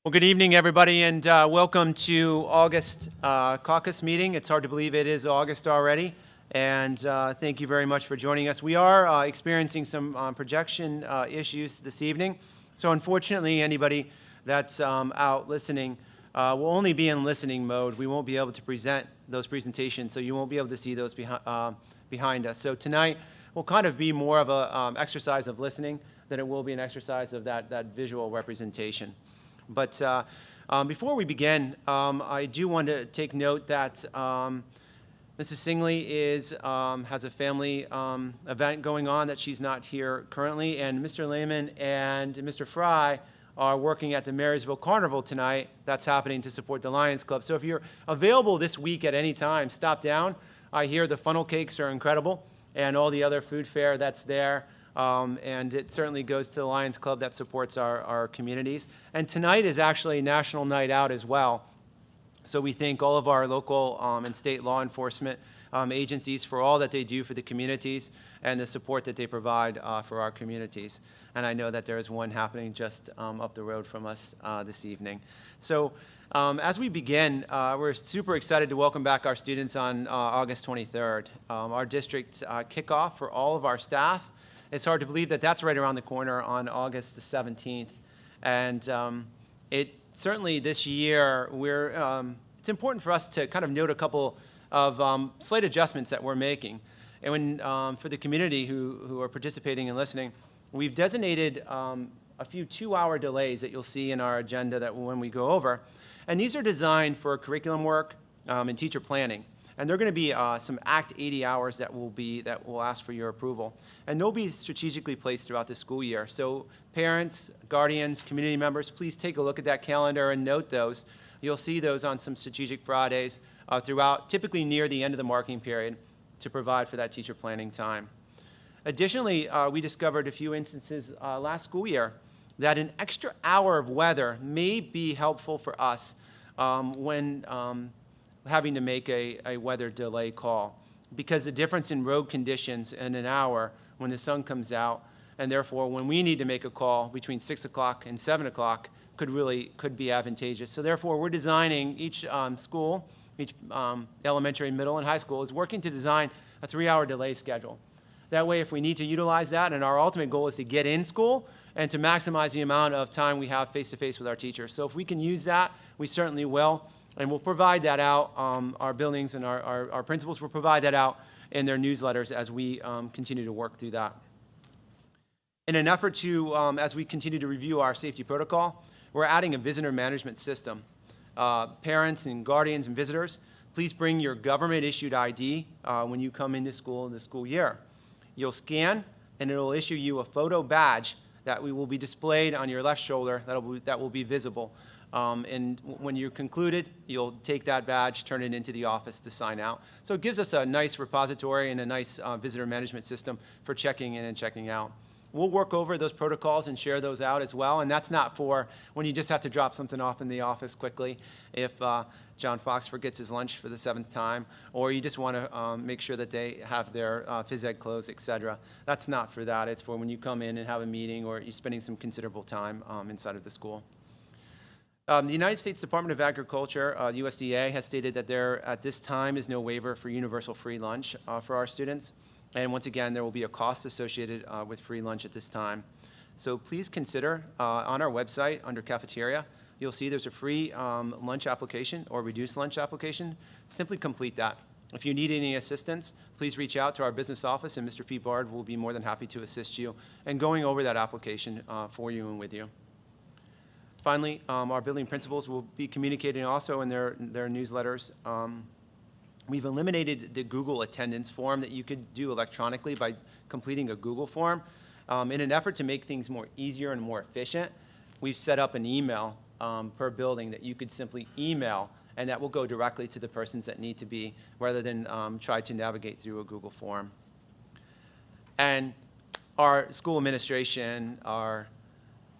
Well, good evening, everybody, and welcome to August caucus meeting. It's hard to believe it is August already, and thank you very much for joining us. We are experiencing some projection issues this evening, so unfortunately, anybody that's out listening will only be in listening mode. We won't be able to present those presentations, so you won't be able to see those behind us. So tonight will kind of be more of an exercise of listening than it will be an exercise of that visual representation. But before we begin, I do want to take note that Mrs. Singley has a family event going on that she's not here currently, and Mr. Lehman and Mr. Fry are working at the Marysville Carnival tonight. That's happening to support the Lions Club. So if you're available this week at any time, stop down. I hear the funnel cakes are incredible and all the other food fare that's there. And it certainly goes to the Lions Club that supports our communities. And tonight is actually National Night Out as well. So we thank all of our local and state law enforcement agencies for all that they do for the communities and the support that they provide for our communities. And I know that there is one happening just up the road from us this evening. So as we begin, we're super excited to welcome back our students on August 23rd. Our district kickoff for all of our staff. It's hard to believe that that's right around the corner on August the 17th. And it certainly this year, it's important for us to kind of note a couple of slight adjustments that we're making. And when, for the community who are participating and listening, we've designated a few 2-hour delays that you'll see in our agenda that when we go over. And these are designed for curriculum work and teacher planning. And there are going to be some Act 80 hours that will ask for your approval. And they'll be strategically placed throughout the school year. So parents, guardians, community members, please take a look at that calendar and note those. You'll see those on some strategic Fridays throughout, typically near the end of the marking period, to provide for that teacher planning time. Additionally, we discovered a few instances last school year that an extra hour of weather may be helpful for us when having to make a weather delay call, because the difference in road conditions in an hour when the sun comes out, and therefore when we need to make a call between 6 o'clock and 7 o'clock could be advantageous. So therefore we're designing each school, each elementary, middle, and high school is working to design a 3-hour delay schedule. That way, if we need to utilize that, and our ultimate goal is to get in school and to maximize the amount of time we have face-to-face with our teachers. So if we can use that, we certainly will. And we'll provide that out, our buildings and our principals will provide that out in their newsletters as we continue to work through that. In an effort to, as we continue to review our safety protocol, we're adding a visitor management system. Parents and guardians and visitors, please bring your government-issued ID when you come into school in the school year. You'll scan, and it'll issue you a photo badge that will be displayed on your left shoulder that will be visible. And when you're concluded, you'll take that badge, turn it into the office to sign out. So it gives us a nice repository and a nice visitor management system for checking in and checking out. We'll work over those protocols and share those out as well. And that's not for when you just have to drop something off in the office quickly, if John Fox forgets his lunch for the 7th time, or you just want to make sure that they have their phys ed clothes, et cetera. That's not for that. It's for when you come in and have a meeting or you're spending some considerable time inside of the school. The United States Department of Agriculture, the USDA, has stated that there, at this time, is no waiver for universal free lunch for our students. And once again, there will be a cost associated with free lunch at this time. So please consider, on our website, under cafeteria, you'll see there's a free lunch application or reduced lunch application. Simply complete that. If you need any assistance, please reach out to our business office, and Mr. P. Bard will be more than happy to assist you in going over that application for you and with you. Finally, our building principals will be communicating also in their newsletters. We've eliminated the Google attendance form that you could do electronically by completing a Google form. In an effort to make things more easier and more efficient, we've set up an email per building that you could simply email, and that will go directly to the persons that need to be, rather than try to navigate through a Google form. And our school administration, our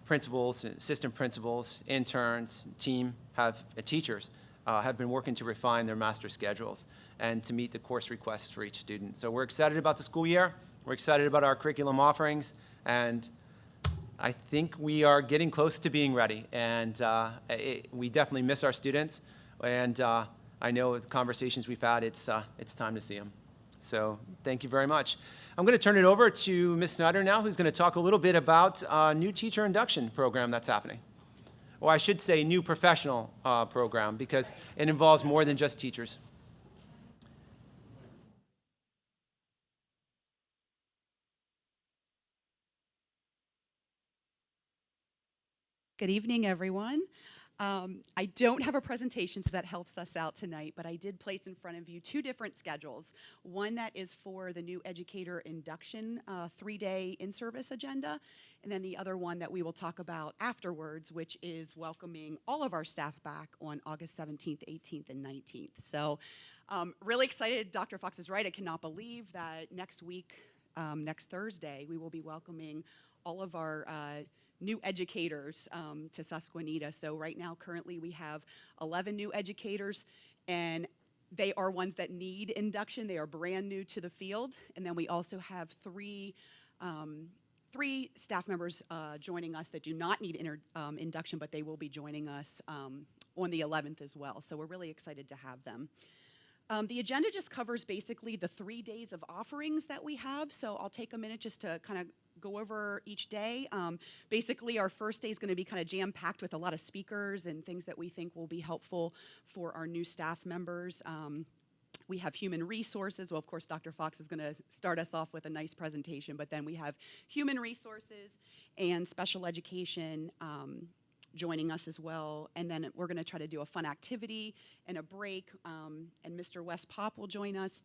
principals, assistant principals, interns, teachers have been working to refine their master schedules and to meet the course requests for each student. So we're excited about the school year. We're excited about our curriculum offerings, and I think we are getting close to being ready, and we definitely miss our students, and I know with conversations we've had, it's time to see them. So thank you very much. I'm going to turn it over to Ms. Snyder now, who's going to talk a little bit about a new teacher induction program that's happening. Or I should say new professional program, because it involves more than just teachers. Good evening, everyone. I don't have a presentation, so that helps us out tonight, but I did place in front of you two different schedules. One that is for the new Educator Induction 3-day in-service agenda, and then the other one that we will talk about afterwards, which is welcoming all of our staff back on August 17th, 18th, and 19th. So really excited. Dr. Fox is right. I cannot believe that next week, next Thursday, we will be welcoming all of our new educators to Susquenita. So right now, currently, we have 11 new educators, and they are ones that need induction. They are brand new to the field. And then we also have three staff members joining us that do not need induction, but they will be joining us on the 11th as well. So we're really excited to have them. The agenda just covers basically the 3 days of offerings that we have. So I'll take a minute just to kind of go over each day. Basically, our first day is going to be kind of jam-packed with a lot of speakers and things that we think will be helpful for our new staff members. We have human resources. Well, of course, Dr. Fox is going to start us off with a nice presentation, but then we have human resources and special education joining us as well. And then we're going to try to do a fun activity and a break. And Mr. Wes Pop will join us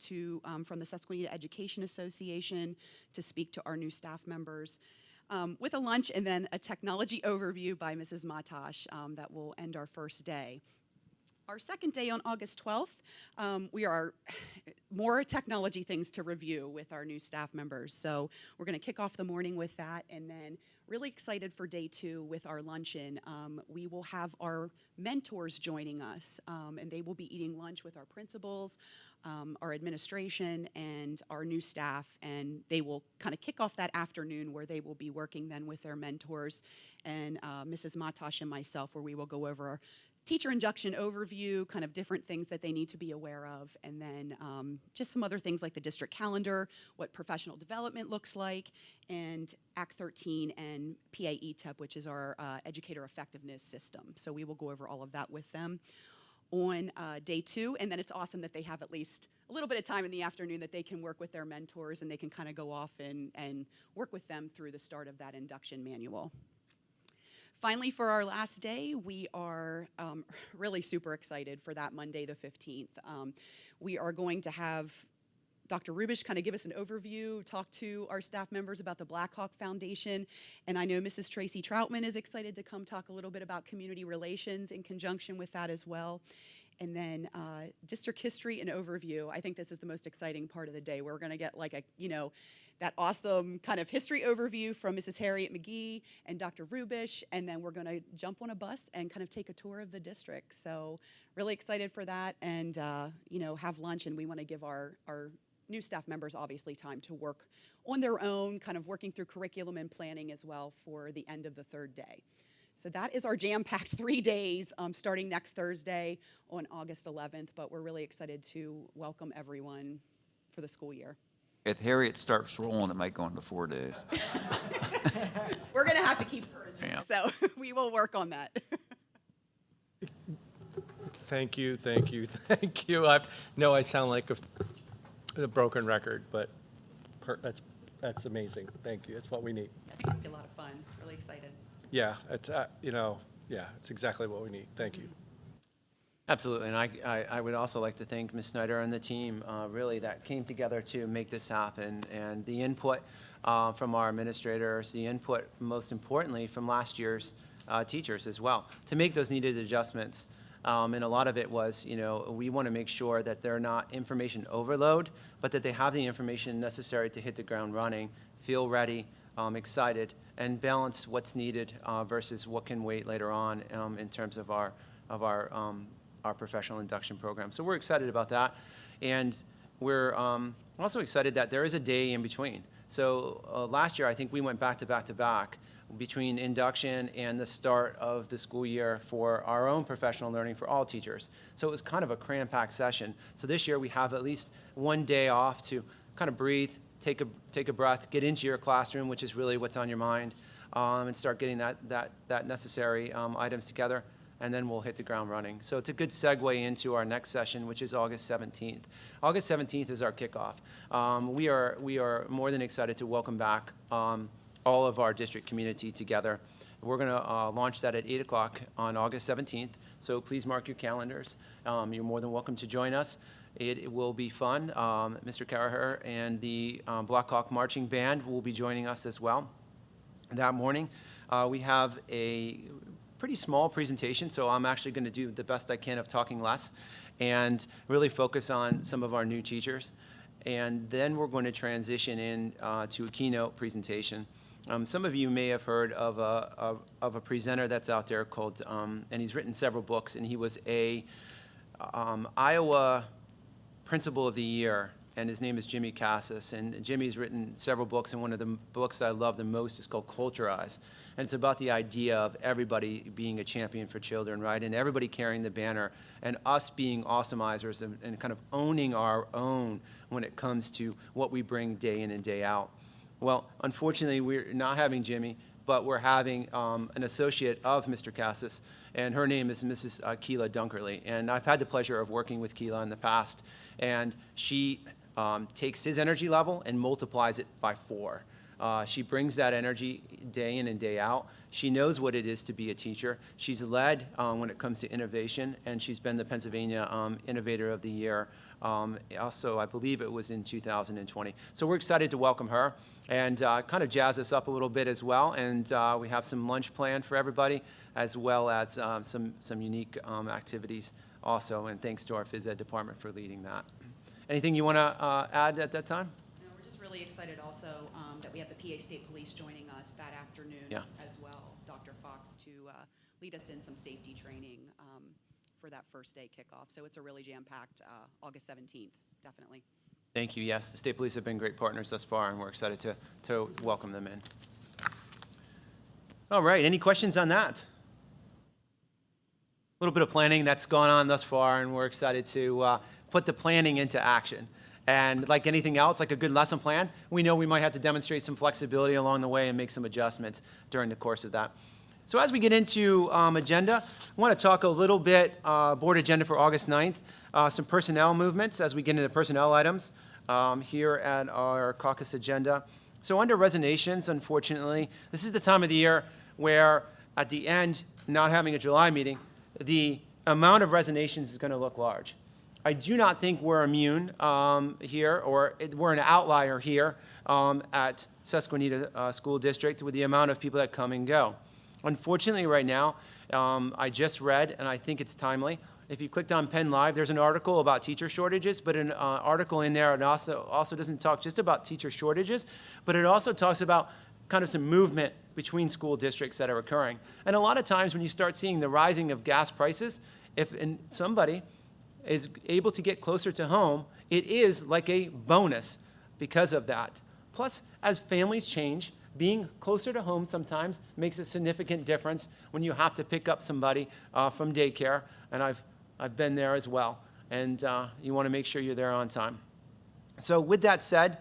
from the Susquenita Education Association to speak to our new staff members with a lunch and then a technology overview by Mrs. Matash that will end our first day. Our second day on August 12th, we are more technology things to review with our new staff members. So we're going to kick off the morning with that, and then really excited for day 2 with our luncheon. We will have our mentors joining us, and they will be eating lunch with our principals, our administration, and our new staff, and they will kind of kick off that afternoon where they will be working then with their mentors and Mrs. Matash and myself, where we will go over our teacher induction overview, kind of different things that they need to be aware of, and then just some other things like the district calendar, what professional development looks like, and Act 13 and PAETEP, which is our educator effectiveness system. So we will go over all of that with them on day 2, and then it's awesome that they have at least a little bit of time in the afternoon that they can work with their mentors and they can kind of go off and work with them through the start of that induction manual. Finally, for our last day, we are really super excited for that Monday the 15th. We are going to have Dr. Rubish kind of give us an overview, talk to our staff members about the Black Hawk Foundation, and I know Mrs. Tracy Troutman is excited to come talk a little bit about community relations in conjunction with that as well. And then district history and overview. I think this is the most exciting part of the day. We're going to get like that awesome kind of history overview from Mrs. Harriet McGee and Dr. Rubish, and then we're going to jump on a bus and kind of take a tour of the district. So really excited for that, and have lunch, and we want to give our new staff members obviously time to work on their own, kind of working through curriculum and planning as well for the end of the 3rd day. So that is our jam-packed 3 days starting next Thursday on August 11th, but we're really excited to welcome everyone for the school year. If Harriet starts rolling, it might go into 4 days. We're going to have to keep encouraging, Yeah. so we will work on that. Thank you, thank you, thank you. I know I sound like a broken record, but that's amazing. Thank you. It's what we need. I think it'll be a lot of fun. Really excited. Yeah, it's it's exactly what we need. Thank you. Absolutely, and I would also like to thank Ms. Snyder and the team, really, that came together to make this happen, and the input from our administrators, the input, most importantly, from last year's teachers as well, to make those needed adjustments. And a lot of it was, we want to make sure that they're not information overload, but that they have the information necessary to hit the ground running, feel ready, excited, and balance what's needed versus what can wait later on in terms of our professional induction program. So we're excited about that, and we're also excited that there is a day in between. So last year, I think we went back to back to back between induction and the start of the school year for our own professional learning for all teachers. So it was kind of a cram-packed session. So this year we have at least one day off to kind of breathe, take a breath, get into your classroom, which is really what's on your mind, and start getting that necessary items together, and then we'll hit the ground running. So it's a good segue into our next session, which is August 17th. August 17th is our kickoff. We are more than excited to welcome back all of our district community together. We're going to launch that at 8 o'clock on August 17th, so please mark your calendars. You're more than welcome to join us. It will be fun. Mr. Carraher and the Black Hawk Marching Band will be joining us as well that morning. We have a pretty small presentation, so I'm actually going to do the best I can of talking less and really focus on some of our new teachers. And then we're going to transition in to a keynote presentation. Some of you may have heard of a presenter that's out there called, and he's written several books, and he was a Iowa Principal of the Year, and his name is Jimmy Cassis. And Jimmy's written several books, and one of the books I love the most is called Culturize. And it's about the idea of everybody being a champion for children, right? And everybody carrying the banner, and us being awesomizers and kind of owning our own when it comes to what we bring day in and day out. Well, unfortunately, we're not having Jimmy, but we're having an associate of Mr. Cassis, and her name is Mrs. Keela Dunkerley. And I've had the pleasure of working with Keela in the past, and she takes his energy level and multiplies it by 4. She brings that energy day in and day out. She knows what it is to be a teacher. She's led when it comes to innovation, and she's been the Pennsylvania Innovator of the Year. Also, I believe it was in 2020. So we're excited to welcome her and kind of jazz us up a little bit as well. And we have some lunch planned for everybody, as well as some unique activities also. And thanks to our phys ed department for leading that. Anything you want to add at that time? No, we're just really excited also that we have the PA State Police joining us that afternoon as well, Dr. Fox, to lead us in some safety training for that first day kickoff. So it's a really jam-packed August 17th, definitely. Thank you. Yes, the State Police have been great partners thus far, and we're excited to welcome them in. All right, any questions on that? A little bit of planning that's gone on thus far, and we're excited to put the planning into action. And like anything else, like a good lesson plan, we know we might have to demonstrate some flexibility along the way and make some adjustments during the course of that. So as we get into agenda, I want to talk a little bit board agenda for August 9th, some personnel movements as we get into the personnel items here at our caucus agenda. So under resignations, unfortunately, this is the time of the year where at the end, not having a July meeting, the amount of resignations is going to look large. I do not think we're immune here, or we're an outlier here at Susquenita School District with the amount of people that come and go. Unfortunately, right now, I just read, and I think it's timely, if you clicked on Penn Live, there's an article about teacher shortages, but an article in there, and also doesn't talk just about teacher shortages, but it also talks about kind of some movement between school districts that are occurring. And a lot of times when you start seeing the rising of gas prices, if somebody is able to get closer to home, it is like a bonus because of that. Plus, as families change, being closer to home sometimes makes a significant difference when you have to pick up somebody from daycare, and I've been there as well, and you want to make sure you're there on time. So with that said,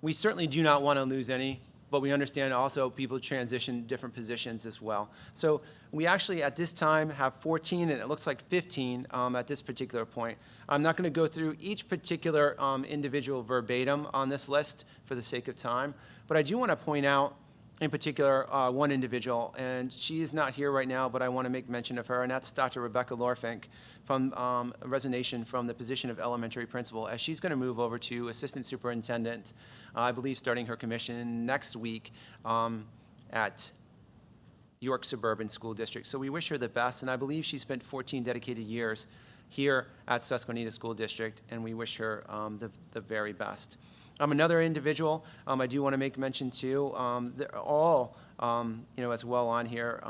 we certainly do not want to lose any, but we understand also people transition different positions as well. So we actually at this time have 14, and it looks like 15 at this particular point. I'm not going to go through each particular individual verbatim on this list for the sake of time, but I do want to point out in particular one individual, and she is not here right now, but I want to make mention of her, and that's Dr. Rebecca Lorfenk from a resignation from the position of elementary principal, as she's going to move over to assistant superintendent, I believe starting her commission next week at York Suburban School District. So we wish her the best, and I believe she spent 14 dedicated years here at Susquenita School District, and we wish her the very best. Another individual I do want to make mention to, they're all, as well on here,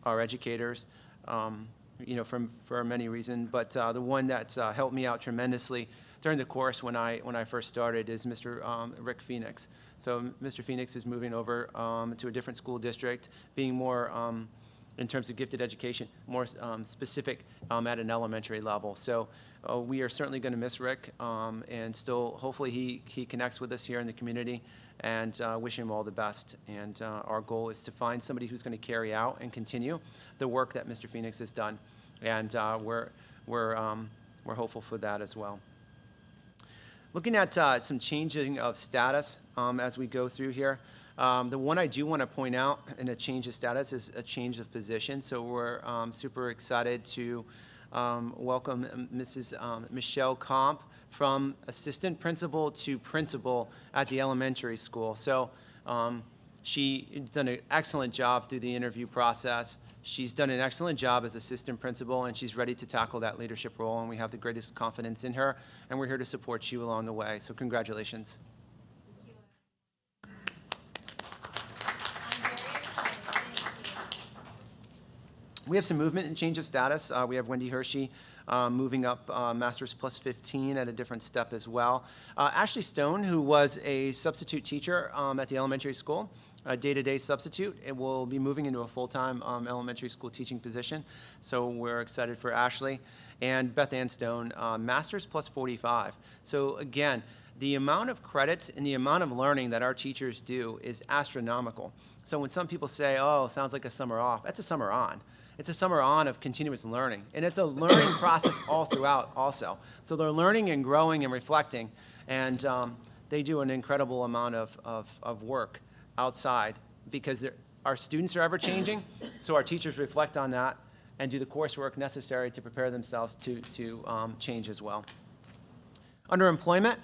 are educators, for many reasons, but the one that's helped me out tremendously during the course when I first started is Mr. Rick Phoenix. So Mr. Phoenix is moving over to a different school district, being more, in terms of gifted education, more specific at an elementary level. So we are certainly going to miss Rick, and still, hopefully he connects with us here in the community, and wish him all the best. And our goal is to find somebody who's going to carry out and continue the work that Mr. Phoenix has done. And we're hopeful for that as well. Looking at some changing of status as we go through here. The one I do want to point out in a change of status is a change of position. So we're super excited to welcome Mrs. Michelle Comp from assistant principal to principal at the elementary school. So she's done an excellent job through the interview process. She's done an excellent job as assistant principal, and she's ready to tackle that leadership role, and we have the greatest confidence in her, and we're here to support you along the way. So congratulations. We have some movement and change of status. We have Wendy Hershey moving up Masters plus 15 at a different step as well. Ashley Stone, who was a substitute teacher at the elementary school, a day-to-day substitute, it will be moving into a full-time elementary school teaching position. So we're excited for Ashley. And Beth Ann Stone, Masters plus 45. So again, the amount of credits and the amount of learning that our teachers do is astronomical. So when some people say, oh, sounds like a summer off, that's a summer on. It's a summer on of continuous learning. And it's a learning process all throughout also. So they're learning and growing and reflecting. And they do an incredible amount of work outside because our students are ever changing. So our teachers reflect on that and do the coursework necessary to prepare themselves to change as well. Under employment,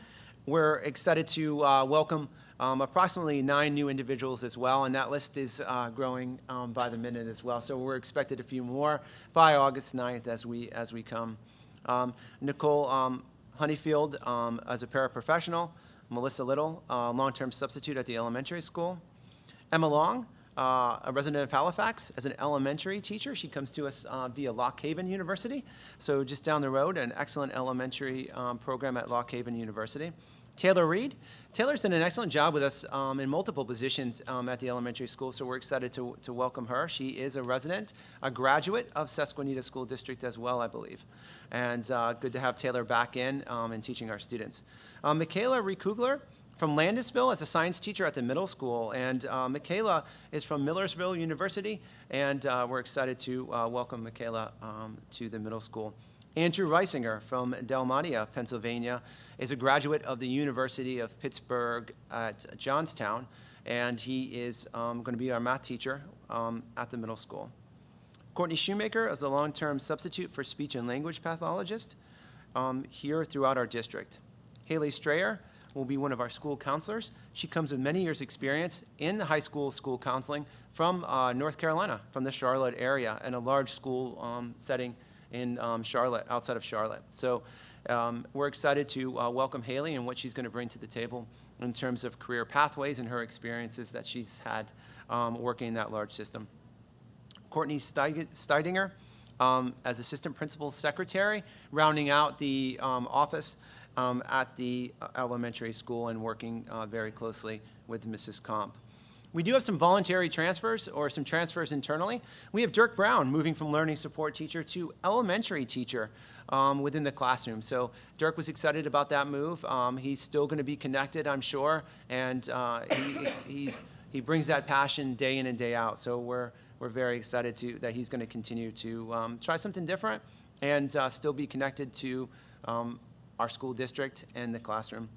we're excited to welcome approximately 9 new individuals as well, and that list is growing by the minute as well. So we're expected a few more by August 9th as we come. Nicole Honeyfield as a paraprofessional, Melissa Little, long-term substitute at the elementary school. Emma Long, a resident of Halifax, as an elementary teacher. She comes to us via Lock Haven University, so just down the road, an excellent elementary program at Lock Haven University. Taylor Reed. Taylor's done an excellent job with us in multiple positions at the elementary school, so we're excited to welcome her. She is a resident, a graduate of Susquenita School District as well, I believe. And good to have Taylor back in and teaching our students. Michaela Rekugler from Landisville as a science teacher at the middle school. And Michaela is from Millersville University, and we're excited to welcome Michaela to the middle school. Andrew Reisinger from Delmatia, Pennsylvania, is a graduate of the University of Pittsburgh at Johnstown, and he is going to be our math teacher at the middle school. Courtney Shoemaker is a long-term substitute for speech and language pathologist here throughout our district. Haley Strayer will be one of our school counselors. She comes with many years' experience in the high school counseling from North Carolina, from the Charlotte area, and a large school setting in Charlotte, outside of Charlotte. So we're excited to welcome Haley and what she's going to bring to the table in terms of career pathways and her experiences that she's had working in that large system. Courtney Steidinger as assistant principal secretary, rounding out the office at the elementary school and working very closely with Mrs. Comp. We do have some voluntary transfers or some transfers internally. We have Dirk Brown moving from learning support teacher to elementary teacher within the classroom. So Dirk was excited about that move. He's still going to be connected, I'm sure, and he brings that passion day in and day out. So we're very excited that he's going to continue to try something different and still be connected to our school district and the classroom.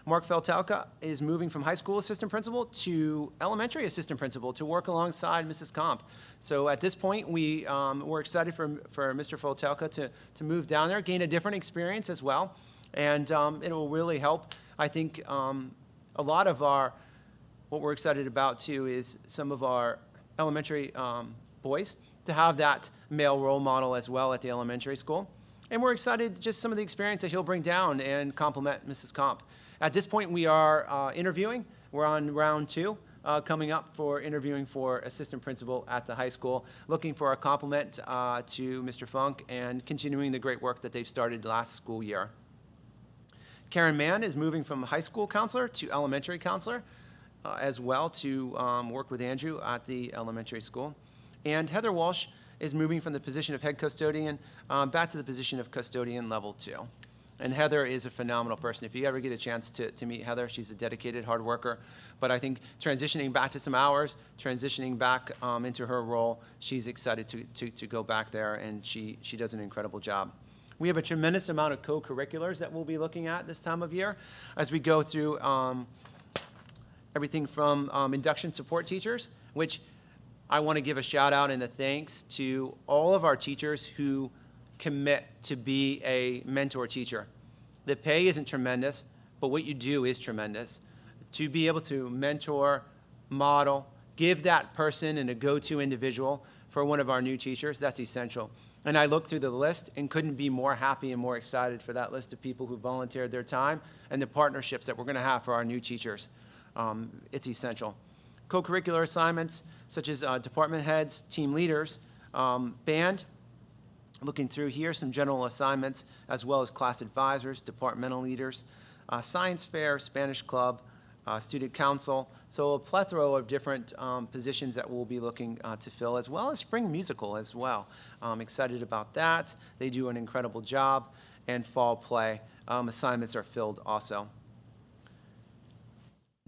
Mark Feldtauka is moving from high school assistant principal to elementary assistant principal to work alongside Mrs. Comp. So at this point, we're excited for Mr. Feldtauka to move down there, gain a different experience as well, and it will really help. I think a lot of what we're excited about too is some of our elementary boys to have that male role model as well at the elementary school. And we're excited just some of the experience that he'll bring down and complement Mrs. Comp. At this point, we are interviewing. We're on round 2, coming up for interviewing for assistant principal at the high school, looking for a compliment to Mr. Funk and continuing the great work that they've started last school year. Karen Mann is moving from high school counselor to elementary counselor as well to work with Andrew at the elementary school. And Heather Walsh is moving from the position of head custodian back to the position of custodian level 2. And Heather is a phenomenal person. If you ever get a chance to meet Heather, she's a dedicated hard worker. But I think transitioning back to some hours, transitioning back into her role, she's excited to go back there, and she does an incredible job. We have a tremendous amount of co-curriculars that we'll be looking at this time of year as we go through everything from induction support teachers, which I want to give a shout out and a thanks to all of our teachers who commit to be a mentor teacher. The pay isn't tremendous, but what you do is tremendous. To be able to mentor, model, give that person and a go-to individual for one of our new teachers, that's essential. And I looked through the list and couldn't be more happy and more excited for that list of people who volunteered their time and the partnerships that we're going to have for our new teachers. It's essential. Co-curricular assignments such as department heads, team leaders, band. Looking through here, some general assignments, as well as class advisors, departmental leaders, science fair, Spanish club, student council. So a plethora of different positions that we'll be looking to fill, as well as spring musical as well. I'm excited about that. They do an incredible job. And fall play assignments are filled also.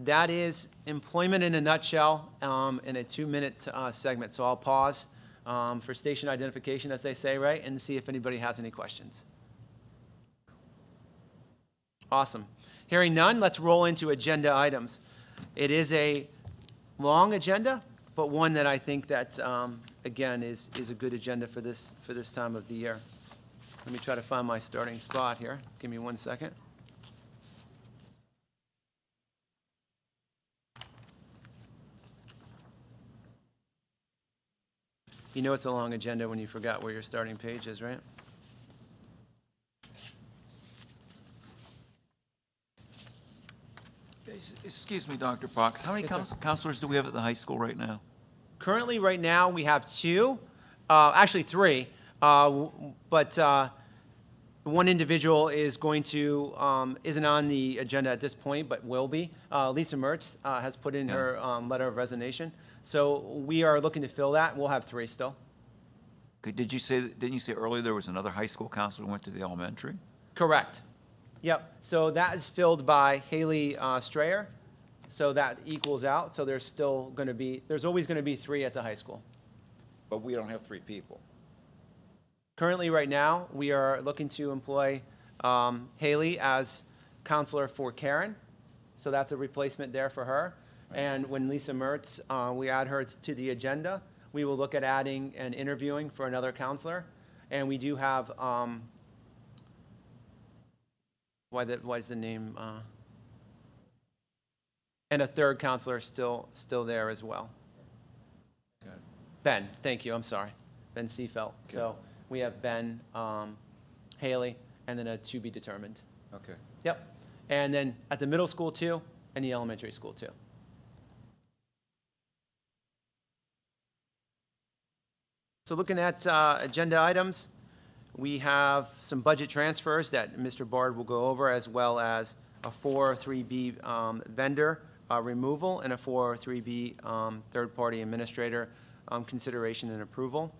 That is employment in a nutshell in a 2-minute segment. So I'll pause for station identification, as they say, right, and see if anybody has any questions. Awesome. Hearing none, let's roll into agenda items. It is a long agenda, but one that I think that, again, is a good agenda for this time of the year. Let me try to find my starting spot here. Give me 1 second. You know it's a long agenda when you forgot where your starting page is, right? Excuse me, Dr. Fox, how many Yes, sir. counselors do we have at the high school right now? Currently, right now, we have 2, actually 3, but one individual is going to, isn't on the agenda at this point, but will be. Lisa Mertz has put in her letter of resignation. So we are looking to fill that. We'll have 3 still. Okay, didn't you say earlier there was another high school counselor who went to the elementary? Correct. Yep. So that is filled by Haley Strayer. So that equals out. So there's always going to be 3 at the high school. But we don't have 3 people. Currently, right now, we are looking to employ Haley as counselor for Karen. So that's a replacement there for her. And when Lisa Mertz, we add her to the agenda, we will look at adding and interviewing for another counselor. And we do have, why is the name? And a third counselor still there as well. Okay. Ben, thank you, I'm sorry. Ben Seafelt. Okay. So we have Ben, Haley, and then a to be determined. Okay. Yep. And then at the middle school too, and the elementary school too. So looking at agenda items, we have some budget transfers that Mr. Bard will go over, as well as a 403B vendor removal and a 403B third-party administrator consideration and approval.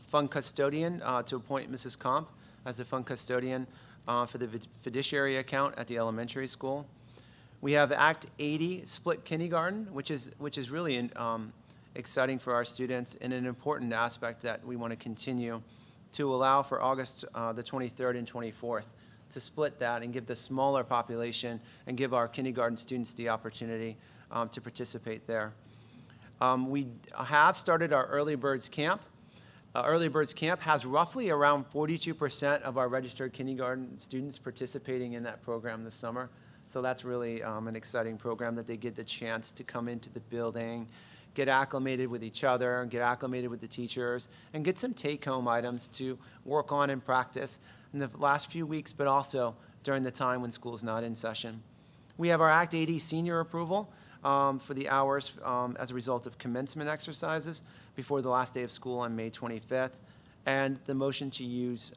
Fund custodian to appoint Mrs. Comp as a fund custodian for the fiduciary account at the elementary school. We have Act 80 split kindergarten, which is really exciting for our students and an important aspect that we want to continue to allow for August the 23rd and 24th to split that and give the smaller population and give our kindergarten students the opportunity to participate there. We have started our Early Birds Camp. Early Birds Camp has roughly around 42% of our registered kindergarten students participating in that program this summer. So that's really an exciting program that they get the chance to come into the building, get acclimated with each other, get acclimated with the teachers, and get some take-home items to work on and practice in the last few weeks, but also during the time when school's not in session. We have our Act 80 senior approval for the hours as a result of commencement exercises before the last day of school on May 25th, and the motion to use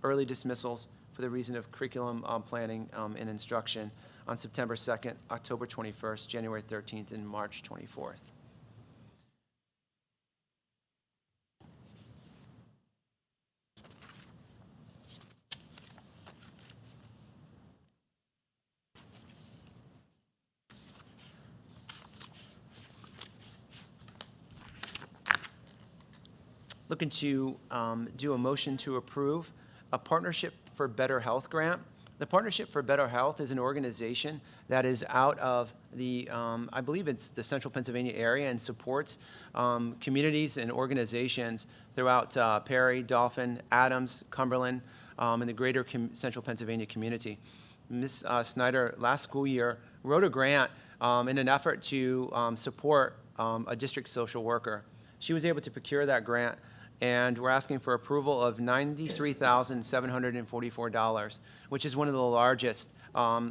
early dismissals for the reason of curriculum planning and instruction on September 2nd, October 21st, January 13th, and March 24th. Looking to do a motion to approve a Partnership for Better Health grant. The Partnership for Better Health is an organization that is out of the, I believe it's the central Pennsylvania area, and supports communities and organizations throughout Perry, Dauphin, Adams, Cumberland, and the greater central Pennsylvania community. Ms. Snyder, last school year, wrote a grant in an effort to support a district social worker. She was able to procure that grant, and we're asking for approval of $93,744, which is one of the largest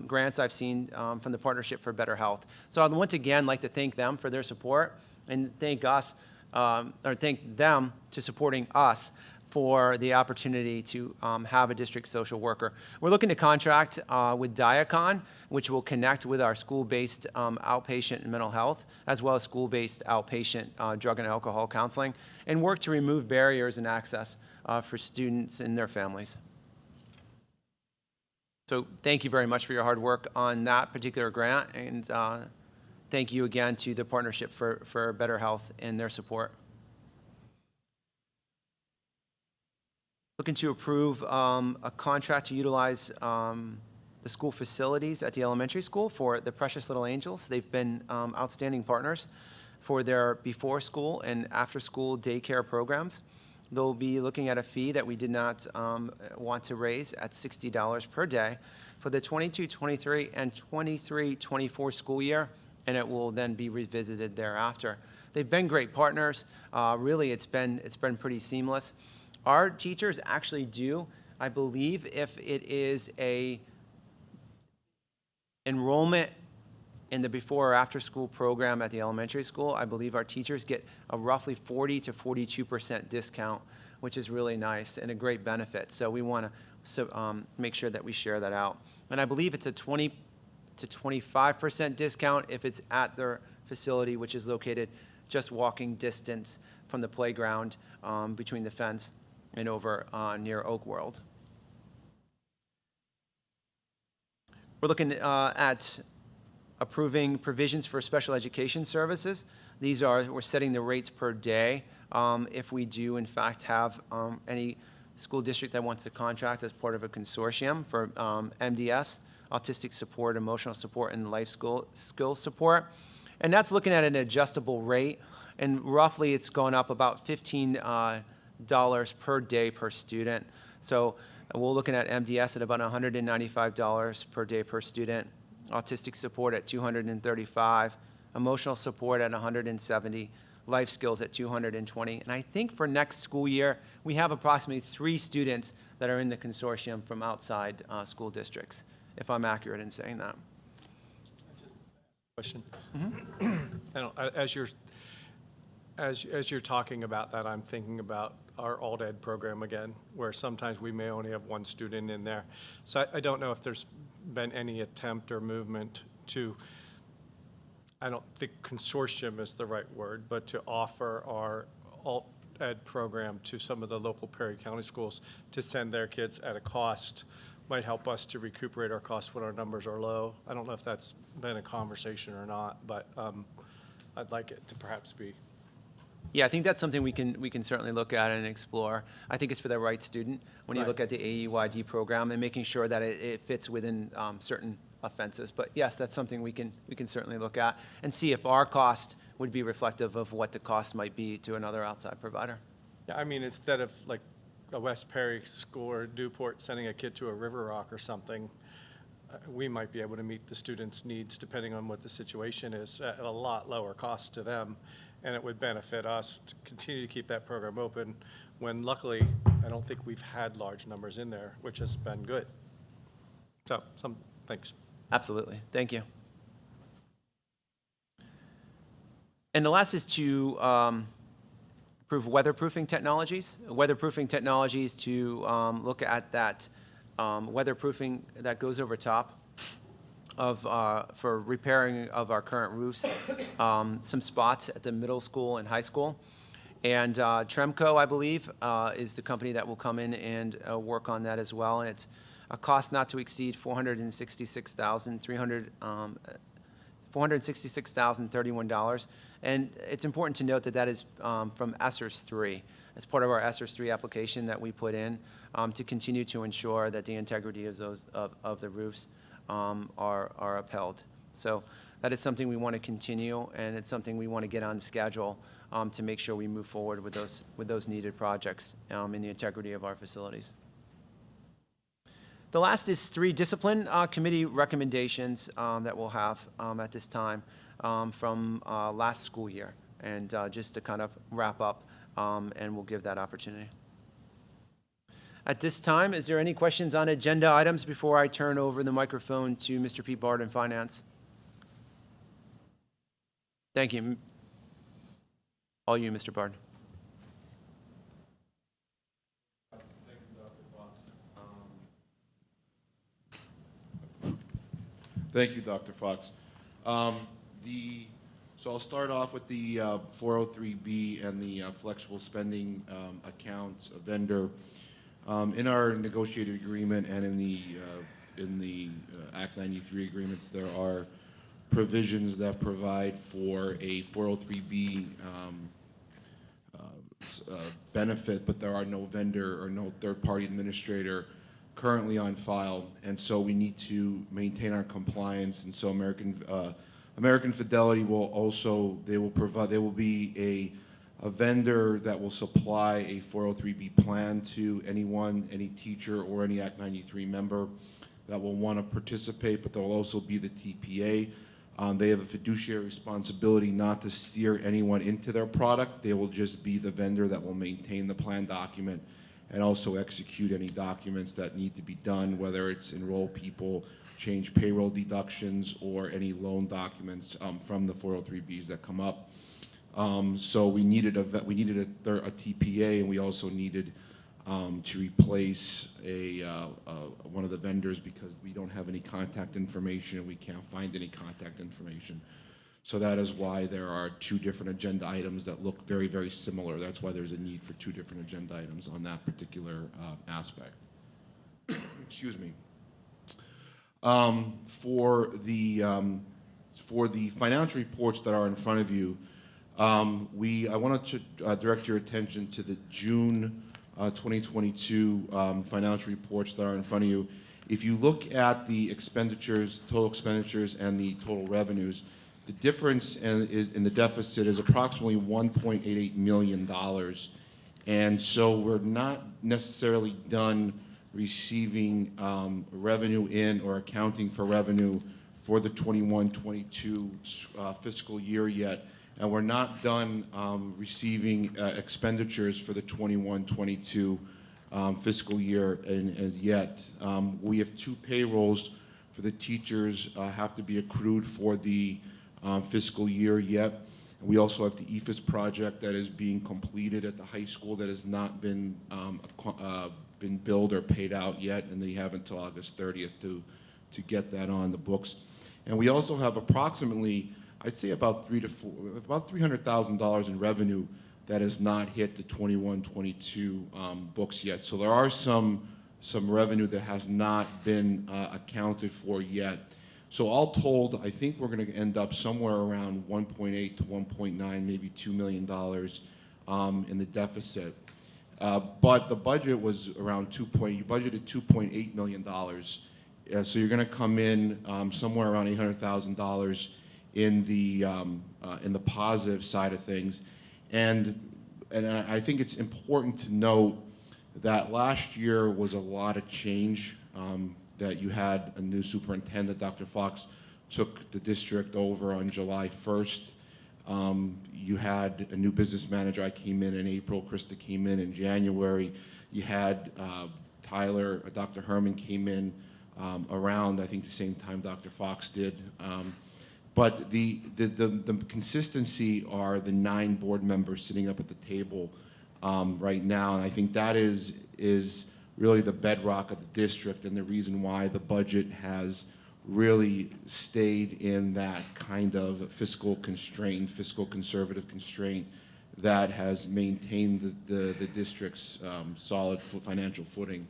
grants I've seen from the Partnership for Better Health. So I'd once again like to thank them for their support, and thank us, or thank them to supporting us for the opportunity to have a district social worker. We're looking to contract with Diacon, which will connect with our school-based outpatient and mental health, as well as school-based outpatient drug and alcohol counseling, and work to remove barriers and access for students and their families. So thank you very much for your hard work on that particular grant, and thank you again to the Partnership for Better Health and their support. Looking to approve a contract to utilize the school facilities at the elementary school for the Precious Little Angels. They've been outstanding partners for their before school and after school daycare programs. They'll be looking at a fee that we did not want to raise at $60 per day for the 22-23 and 23-24 school year, and it will then be revisited thereafter. They've been great partners. Really, it's been pretty seamless. Our teachers actually do, I believe, if it is a enrollment in the before or after school program at the elementary school, I believe our teachers get a roughly 40 to 42% discount, which is really nice and a great benefit. So we want to make sure that we share that out. And I believe it's a 20 to 25% discount if it's at their facility, which is located just walking distance from the playground between the fence and over near Oak World. We're looking at approving provisions for special education services. These are, we're setting the rates per day if we do in fact have any school district that wants to contract as part of a consortium for MDS, autistic support, emotional support, and life skills support. And that's looking at an adjustable rate, and roughly it's going up about $15 per day per student. So we're looking at MDS at about $195 per day per student, autistic support at $235, emotional support at $170, life skills at $220. And I think for next school year, we have approximately 3 students that are in the consortium from outside school districts, if I'm accurate in saying that. Question. I don't, as you're talking about that, I'm thinking about our alt ed program again, where sometimes we may only have 1 student in there. So I don't know if there's been any attempt or movement to, I don't think consortium is the right word, but to offer our alt ed program to some of the local Perry County schools to send their kids at a cost. Might help us to recuperate our costs when our numbers are low. I don't know if that's been a conversation or not, but I'd like it to perhaps be. Yeah, I think that's something we can certainly look at and explore. I think it's for the right student when you look at the AEYD program and making sure that it fits within certain offenses. But yes, that's something we can certainly look at and see if our cost would be reflective of what the cost might be to another outside provider. Yeah, I mean, instead of like a West Perry school or Newport sending a kid to a River Rock or something, we might be able to meet the students' needs depending on what the situation is at a lot lower cost to them. And it would benefit us to continue to keep that program open when luckily I don't think we've had large numbers in there, which has been good. So, thanks. Absolutely. Thank you. And the last is to approve weatherproofing technologies. Weatherproofing technologies to look at that weatherproofing that goes over top of, for repairing of our current roofs, some spots at the middle school and high school. And Tremco, I believe, is the company that will come in and work on that as well. And it's a cost not to exceed $466,031. And it's important to note that that is from ESSERS 3. It's part of our ESSERS 3 application that we put in to continue to ensure that the integrity of those of the roofs are upheld. So that is something we want to continue, and it's something we want to get on schedule to make sure we move forward with those needed projects in the integrity of our facilities. The last is 3 discipline committee recommendations that we'll have at this time from last school year. And just to kind of wrap up, and we'll give that opportunity. At this time, is there any questions on agenda items before I turn over the microphone to Mr. Pete Bard in Finance? Thank you. All you, Mr. Bard. Thank you, Dr. Fox. So I'll start off with the 403B and the flexible spending account vendor. In our negotiated agreement and in the Act 93 agreements, there are provisions that provide for a 403B benefit, but there are no vendor or no third-party administrator currently on file, and so we need to maintain our compliance. And so American Fidelity will also, they will be a vendor that will supply a 403B plan to any teacher or any Act 93 member that will want to participate, but there will also be the TPA. They have a fiduciary responsibility not to steer anyone into their product. They will just be the vendor that will maintain the plan document and also execute any documents that need to be done, whether it's enroll people, change payroll deductions, or any loan documents from the 403Bs that come up. So we needed a TPA, and we also needed to replace one of the vendors because we don't have any contact information and we can't find any contact information. So that is why there are 2 different agenda items that look very, very similar. That's why there's a need for 2 different agenda items on that particular aspect. Excuse me. For the financial reports that are in front of you, I wanted to direct your attention to the June 2022 financial reports that are in front of you. If you look at the expenditures, total expenditures, and the total revenues, the difference in the deficit is approximately $1.88 million. And so we're not necessarily done receiving revenue in or accounting for revenue for the 21-22 fiscal year yet. And we're not done receiving expenditures for the 21-22 fiscal year yet. We have 2 payrolls for the teachers have to be accrued for the fiscal year yet. We also have the EFIS project that is being completed at the high school that has not been billed or paid out yet, and they have until August 30th to get that on the books. And we also have approximately, I'd say about $300,000 in revenue that has not hit the 21-22 books yet. So there are some revenue that has not been accounted for yet. So all told, I think we're going to end up somewhere around 1.8 to 1.9, maybe $2 million in the deficit. But the budget was around you budgeted $2.8 million. So you're going to come in somewhere around $800,000 in the positive side of things. And I think it's important to note that last year was a lot of change, that you had a new superintendent. Dr. Fox took the district over on July 1st. You had a new business manager. I came in April. Krista came in January. You had Dr. Herman came in around, I think, the same time Dr. Fox did. But the consistency are the 9 board members sitting up at the table right now, and I think that is really the bedrock of the district and the reason why the budget has really stayed in that kind of fiscal conservative constraint that has maintained the district's solid financial footing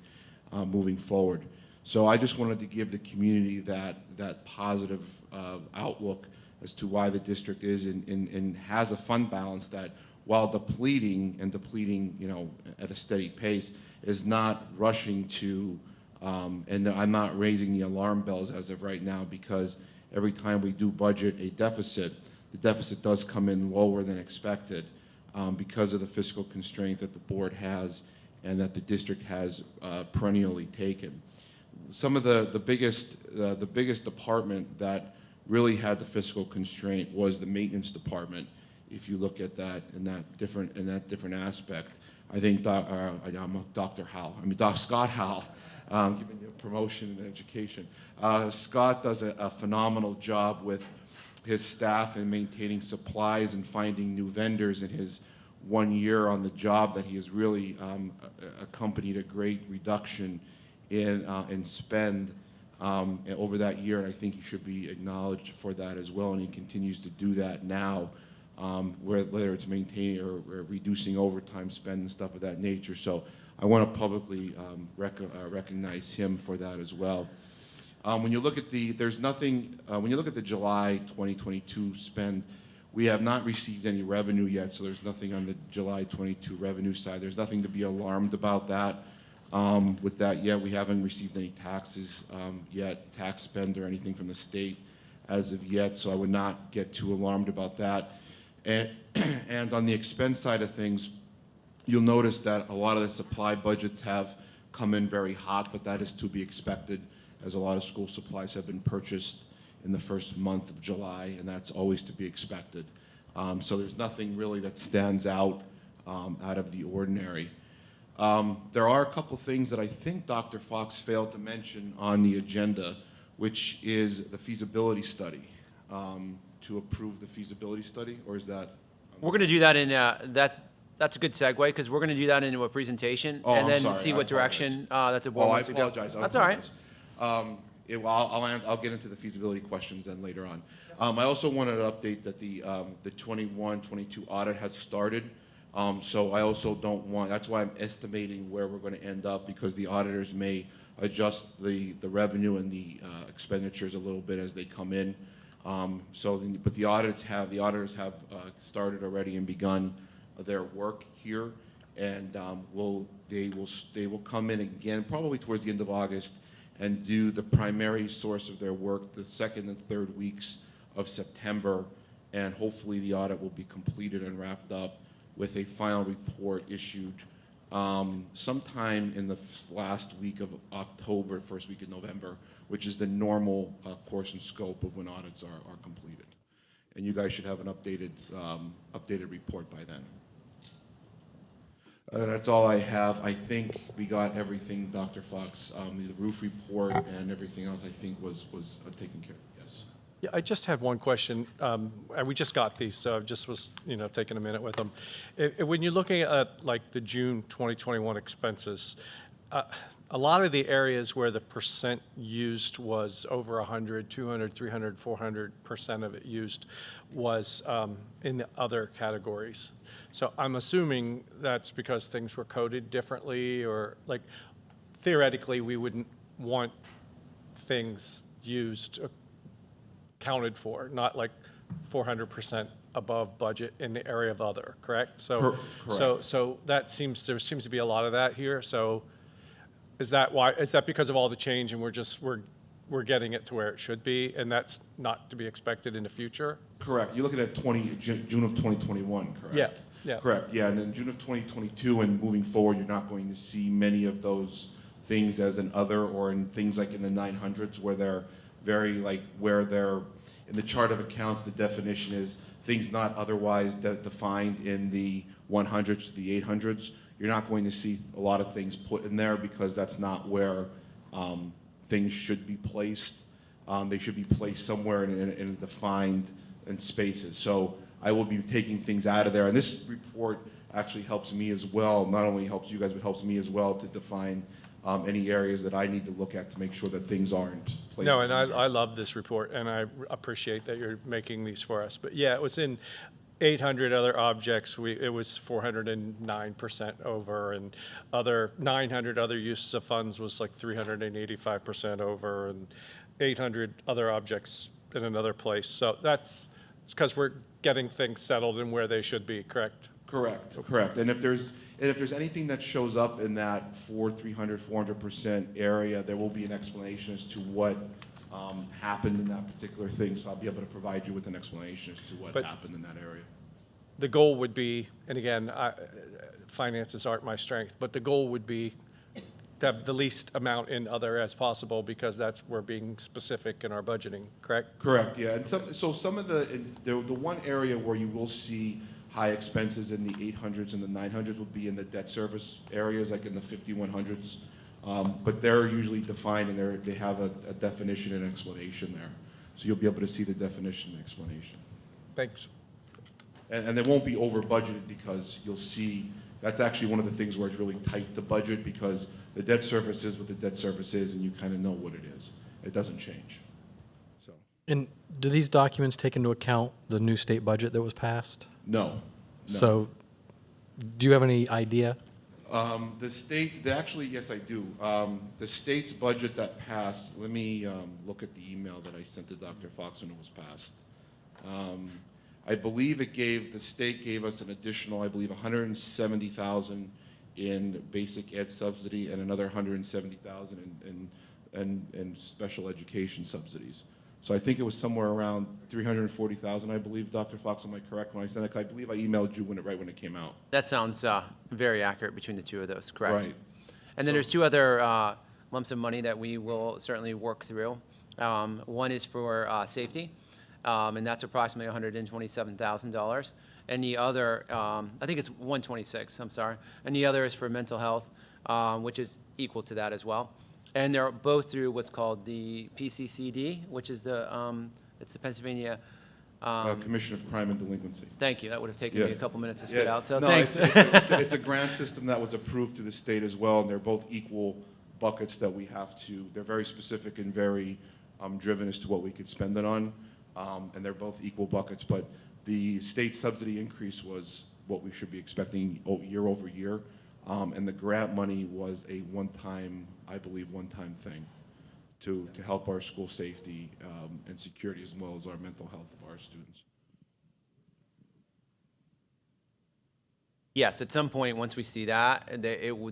moving forward. So I just wanted to give the community that positive outlook as to why the district is and has a fund balance that, while depleting, you know, at a steady pace, is not rushing to, and I'm not raising the alarm bells as of right now, because every time we do budget a deficit, the deficit does come in lower than expected because of the fiscal constraint that the board has and that the district has perennially taken. Some of the biggest department that really had the fiscal constraint was the maintenance department. If you look at that in that different aspect, I think Scott Howell, giving you a promotion in education. Scott does a phenomenal job with his staff in maintaining supplies and finding new vendors in his 1 year on the job, that he has really accompanied a great reduction in spend over that year, and I think he should be acknowledged for that as well, and he continues to do that now, whether it's maintaining or reducing overtime spend and stuff of that nature. So I want to publicly recognize him for that as well. When you look at when you look at the July 2022 spend, we have not received any revenue yet, so there's nothing on the July 22 revenue side. There's nothing to be alarmed about that. With that yet, we haven't received any taxes yet, tax spend or anything from the state as of yet, so I would not get too alarmed about that. And on the expense side of things, you'll notice that a lot of the supply budgets have come in very hot, but that is to be expected, as a lot of school supplies have been purchased in the first month of July, and that's always to be expected. So there's nothing really that stands out of the ordinary. There are a couple things that I think Dr. Fox failed to mention on the agenda, which is the feasibility study. To approve the feasibility study, or is that? We're going to do that in, that's a good segue, because we're going to do that into a presentation, Oh, and I'm then sorry, see I what direction that the board Oh, I wants to go. apologize. That's all right. I'll get into the feasibility questions then later on. I also wanted to update that the 21-22 audit has started. So I also don't want, that's why I'm estimating where we're going to end up, because the auditors may adjust the revenue and the expenditures a little bit as they come in. But the auditors have started already and begun their work here, and they will come in again probably towards the end of August and do the primary source of their work the second and third weeks of September, and hopefully the audit will be completed and wrapped up with a final report issued sometime in the last week of October, first week of November, which is the normal course and scope of when audits are completed. And you guys should have an updated report by then. That's all I have. I think we got everything, Dr. Fox. The roof report and everything else, I think, was taken care of. Yes. Yeah, I just have one question. And we just got these, so I just was, taking a minute with them. When you're looking at like the June 2021 expenses, a lot of the areas where the percent used was over 100, 200, 300, 400% of it used was in the other categories. So I'm assuming that's because things were coded differently, or like theoretically we wouldn't want things used accounted for, not like 400% above budget in the area of other, correct? So, Correct. So there seems to be a lot of that here. So is that because of all the change and we're getting it to where it should be, and that's not to be expected in the future? Correct. You're looking at June of 2021, correct? Yeah. Yeah. Correct, yeah, and then June of 2022 and moving forward, you're not going to see many of those things as an other, or in things like in the 900s where they're where they're, in the chart of accounts, the definition is things not otherwise defined in the 100s to the 800s. You're not going to see a lot of things put in there because that's not where things should be placed. They should be placed somewhere in defined spaces. So I will be taking things out of there, and this report actually helps me as well. Not only helps you guys, but helps me as well to define any areas that I need to look at to make sure that things aren't placed. No, and I love this report, and I appreciate that you're making these for us. But yeah, it was in 800 other objects, it was 409% over, and 900 other uses of funds was like 385% over, and 800 other objects in another place. So it's because we're getting things settled in where they should be, correct? Correct. And if there's anything that shows up in that 400% area, there will be an explanation as to what happened in that particular thing. So I'll be able to provide you with an explanation as to what happened in that area. The goal would be, and again, finances aren't my strength, but the goal would be to have the least amount in other as possible, because we're being specific in our budgeting, correct? Correct, yeah. And some of the one area where you will see high expenses in the 800s and the 900s would be in the debt service areas, like in the 5100s. But they're usually defined, and they have a definition and explanation there. So you'll be able to see the definition and explanation. Thanks. And they won't be over budgeted, because you'll see that's actually one of the things where it's really tight to budget, because the debt service is what the debt service is, and you kind of know what it is. It doesn't change. So And do these documents take into account the new state budget that was passed? no. So do you have any idea? The state, actually, yes, I do. The state's budget that passed, let me look at the email that I sent to Dr. Fox when it was passed. I believe the state gave us an additional, I believe, $170,000 in basic ed subsidy and another $170,000 in special education subsidies. So I think it was somewhere around $340,000, I believe, Dr. Fox, am I correct when I sent it? I believe I emailed you right when it came out. That sounds very accurate between the two of those, correct? Right. And then there's two other lumps of money that we will certainly work through. One is for safety, and that's approximately $127,000. And the other, I think it's 126, I'm sorry. And the other is for mental health, which is equal to that as well. And they're both through what's called the PCCD, which is it's the Pennsylvania. Commission of Crime and Delinquency. Thank you. That would have taken me a couple minutes to spit Yeah. out, so No, thanks. It's a grant system that was approved to the state as well, and they're both equal buckets that we have to, they're very specific and very driven as to what we could spend it on, and they're both equal buckets, but the state subsidy increase was what we should be expecting year over year, and the grant money was a one-time thing to help our school safety and security, as well as our mental health of our students. Yes, at some point, once we see that,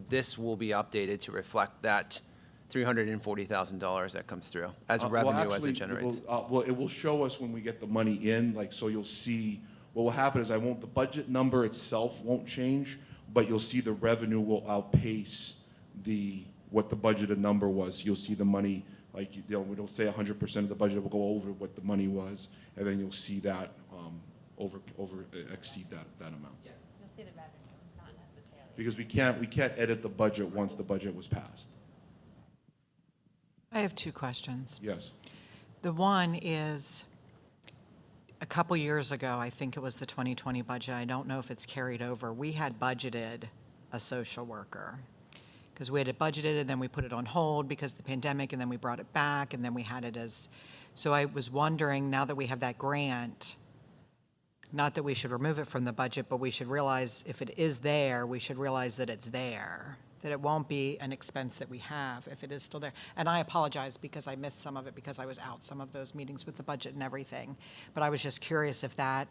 this will be updated to reflect that $340,000 that comes through as revenue as it generates. It will show us when we get the money in, so you'll see, what will happen is the budget number itself won't change, but you'll see the revenue will outpace what the budgeted number was. You'll see the money, we don't say 100% of the budget, will go over what the money was, and then you'll see that exceed that amount. You'll see the revenue, not necessarily. Because we can't edit the budget once the budget was passed. I have two questions. Yes. The one is, a couple years ago, I think it was the 2020 budget, I don't know if it's carried over, we had budgeted a social worker. Because we had it budgeted, and then we put it on hold because of the pandemic, and then we brought it back, and then we had it as, so I was wondering, now that we have that grant, not that we should remove it from the budget, but we should realize if it is there, we should realize that it's there, that it won't be an expense that we have if it is still there. And I apologize because I missed some of it because I was out some of those meetings with the budget and everything. But I was just curious if that.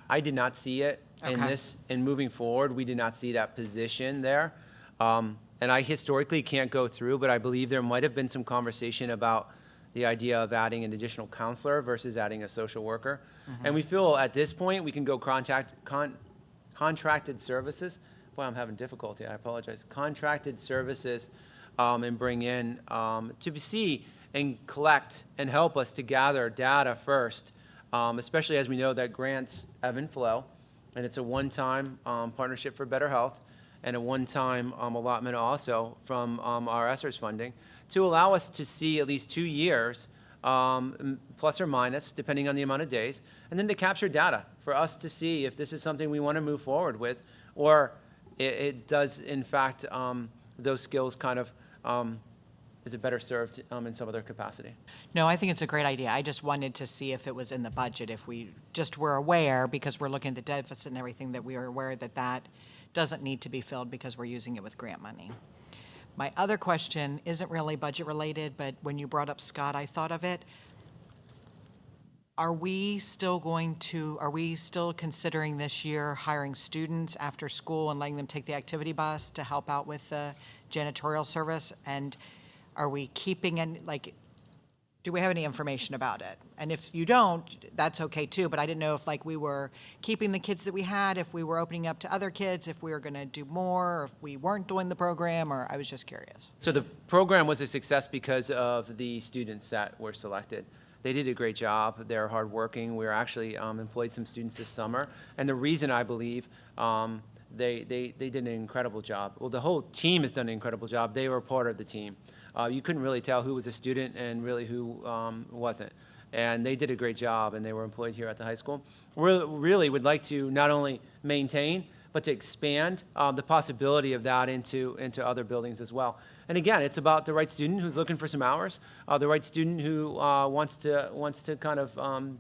I did not see it in Okay. this, and moving forward, we did not see that position there. And I historically can't go through, but I believe there might have been some conversation about the idea of adding an additional counselor versus adding a social worker. And we feel at this point, we can go contracted services. Boy, I'm having difficulty, I apologize. Contracted services and bring in to see and collect and help us to gather data first, especially as we know that grants ebb and flow, and it's a one-time partnership for better health and a one-time allotment also from our ESSERS funding to allow us to see at least 2 years, plus or minus, depending on the amount of days, and then to capture data for us to see if this is something we want to move forward with, or it does, in fact, those skills kind of is it better served in some other capacity. No, I think it's a great idea. I just wanted to see if it was in the budget, if we just were aware, because we're looking at the deficit and everything, that we are aware that that doesn't need to be filled because we're using it with grant money. My other question isn't really budget related, but when you brought up Scott, I thought of it. Are we still considering this year hiring students after school and letting them take the activity bus to help out with the janitorial service? And are we keeping do we have any information about it? And if you don't, that's okay too, but I didn't know if we were keeping the kids that we had, if we were opening up to other kids, if we were gonna do more, or if we weren't doing the program, or I was just curious. So the program was a success because of the students that were selected. They did a great job. They're hardworking. We actually employed some students this summer. And the reason I believe they did an incredible job. Well, the whole team has done an incredible job. They were part of the team. You couldn't really tell who was a student and really who wasn't. And they did a great job, and they were employed here at the high school. We really would like to not only maintain, but to expand the possibility of that into other buildings as well. And again, it's about the right student who's looking for some hours, the right student who wants to kind of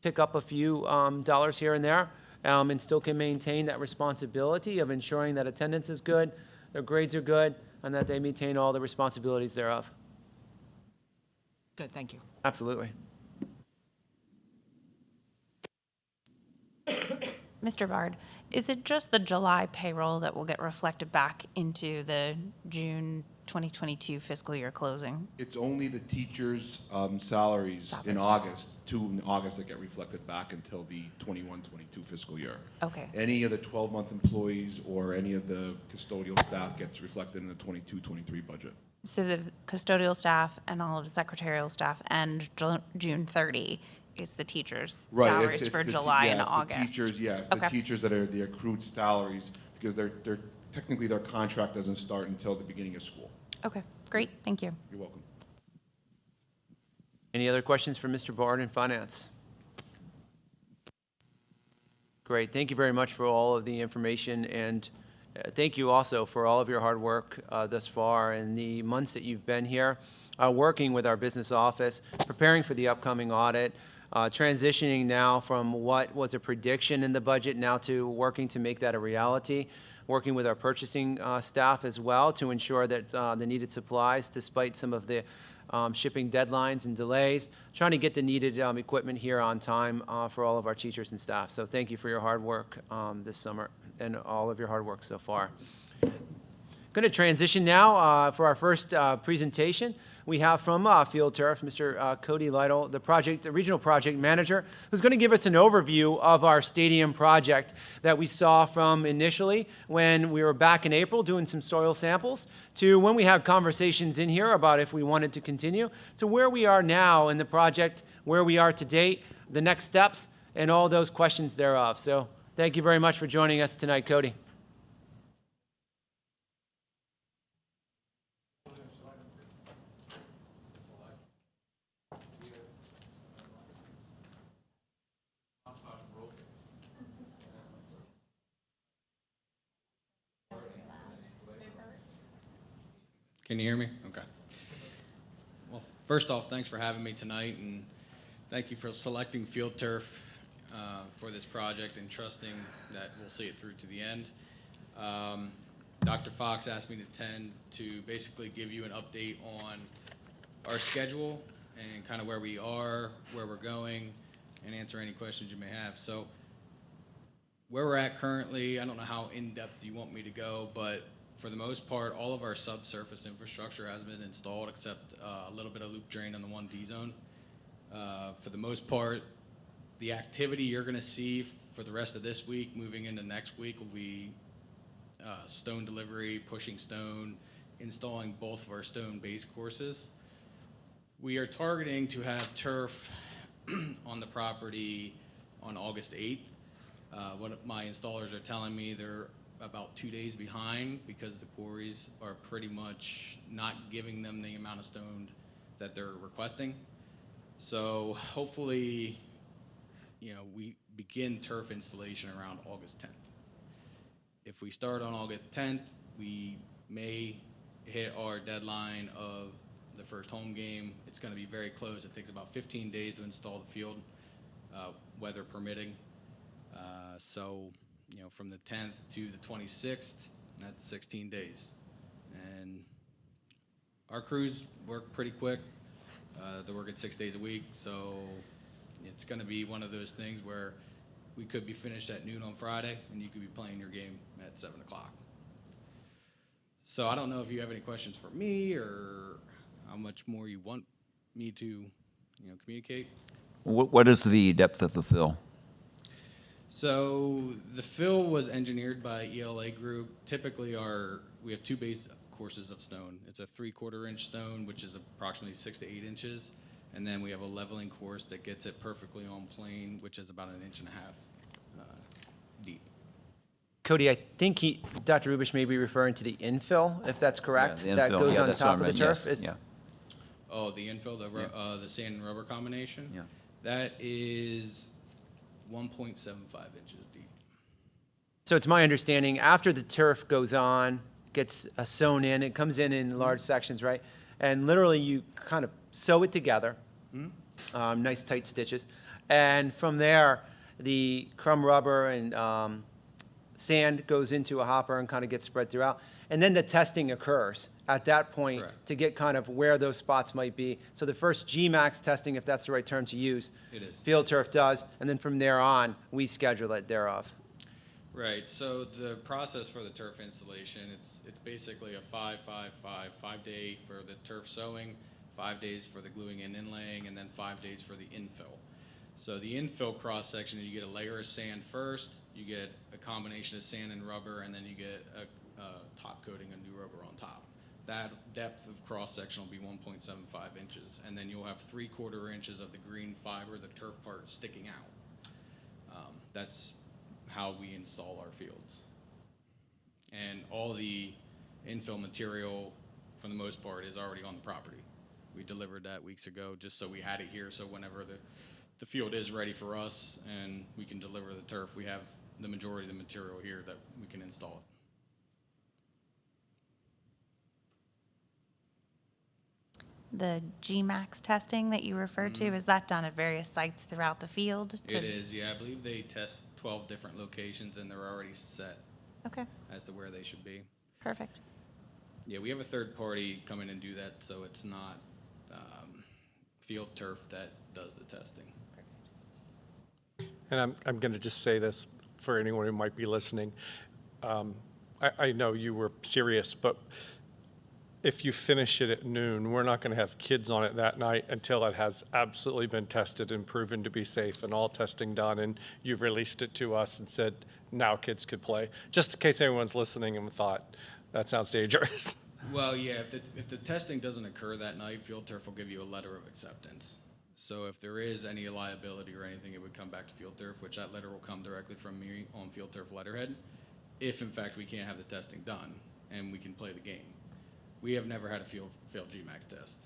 pick up a few dollars here and there, and still can maintain that responsibility of ensuring that attendance is good, their grades are good, and that they maintain all the responsibilities thereof. Good, thank you. Absolutely. Mr. Bard, is it just the July payroll that will get reflected back into the June 2022 fiscal year closing? It's only the teachers' salaries in August that get reflected back until the 21-22 fiscal year. Okay. Any of the 12-month employees or any of the custodial staff gets reflected in the 22-23 budget. So the custodial staff and all of the secretarial staff and June 30 is the teachers' salaries it's for the July and the August? teachers, yes, Okay. the teachers that are the accrued salaries, because they're technically their contract doesn't start until the beginning of school. Okay, great, thank you. You're welcome. Any other questions for Mr. Bard in finance? Great, thank you very much for all of the information, and thank you also for all of your hard work thus far in the months that you've been here, working with our business office, preparing for the upcoming audit, transitioning now from what was a prediction in the budget now to working to make that a reality, working with our purchasing staff as well to ensure that the needed supplies, despite some of the shipping deadlines and delays, trying to get the needed equipment here on time for all of our teachers and staff. So thank you for your hard work this summer and all of your hard work so far. Going to transition now for our first presentation. We have from Field Turf, Mr. Cody Lytle, the regional project manager, who's going to give us an overview of our stadium project that we saw from initially when we were back in April doing some soil samples to when we had conversations in here about if we wanted to continue to where we are now in the project, where we are to date, the next steps, and all those questions thereof. So thank you very much for joining us tonight, Cody. Can you hear me? Okay. Well, first off, thanks for having me tonight, and thank you for selecting Field Turf for this project and trusting that we'll see it through to the end. Dr. Fox asked me to attend to basically give you an update on our schedule and kind of where we are, where we're going, and answer any questions you may have. So where we're at currently, I don't know how in-depth you want me to go, but for the most part, all of our subsurface infrastructure has been installed except a little bit of loop drain on the 1D zone. For the most part, the activity you're going to see for the rest of this week, moving into next week, will be stone delivery, pushing stone, installing both of our stone base courses. We are targeting to have turf on the property on August 8th. What my installers are telling me, they're about 2 days behind because the quarries are pretty much not giving them the amount of stone that they're requesting. So hopefully, we begin turf installation around August 10th. If we start on August 10th, we may hit our deadline of the first home game. It's going to be very close. It takes about 15 days to install the field, weather permitting. So, you know, from the 10th to the 26th, that's 16 days. And our crews work pretty quick. They're working 6 days a week, so it's going to be one of those things where we could be finished at noon on Friday, and you could be playing your game at 7 o'clock. So I don't know if you have any questions for me or how much more you want me to, you know, communicate. What is the depth of the fill? So the fill was engineered by ELA Group. Typically we have two base courses of stone. It's a 3/4 inch stone, which is approximately 6 to 8 inches. And then we have a leveling course that gets it perfectly on plane, which is about 1.5 inches deep. Cody, I think Dr. Rubish may be referring to the infill, if that's correct? Yeah, the That infill. goes Yeah, on that's what top I of the meant. turf? Yes, yeah. Oh, the infill, the sand and rubber combination? Yeah. That is 1.75 inches deep. So it's my understanding, after the turf goes on, gets sewn in, it comes in large sections, right? And literally you kind of sew it together, nice tight stitches. And from there, the crumb rubber and sand goes into a hopper and kind of gets spread throughout. And then the testing occurs at that point Correct. to get kind of where those spots might be. So the first Gmax testing, if that's the right term to use, It is. Field Turf does, and then from there on, we schedule it thereof. Right, so the process for the turf installation, it's basically a 5-day for the turf sowing, 5 days for the gluing and inlaying, and then 5 days for the infill. So the infill cross section, you get a layer of sand first, you get a combination of sand and rubber, and then you get a top coating of new rubber on top. That depth of cross section will be 1.75 inches, and then you'll have 3/4 inches of the green fiber, the turf part, sticking out. That's how we install our fields. And all the infill material, for the most part, is already on the property. We delivered that weeks ago, just so we had it here, so whenever the field is ready for us and we can deliver the turf, we have the majority of the material here that we can install it. The Gmax testing that you referred to, is that done at various sites throughout the field? It is, yeah, I believe they test 12 different locations and they're already set Okay, as to where they should be. perfect. Yeah, we have a third party come in and do that, so it's not Field Turf that does the testing. And I'm going to just say this for anyone who might be listening. I know you were serious, but if you finish it at noon, we're not going to have kids on it that night until it has absolutely been tested and proven to be safe and all testing done, and you've released it to us and said, now kids could play. Just in case anyone's listening and thought, that sounds dangerous. Well, yeah, if the testing doesn't occur that night, Field Turf will give you a letter of acceptance. So if there is any liability or anything, it would come back to Field Turf, which that letter will come directly from me on Field Turf letterhead, if in fact we can't have the testing done and we can play the game. We have never had a failed Gmax test.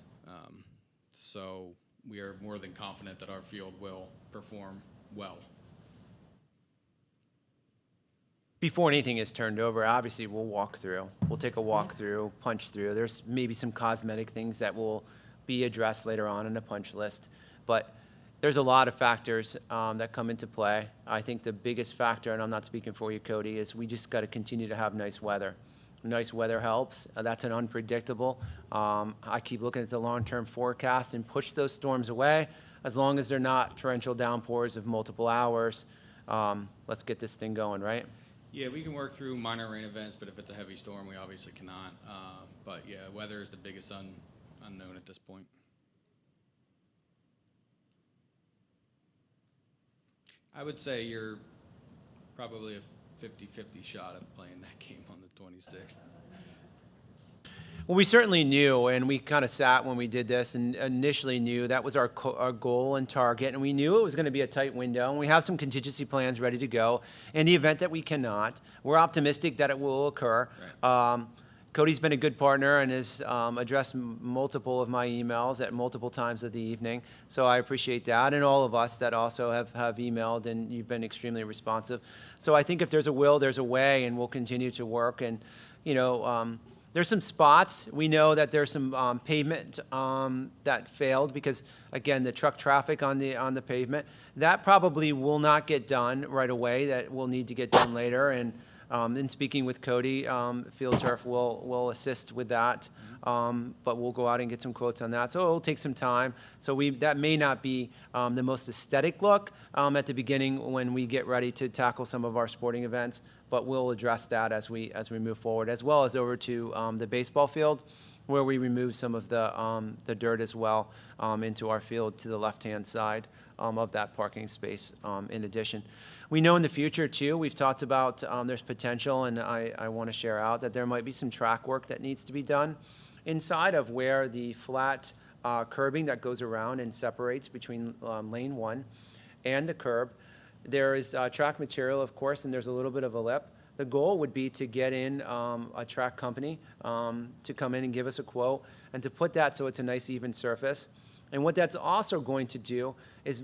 So we are more than confident that our field will perform well. Before anything is turned over, obviously, we'll walk through. We'll take a walk through, punch through. There's maybe some cosmetic things that will be addressed later on in the punch list. But there's a lot of factors that come into play. I think the biggest factor, and I'm not speaking for you, Cody, is we just got to continue to have nice weather. Nice weather helps. That's an unpredictable. I keep looking at the long-term forecast and push those storms away as long as they're not torrential downpours of multiple hours. Let's get this thing going, right? Yeah, we can work through minor rain events, but if it's a heavy storm, we obviously cannot. But yeah, weather is the biggest unknown at this point. I would say you're probably a 50-50 shot of playing that game on the 26th. Well, we certainly knew, and we kind of sat when we did this and initially knew that was our goal and target, and we knew it was going to be a tight window, and we have some contingency plans ready to go. In the event that we cannot, we're optimistic that it will occur. Right. Cody's been a good partner and has addressed multiple of my emails at multiple times of the evening, so I appreciate that, and all of us that also have emailed, and you've been extremely responsive. So I think if there's a will, there's a way, and we'll continue to work, and, you know, There's some spots. We know that there's some pavement that failed because, again, the truck traffic on the pavement. That probably will not get done right away. That will need to get done later. And in speaking with Cody, Field Turf will assist with that. But we'll go out and get some quotes on that. So it'll take some time. So that may not be the most aesthetic look at the beginning when we get ready to tackle some of our sporting events. But we'll address that as we move forward, as well as over to the baseball field, where we remove some of the dirt as well into our field to the left-hand side of that parking space. In addition, we know in the future too, we've talked about there's potential, and I want to share out that there might be some track work that needs to be done inside of where the flat curbing that goes around and separates between lane 1 and the curb. There is track material, of course, and there's a little bit of a lip. The goal would be to get in a track company to come in and give us a quote and to put that so it's a nice even surface. And what that's also going to do is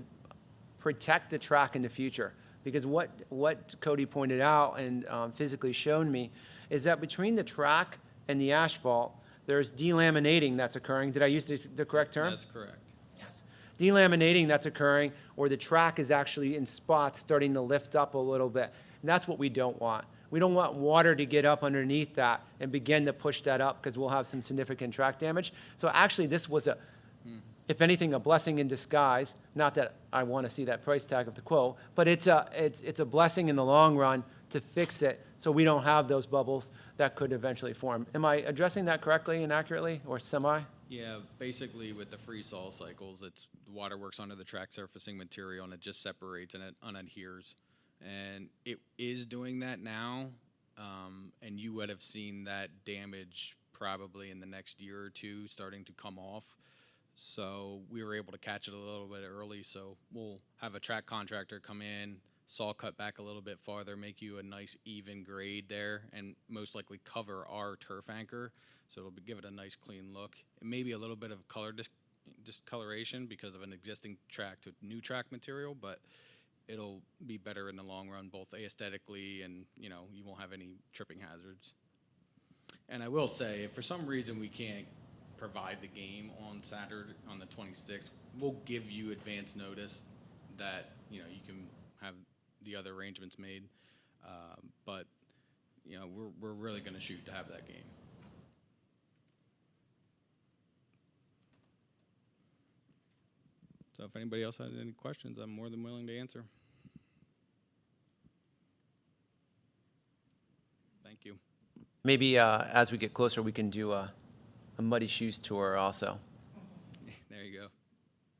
protect the track in the future. Because what Cody pointed out and physically shown me is that between the track and the asphalt, there's delaminating that's occurring. Did I use the correct term? That's correct. Yes. Delaminating that's occurring, or the track is actually in spots starting to lift up a little bit. And that's what we don't want. We don't want water to get up underneath that and begin to push that up because we'll have some significant track damage. So actually this was if anything, a blessing in disguise. Not that I want to see that price tag of the quote, but it's a blessing in the long run to fix it so we don't have those bubbles that could eventually form. Am I addressing that correctly and accurately, or semi? Yeah, basically with the freeze-all cycles, the water works under the track surfacing material and it just separates and it unadheres. And it is doing that now, and you would have seen that damage probably in the next year or two starting to come off. So we were able to catch it a little bit early, so we'll have a track contractor come in, saw cut back a little bit farther, make you a nice even grade there, and most likely cover our turf anchor, so it'll give it a nice clean look. It may be a little bit of color discoloration because of an existing track to new track material, but it'll be better in the long run, both aesthetically and, you won't have any tripping hazards. And I will say, if for some reason we can't provide the game on Saturday, on the 26th, we'll give you advance notice that, you can have the other arrangements made. But, we're really going to shoot to have that game. So if anybody else has any questions, I'm more than willing to answer. Thank you. Maybe as we get closer, we can do a Muddy Shoes tour also. There you go.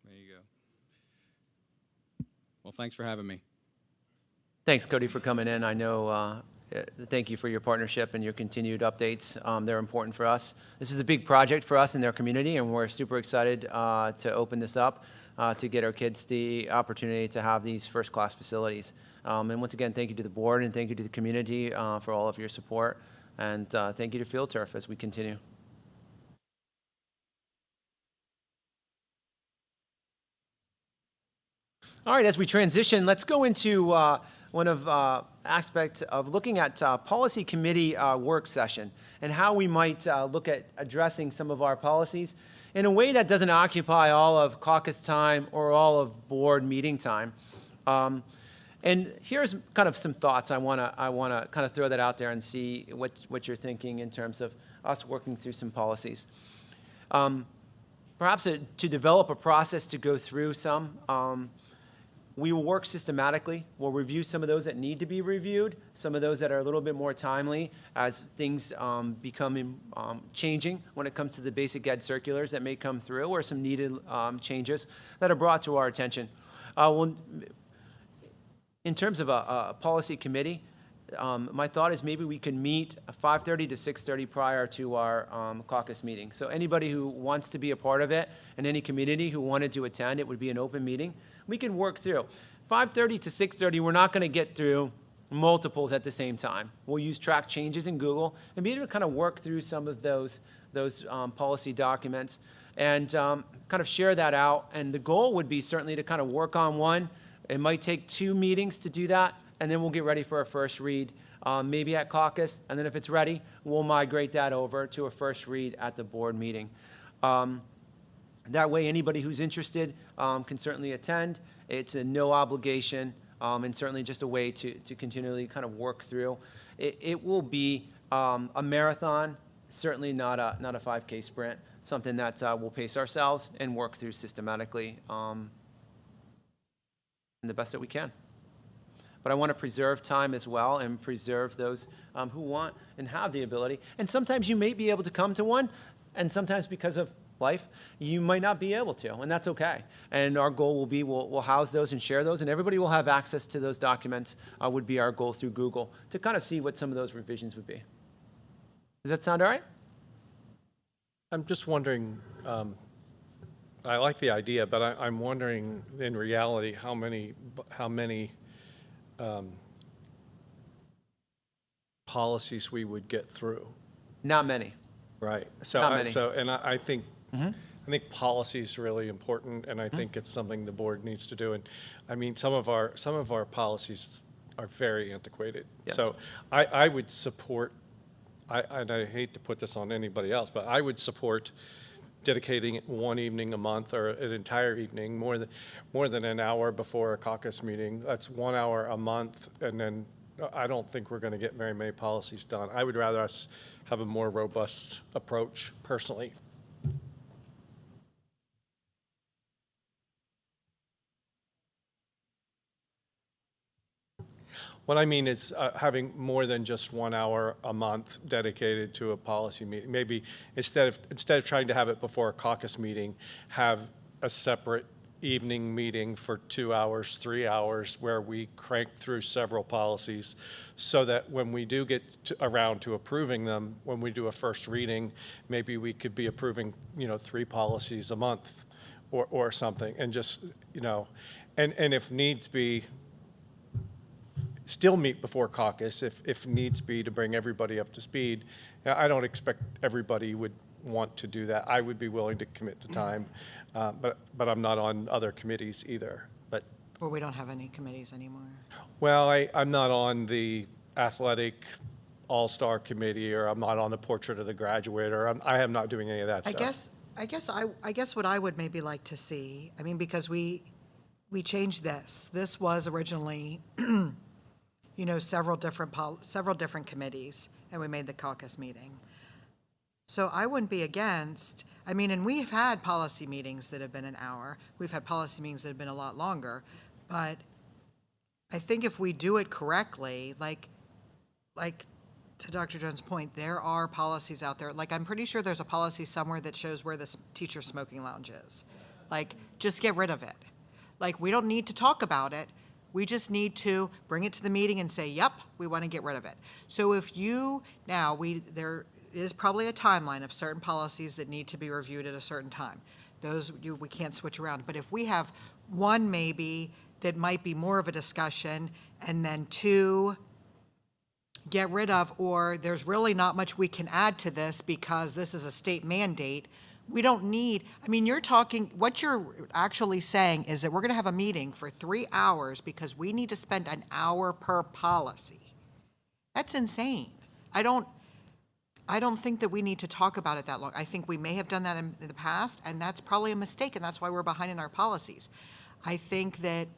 There you go. Well, thanks for having me. Thanks, Cody, for coming in. I know, thank you for your partnership and your continued updates. They're important for us. This is a big project for us in their community, and we're super excited to open this up to get our kids the opportunity to have these first-class facilities. And once again, thank you to the board and thank you to the community for all of your support. And thank you to Field Turf as we continue. All right, as we transition, let's go into one of aspects of looking at policy committee work session and how we might look at addressing some of our policies in a way that doesn't occupy all of caucus time or all of board meeting time. And here's kind of some thoughts. I want to kind of throw that out there and see what you're thinking in terms of us working through some policies. Perhaps to develop a process to go through some. We will work systematically. We'll review some of those that need to be reviewed, some of those that are a little bit more timely as things become changing when it comes to the basic ed circulars that may come through, or some needed changes that are brought to our attention. In terms of a policy committee, my thought is maybe we could meet 5:30 to 6:30 prior to our caucus meeting. So anybody who wants to be a part of it and any community who wanted to attend, it would be an open meeting. We can work through. 5:30 to 6:30, we're not going to get through multiples at the same time. We'll use track changes in Google and be able to kind of work through some of those policy documents and kind of share that out. And the goal would be certainly to kind of work on one. It might take 2 meetings to do that, and then we'll get ready for our first read maybe at caucus, and then if it's ready, we'll migrate that over to a first read at the board meeting. That way, anybody who's interested can certainly attend. It's a no obligation, and certainly just a way to continually kind of work through. It will be a marathon, certainly not a 5K sprint, something that we'll pace ourselves and work through systematically the best that we can. But I want to preserve time as well and preserve those who want and have the ability. And sometimes you may be able to come to one, and sometimes because of life, you might not be able to, and that's okay. And our goal will be we'll house those and share those, and everybody will have access to those documents, would be our goal through Google, to kind of see what some of those revisions would be. Does that sound all right? I'm just wondering, I like the idea, but I'm wondering in reality how many policies we would get through. Not many. Right. So, Not many. I think I think policy is really important, and I think it's something the board needs to do. And I mean, some of our policies are very antiquated. Yes. So I would support. And I hate to put this on anybody else, but I would support dedicating one evening a month or an entire evening, more than an hour before a caucus meeting. That's 1 hour a month, and then I don't think we're going to get very many policies done. I would rather us have a more robust approach, personally. What I mean is having more than just 1 hour a month dedicated to a policy meeting. Maybe instead of trying to have it before a caucus meeting, have a separate evening meeting for 2 hours, 3 hours, where we crank through several policies, so that when we do get around to approving them, when we do a first reading, maybe we could be approving, 3 policies a month or something, and just, and if needs be, still meet before caucus if needs be, to bring everybody up to speed. Now, I don't expect everybody would want to do that. I would be willing to commit to time, but I'm not on other committees either. But Well, we don't have any committees anymore. well, I'm not on the athletic all-star committee, or I'm not on the portrait of the graduate, or I am not doing any of that stuff. I guess what I would maybe like to see, I mean, because we changed this. This was originally, several different committees, and we made the caucus meeting. So I wouldn't be against, and we've had policy meetings that have been an hour. We've had policy meetings that have been a lot longer. But I think if we do it correctly, like to Dr. Jones' point, there are policies out there. Like, I'm pretty sure there's a policy somewhere that shows where the teacher smoking lounge is. Like, just get rid of it. Like, we don't need to talk about it. We just need to bring it to the meeting and say, yep, we want to get rid of it. So if there is probably a timeline of certain policies that need to be reviewed at a certain time. Those we can't switch around. But if we have one maybe that might be more of a discussion, and then 2 get rid of, or there's really not much we can add to this because this is a state mandate, we don't need, what you're actually saying is that we're going to have a meeting for 3 hours because we need to spend an hour per policy. That's insane. I don't think that we need to talk about it that long. I think we may have done that in the past, and that's probably a mistake, and that's why we're behind in our policies. I think that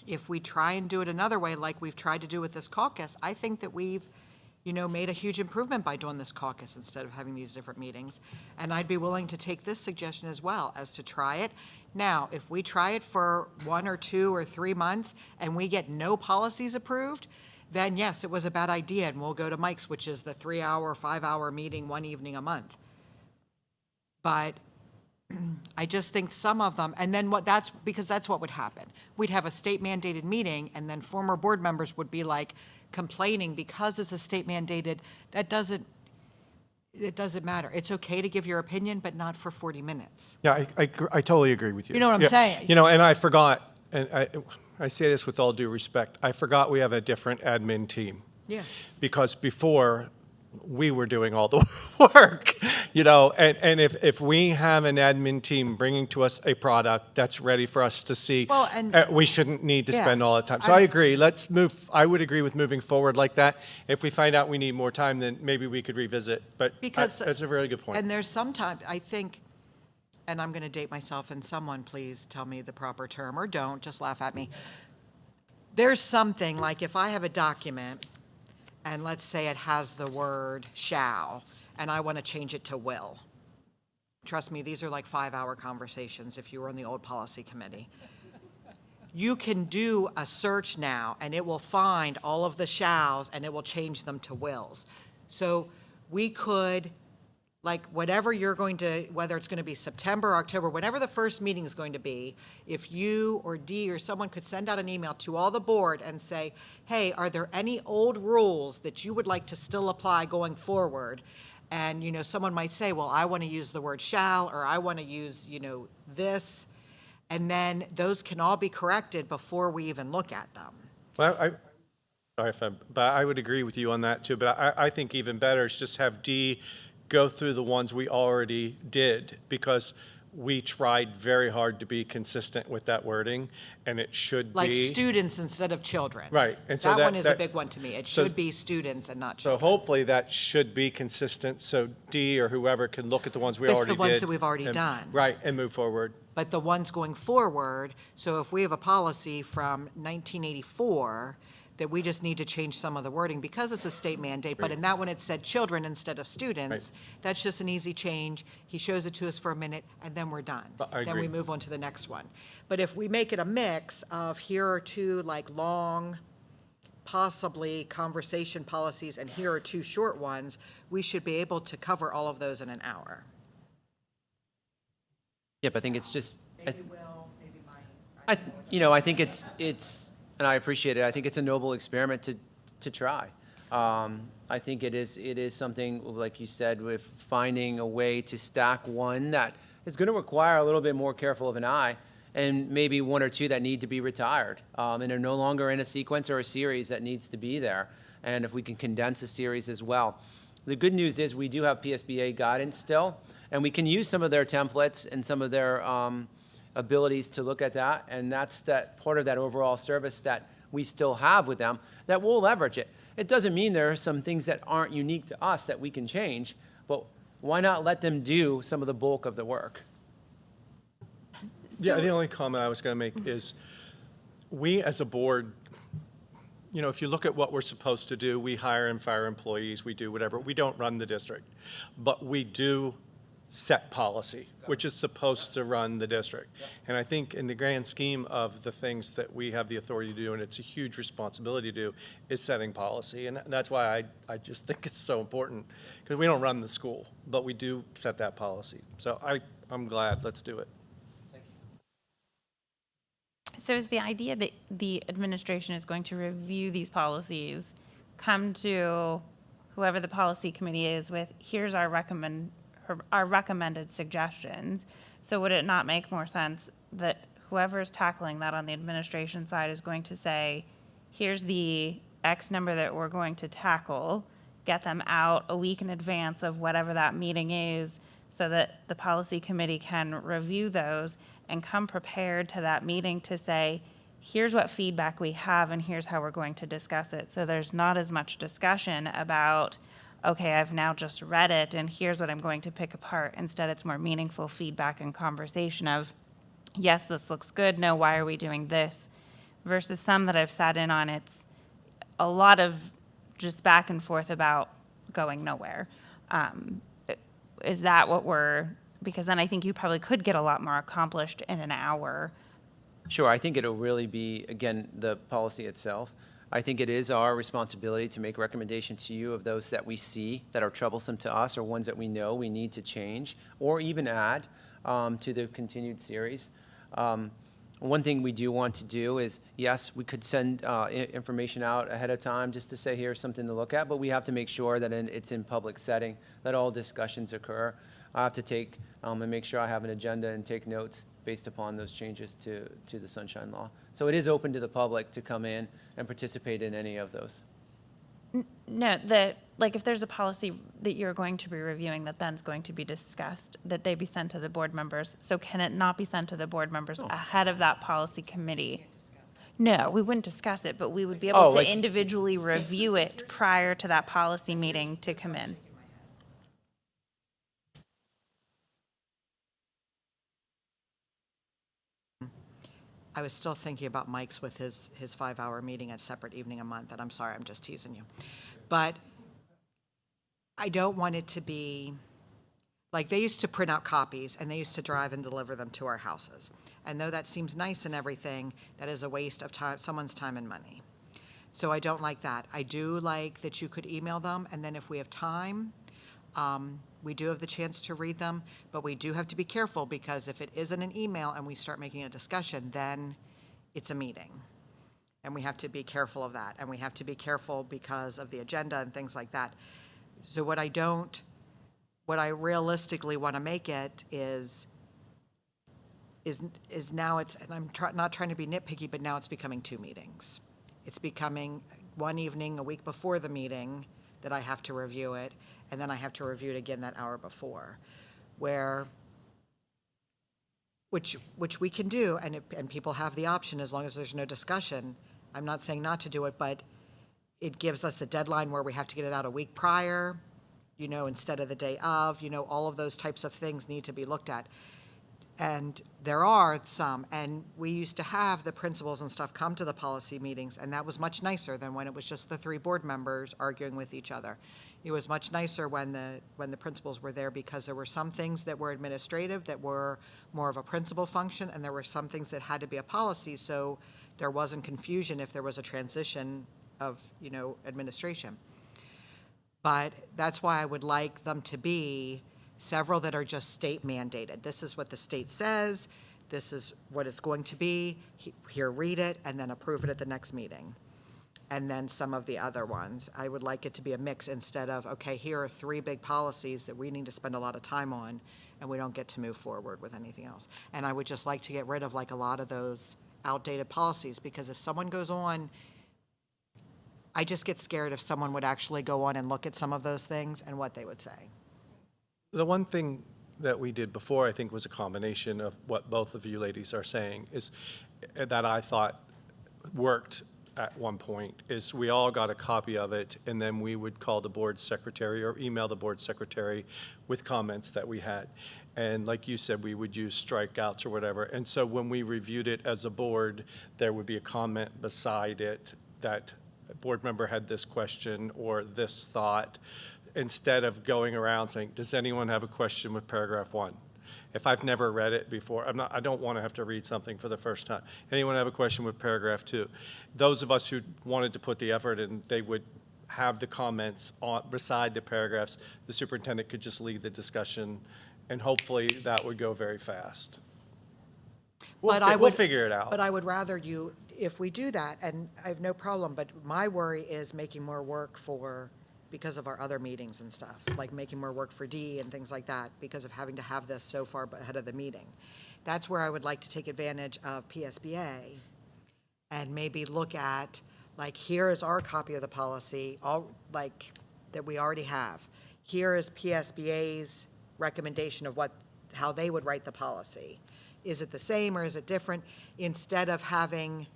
if we try and do it another way, like we've tried to do with this caucus, I think that we've made a huge improvement by doing this caucus instead of having these different meetings. And I'd be willing to take this suggestion as well, as to try it. Now, if we try it for 1 or 2 or 3 months and we get no policies approved, then yes, it was a bad idea, and we'll go to Mike's, which is the 3-hour, 5-hour meeting, 1 evening a month. But I just think some of them, and then because that's what would happen. We'd have a state mandated meeting, and then former board members would be like complaining because it's a state mandated. It doesn't matter. It's okay to give your opinion, but not for 40 minutes. Yeah, I totally agree with you. You know what I'm saying? And I forgot, and I say this with all due respect, I forgot we have a different admin team. Yeah. Because before, we were doing all the work, and if we have an admin team bringing to us a product that's ready for us to see, Well, and- we shouldn't need to Yeah. spend all the time. So I agree, let's move, I would agree with moving forward like that. If we find out we need more time, then maybe we could revisit, but Because- that's a really good point. And there's sometimes, I think, and I'm going to date myself, and someone please tell me the proper term, or don't, just laugh at me. There's something, like if I have a document, and let's say it has the word shall, and I want to change it to will. Trust me, these are like 5-hour conversations if you were on the old policy committee. You can do a search now, and it will find all of the shalls, and it will change them to wills. So we could, like, whatever you're going to, whether it's going to be September, October, whenever the first meeting is going to be, if you or Dee or someone could send out an email to all the board and say, hey, are there any old rules that you would like to still apply going forward? And, someone might say, well, I want to use the word shall, or I want to use, this. And then those can all be corrected before we even look at them. Well, but I would agree with you on that too, but I think even better is just have Dee go through the ones we already did, because we tried very hard to be consistent with that wording, and it should be. Like students instead of children. Right, and so That one is a that- big one to me. It so- should be students and not So children. hopefully that should be consistent, so Dee or whoever can look at the ones we With the already did. ones that we've already and- done. Right, and move forward. But the ones going forward, so if we have a policy from 1984, that we just need to change some of the wording because it's a state mandate, but in that one it said children instead of students, that's just an easy change. He shows it to us for a minute, and then we're done. I Then we agree. move on to the next one. But if we make it a mix of here are two like long, possibly conversation policies, and here are two short ones, we should be able to cover all of those in an hour. Yep, I think it's just, Maybe Will, maybe Mike. I think it's, and I appreciate it. I think it's a noble experiment to try. I think it is something, like you said, with finding a way to stack one that is going to require a little bit more careful of an eye, and maybe one or two that need to be retired, and are no longer in a sequence or a series that needs to be there. And if we can condense a series as well. The good news is we do have PSBA guidance still, and we can use some of their templates and some of their abilities to look at that, and that's that part of that overall service that we still have with them, that we'll leverage it. It doesn't mean there are some things that aren't unique to us that we can change, but why not let them do some of the bulk of the work? Yeah, the only comment I was going to make is, we as a board, if you look at what we're supposed to do, we hire and fire employees, we do whatever. We don't run the district, but we do set policy, which is supposed to run the district. And I think in the grand scheme of the things that we have the authority to do, and it's a huge responsibility to do, is setting policy. And that's why I just think it's so important, because we don't run the school, but we do set that policy. So I'm glad, let's do it. So is the idea that the administration is going to review these policies, come to whoever the policy committee is with, here's our recommended suggestions? So would it not make more sense that whoever's tackling that on the administration side is going to say, here's the X number that we're going to tackle, get them out a week in advance of whatever that meeting is, so that the policy committee can review those and come prepared to that meeting to say, here's what feedback we have and here's how we're going to discuss it. So there's not as much discussion about, okay, I've now just read it and here's what I'm going to pick apart. Instead, it's more meaningful feedback and conversation of, yes, this looks good, no, why are we doing this? Versus some that I've sat in on, it's a lot of just back and forth about going nowhere. Is that what because then I think you probably could get a lot more accomplished in an hour. Sure, I think it'll really be, again, the policy itself. I think it is our responsibility to make recommendations to you of those that we see that are troublesome to us, or ones that we know we need to change or even add to the continued series. One thing we do want to do is, yes, we could send information out ahead of time just to say here's something to look at, but we have to make sure that it's in public setting, that all discussions occur. I have to take and make sure I have an agenda and take notes based upon those changes to the Sunshine Law. So it is open to the public to come in and participate in any of those. No, like if there's a policy that you're going to be reviewing that then's going to be discussed, that they be sent to the board members. So can it not be sent to the board members ahead of that policy committee? No, we wouldn't discuss it, but we would be able to like- individually review it prior to that policy meeting to come in. I was still thinking about Mike's with his 5-hour meeting at separate evening a month, and I'm sorry, I'm just teasing you. But I don't want it to be, like, they used to print out copies, and they used to drive and deliver them to our houses. And though that seems nice and everything, that is a waste of time, someone's time and money. So I don't like that. I do like that you could email them, and then if we have time, we do have the chance to read them, but we do have to be careful, because if it isn't an email and we start making a discussion, then it's a meeting. And we have to be careful of that, and we have to be careful because of the agenda and things like that. So what I realistically want to make it is now it's, and I'm not trying to be nitpicky, but now it's becoming 2 meetings. It's becoming one evening a week before the meeting that I have to review it, and then I have to review it again that hour before, which we can do, and people have the option as long as there's no discussion. I'm not saying not to do it, but it gives us a deadline where we have to get it out a week prior, instead of the day of, all of those types of things need to be looked at. And there are some, and we used to have the principals and stuff come to the policy meetings, and that was much nicer than when it was just the 3 board members arguing with each other. It was much nicer when the principals were there, because there were some things that were administrative that were more of a principal function, and there were some things that had to be a policy, so there wasn't confusion if there was a transition of, administration. But that's why I would like them to be several that are just state mandated. This is what the state says, this is what it's going to be, here, read it, and then approve it at the next meeting. And then some of the other ones. I would like it to be a mix instead of, okay, here are 3 big policies that we need to spend a lot of time on, and we don't get to move forward with anything else. And I would just like to get rid of like a lot of those outdated policies, because if someone goes on, I just get scared if someone would actually go on and look at some of those things and what they would say. The one thing that we did before, I think, was a combination of what both of you ladies are saying, is that I thought worked at one point, is we all got a copy of it, and then we would call the board secretary or email the board secretary with comments that we had. And like you said, we would use strikeouts or whatever. And so when we reviewed it as a board, there would be a comment beside it that a board member had this question or this thought, instead of going around saying, does anyone have a question with paragraph 1? If I've never read it before, I don't want to have to read something for the first time. Anyone have a question with paragraph 2? Those of us who wanted to put the effort in, they would have the comments beside the paragraphs. The superintendent could just lead the discussion, and hopefully that would go very fast. We'll figure it out. But I would rather if we do that, and I have no problem, but my worry is making more work because of our other meetings and stuff, like making more work for D and things like that, because of having to have this so far ahead of the meeting. That's where I would like to take advantage of PSBA and maybe look at, like, here is our copy of the policy, that we already have. Here is PSBA's recommendation of how they would write the policy. Is it the same or is it different? Instead of having,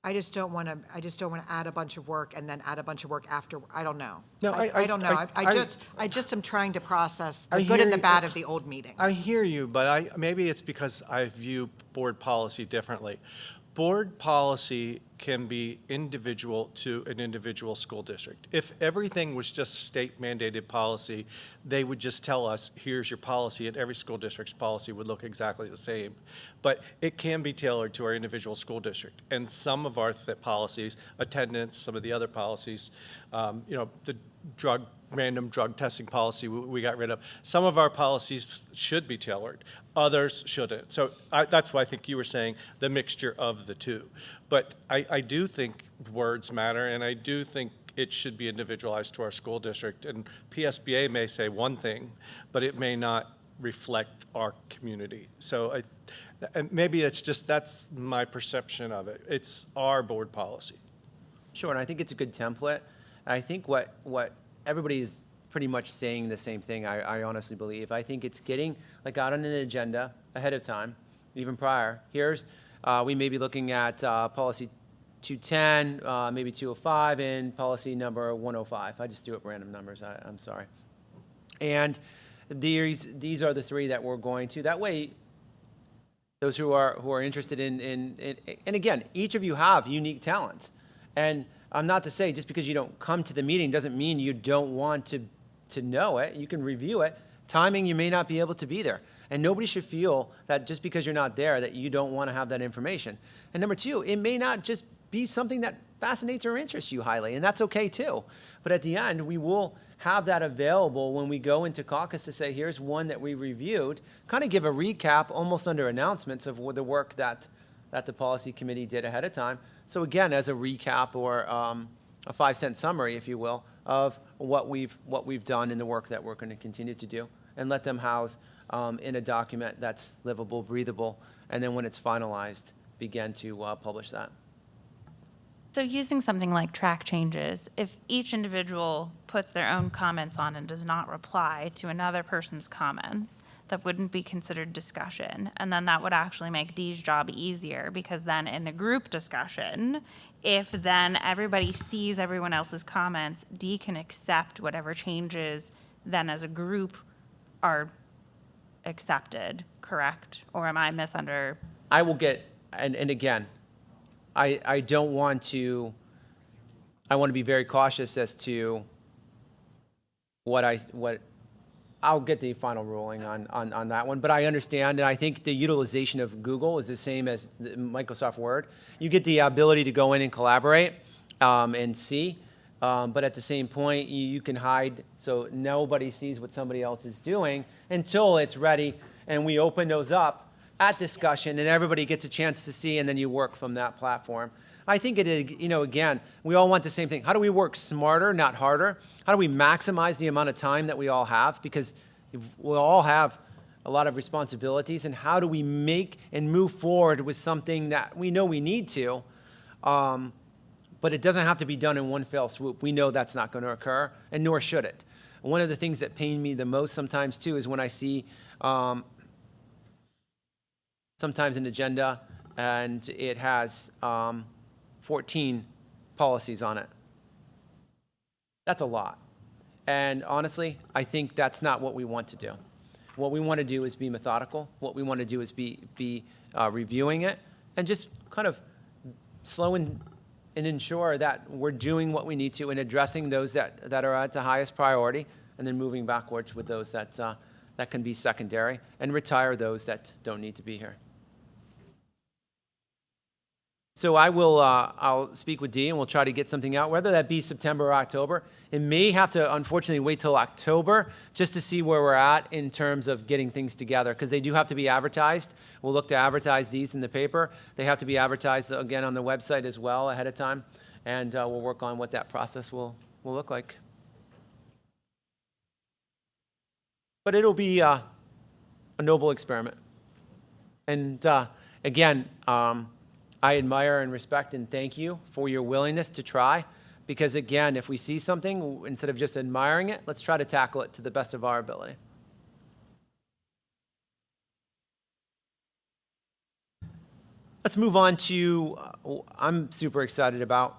I just don't want to add a bunch of work and then add a bunch of work after. I don't know. No, I don't know. I just am trying to process the good and the bad of the old meetings. I hear you, but maybe it's because I view board policy differently. Board policy can be individual to an individual school district. If everything was just state mandated policy, they would just tell us, here's your policy, and every school district's policy would look exactly the same. But it can be tailored to our individual school district. And some of our policies, attendance, some of the other policies, the random drug testing policy we got rid of. Some of our policies should be tailored, others shouldn't. So that's why I think you were saying the mixture of the two. But I do think words matter, and I do think it should be individualized to our school district. And PSBA may say one thing, but it may not reflect our community. So and maybe that's my perception of it. It's our board policy. Sure, and I think it's a good template. I think what everybody is pretty much saying the same thing, I honestly believe. I think it's getting like out on an agenda ahead of time, even prior. Here's, we may be looking at policy 210, maybe 205, and policy number 105. I just threw up random numbers, I'm sorry. And these are the three that we're going to. That way, those who are interested in and again, each of you have unique talents. And I'm not to say just because you don't come to the meeting doesn't mean you don't want to know it. You can review it. Timing, you may not be able to be there. And nobody should feel that just because you're not there that you don't want to have that information. And number two, it may not just be something that fascinates or interests you highly, and that's okay too. But at the end, we will have that available when we go into caucus to say, here's one that we reviewed, kind of give a recap almost under announcements of the work that the policy committee did ahead of time. So again, as a recap or a 5-cent summary, if you will, of what we've done and the work that we're going to continue to do, and let them house in a document that's livable, breathable, and then when it's finalized, begin to publish that. So using something like track changes, if each individual puts their own comments on and does not reply to another person's comments, that wouldn't be considered discussion. And then that would actually make Dee's job easier, because then in the group discussion, if then everybody sees everyone else's comments, Dee can accept whatever changes then as a group are accepted, correct? Or am I misunder? I will get, and again, I don't want to, I want to be very cautious as to what I'll get the final ruling on that one, but I understand, and I think the utilization of Google is the same as the Microsoft Word. You get the ability to go in and collaborate and see, but at the same point, you can hide so nobody sees what somebody else is doing until it's ready, and we open those up at discussion, and everybody gets a chance to see, and then you work from that platform. I think again, we all want the same thing. How do we work smarter, not harder? How do we maximize the amount of time that we all have? Because we all have a lot of responsibilities, and how do we make and move forward with something that we know we need to, but it doesn't have to be done in one fell swoop. We know that's not going to occur, and nor should it. One of the things that pain me the most sometimes, too, is when I see sometimes an agenda, and it has 14 policies on it. That's a lot. And honestly, I think that's not what we want to do. What we want to do is be methodical. What we want to do is be reviewing it and just kind of slowing and ensure that we're doing what we need to and addressing those that are at the highest priority, and then moving backwards with those that can be secondary, and retire those that don't need to be here. So I'll speak with Dee, and we'll try to get something out, whether that be September or October. It may have to, unfortunately, wait till October just to see where we're at in terms of getting things together, because they do have to be advertised. We'll look to advertise these in the paper. They have to be advertised, again, on the website as well ahead of time, and we'll work on what that process will look like. But it'll be a noble experiment. And again, I admire and respect and thank you for your willingness to try, because again, if we see something, instead of just admiring it, let's try to tackle it to the best of our ability. Let's move on to I'm super excited about,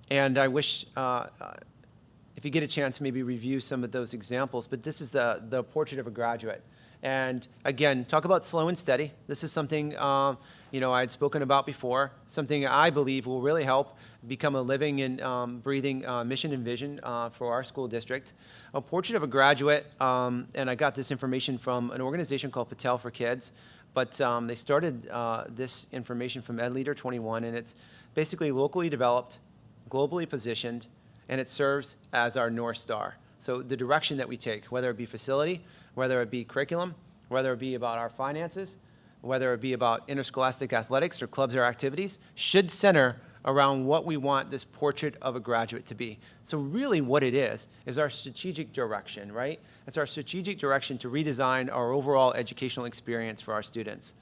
and I wish if you get a chance, maybe review some of those examples, but this is the portrait of a graduate. And again, talk about slow and steady. This is something I had spoken about before, something I believe will really help become a living and breathing mission and vision for our school district. A portrait of a graduate, and I got this information from an organization called Patel for Kids, but they started this information from Ed Leader 21, and it's basically locally developed, globally positioned, and it serves as our North Star. So the direction that we take, whether it be facility, whether it be curriculum, whether it be about our finances, whether it be about interscholastic athletics or clubs or activities, should center around what we want this portrait of a graduate to be. So really what it is our strategic direction, right? It's our strategic direction to redesign our overall educational experience for our students.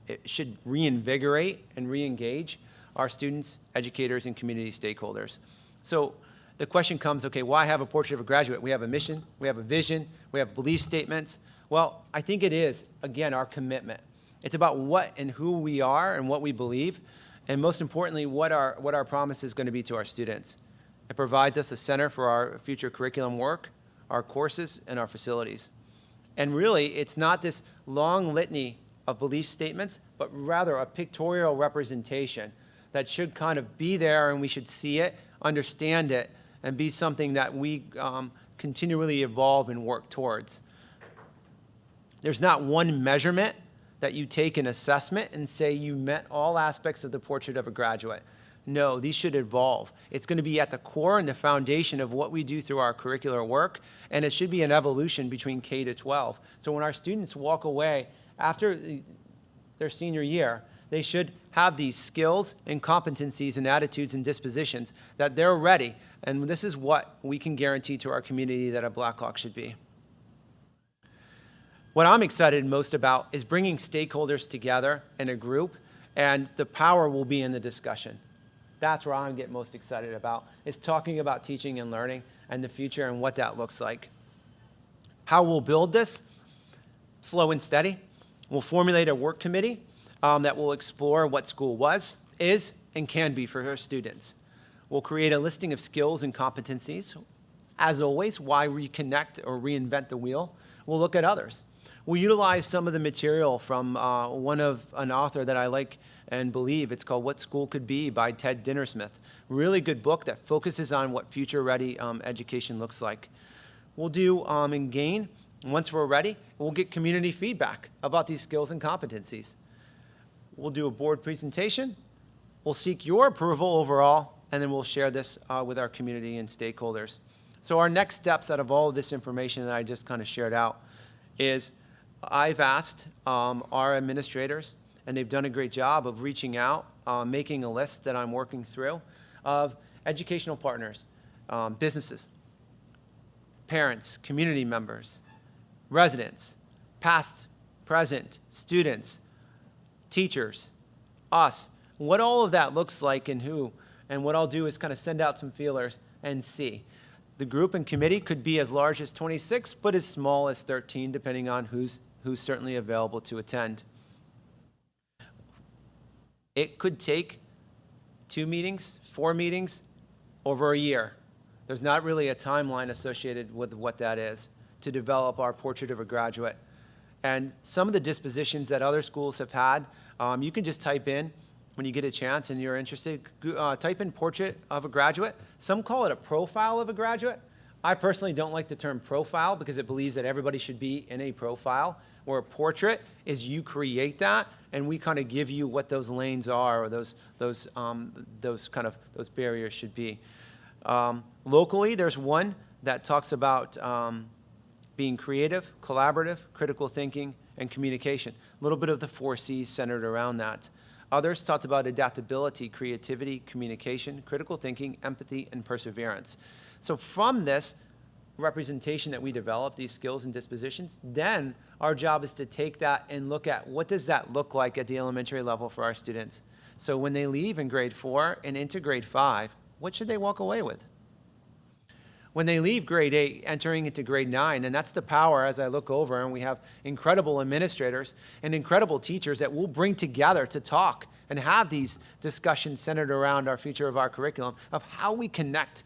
It should reinvigorate and re-engage our students, educators, and community stakeholders. So the question comes, okay, why have a portrait of a graduate? We have a mission, we have a vision, we have belief statements. Well, I think it is, again, our commitment. It's about what and who we are and what we believe, and most importantly, what our promise is going to be to our students. It provides us a center for our future curriculum work, our courses, and our facilities. And really, it's not this long litany of belief statements, but rather a pictorial representation that should kind of be there, and we should see it, understand it, and be something that we continually evolve and work towards. There's not one measurement that you take an assessment and say you met all aspects of the portrait of a graduate. No, these should evolve. It's going to be at the core and the foundation of what we do through our curricular work, and it should be an evolution between K to 12. So when our students walk away after their senior year, they should have these skills and competencies and attitudes and dispositions that they're ready, and this is what we can guarantee to our community that a Blackhawk should be. What I'm excited most about is bringing stakeholders together in a group, and the power will be in the discussion. That's where I'm getting most excited about, is talking about teaching and learning and the future and what that looks like. How we'll build this? Slow and steady. We'll formulate a work committee that will explore what school was, is, and can be for her students. We'll create a listing of skills and competencies. As always, why reconnect or reinvent the wheel? We'll look at others. We'll utilize some of the material from an author that I like and believe. It's called What School Could Be by Ted Dintersmith. Really good book that focuses on what future-ready education looks like. We'll do and gain. Once we're ready, we'll get community feedback about these skills and competencies. We'll do a board presentation. We'll seek your approval overall, and then we'll share this with our community and stakeholders. So our next steps out of all of this information that I just kind of shared out is I've asked our administrators, and they've done a great job of reaching out, making a list that I'm working through of educational partners, businesses, parents, community members, residents, past, present, students, teachers, us, what all of that looks like and who. And what I'll do is kind of send out some feelers and see. The group and committee could be as large as 26, but as small as 13, depending on who's certainly available to attend. It could take 2 meetings, 4 meetings, over a year. There's not really a timeline associated with what that is to develop our portrait of a graduate. And some of the dispositions that other schools have had, you can just type in, when you get a chance and you're interested, type in portrait of a graduate. Some call it a profile of a graduate. I personally don't like the term profile because it believes that everybody should be in a profile, where a portrait is you create that and we kind of give you what those lanes are, or those barriers should be. Locally, there's one that talks about being creative, collaborative, critical thinking, and communication. A little bit of the 4 C's centered around that. Others talked about adaptability, creativity, communication, critical thinking, empathy, and perseverance. So from this representation that we develop, these skills and dispositions, then our job is to take that and look at what does that look like at the elementary level for our students. So when they leave in grade 4 and into grade 5, what should they walk away with? When they leave grade 8, entering into grade 9, and that's the power as I look over, and we have incredible administrators and incredible teachers that we'll bring together to talk and have these discussions centered around our future of our curriculum, of how we connect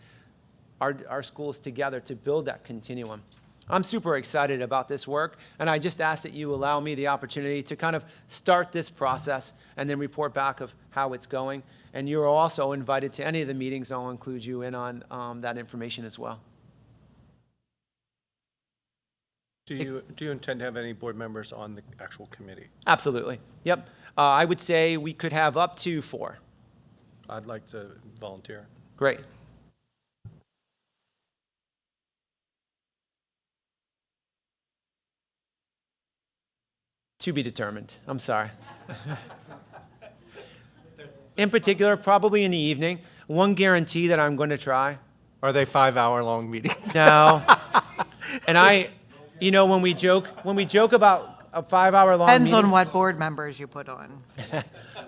our schools together to build that continuum. I'm super excited about this work, and I just ask that you allow me the opportunity to kind of start this process and then report back of how it's going. And you're also invited to any of the meetings. I'll include you in on that information as well. Do you intend to have any board members on the actual committee? Absolutely. Yep. I would say we could have up to 4. I'd like to volunteer. Great. To be determined. I'm sorry. In particular, probably in the evening. One guarantee that I'm going to try. Are they 5-hour-long meetings? No. And when we joke about a 5-hour-long Depends on meetings- what board members you put on.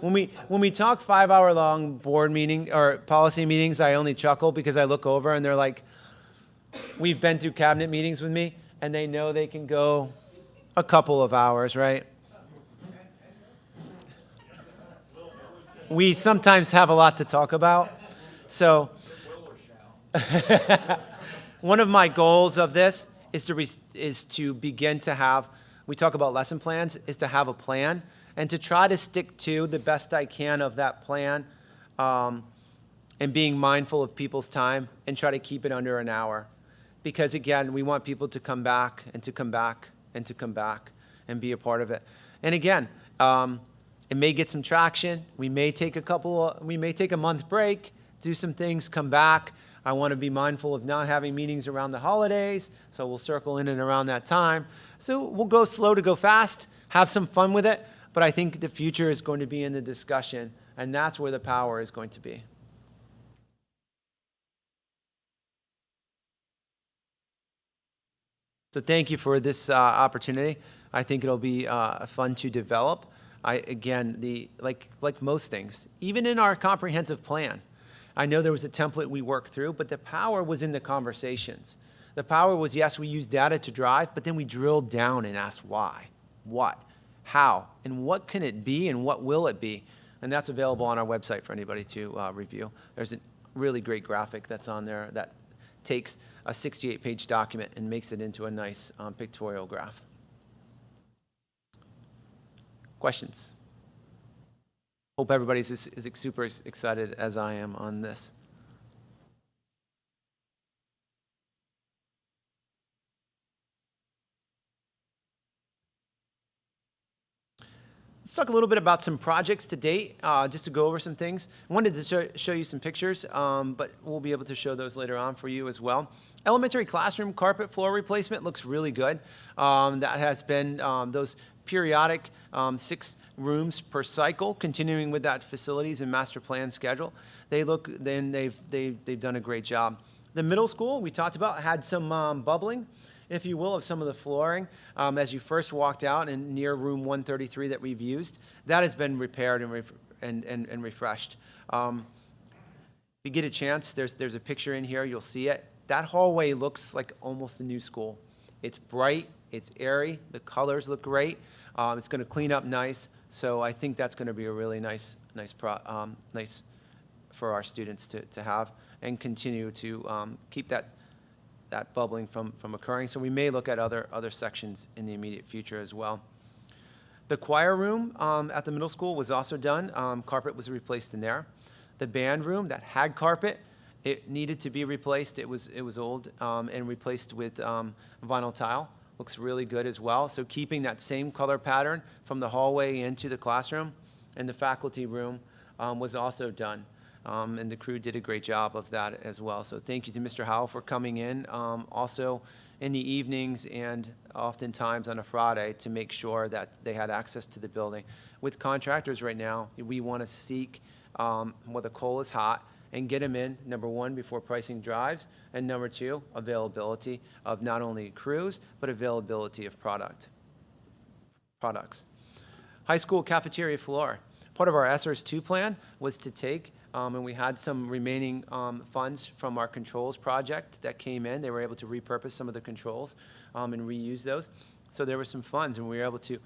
When we talk 5-hour-long board meeting or policy meetings, I only chuckle because I look over and they're like, we've been through cabinet meetings with me, and they know they can go a couple of hours, right? We sometimes have a lot to talk about. So one of my goals of this is to begin to have, we talk about lesson plans, is to have a plan and to try to stick to the best I can of that plan, and being mindful of people's time and try to keep it under an hour. Because again, we want people to come back and to come back and to come back and be a part of it. And again, it may get some traction. We may take a month break, do some things, come back. I want to be mindful of not having meetings around the holidays, so we'll circle in and around that time. So we'll go slow to go fast, have some fun with it, but I think the future is going to be in the discussion, and that's where the power is going to be. So thank you for this opportunity. I think it'll be fun to develop. Again, like most things, even in our comprehensive plan, I know there was a template we worked through, but the power was in the conversations. The power was, yes, we used data to drive, but then we drilled down and asked why, what, how, and what can it be and what will it be? And that's available on our website for anybody to review. There's a really great graphic that's on there that takes a 68-page document and makes it into a nice pictorial graph. Questions? Hope everybody's is super excited as I am on this. Let's talk a little bit about some projects to date, just to go over some things. I wanted to show you some pictures, but we'll be able to show those later on for you as well. Elementary classroom carpet floor replacement looks really good. That has been those periodic 6 rooms per cycle, continuing with that facilities and master plan schedule. They've done a great job. The middle school we talked about had some bubbling, if you will, of some of the flooring as you first walked out and near room 133 that we've used. That has been repaired and refreshed. If you get a chance, there's a picture in here, you'll see it. That hallway looks like almost a new school. It's bright, it's airy, the colors look great. It's going to clean up nice, so I think that's going to be a really nice for our students to have and continue to keep that bubbling from occurring. So we may look at other sections in the immediate future as well. The choir room at the middle school was also done. Carpet was replaced in there. The band room that had carpet, it needed to be replaced. It was old and replaced with vinyl tile. Looks really good as well. So keeping that same color pattern from the hallway into the classroom. And the faculty room was also done. And the crew did a great job of that as well. So thank you to Mr. Howell for coming in, also in the evenings and oftentimes on a Friday to make sure that they had access to the building. With contractors right now, we want to seek where the coal is hot and get them in, number one, before pricing drives, and number two, availability of not only crews, but availability of products. High school cafeteria floor. Part of our SRS 2 plan was to take, and we had some remaining funds from our controls project that came in. They were able to repurpose some of the controls and reuse those. So there were some funds, and we were able to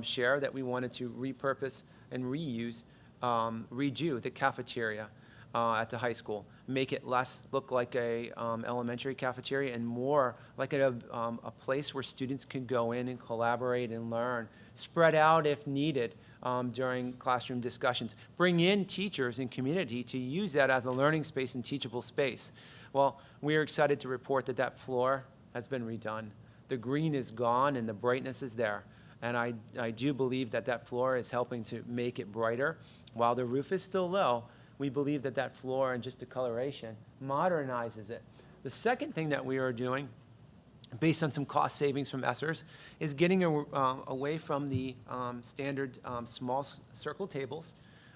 share that we wanted to repurpose and reuse, redo the cafeteria at the high school, make it less look like a elementary cafeteria and more like a place where students can go in and collaborate and learn, spread out if needed during classroom discussions. Bring in teachers and community to use that as a learning space and teachable space. Well, we are excited to report that that floor has been redone. The green is gone and the brightness is there. And I do believe that that floor is helping to make it brighter. While the roof is still low, we believe that that floor and just the coloration modernizes it. The second thing that we are doing, based on some cost savings from ESSERS, is getting away from the standard small circle tables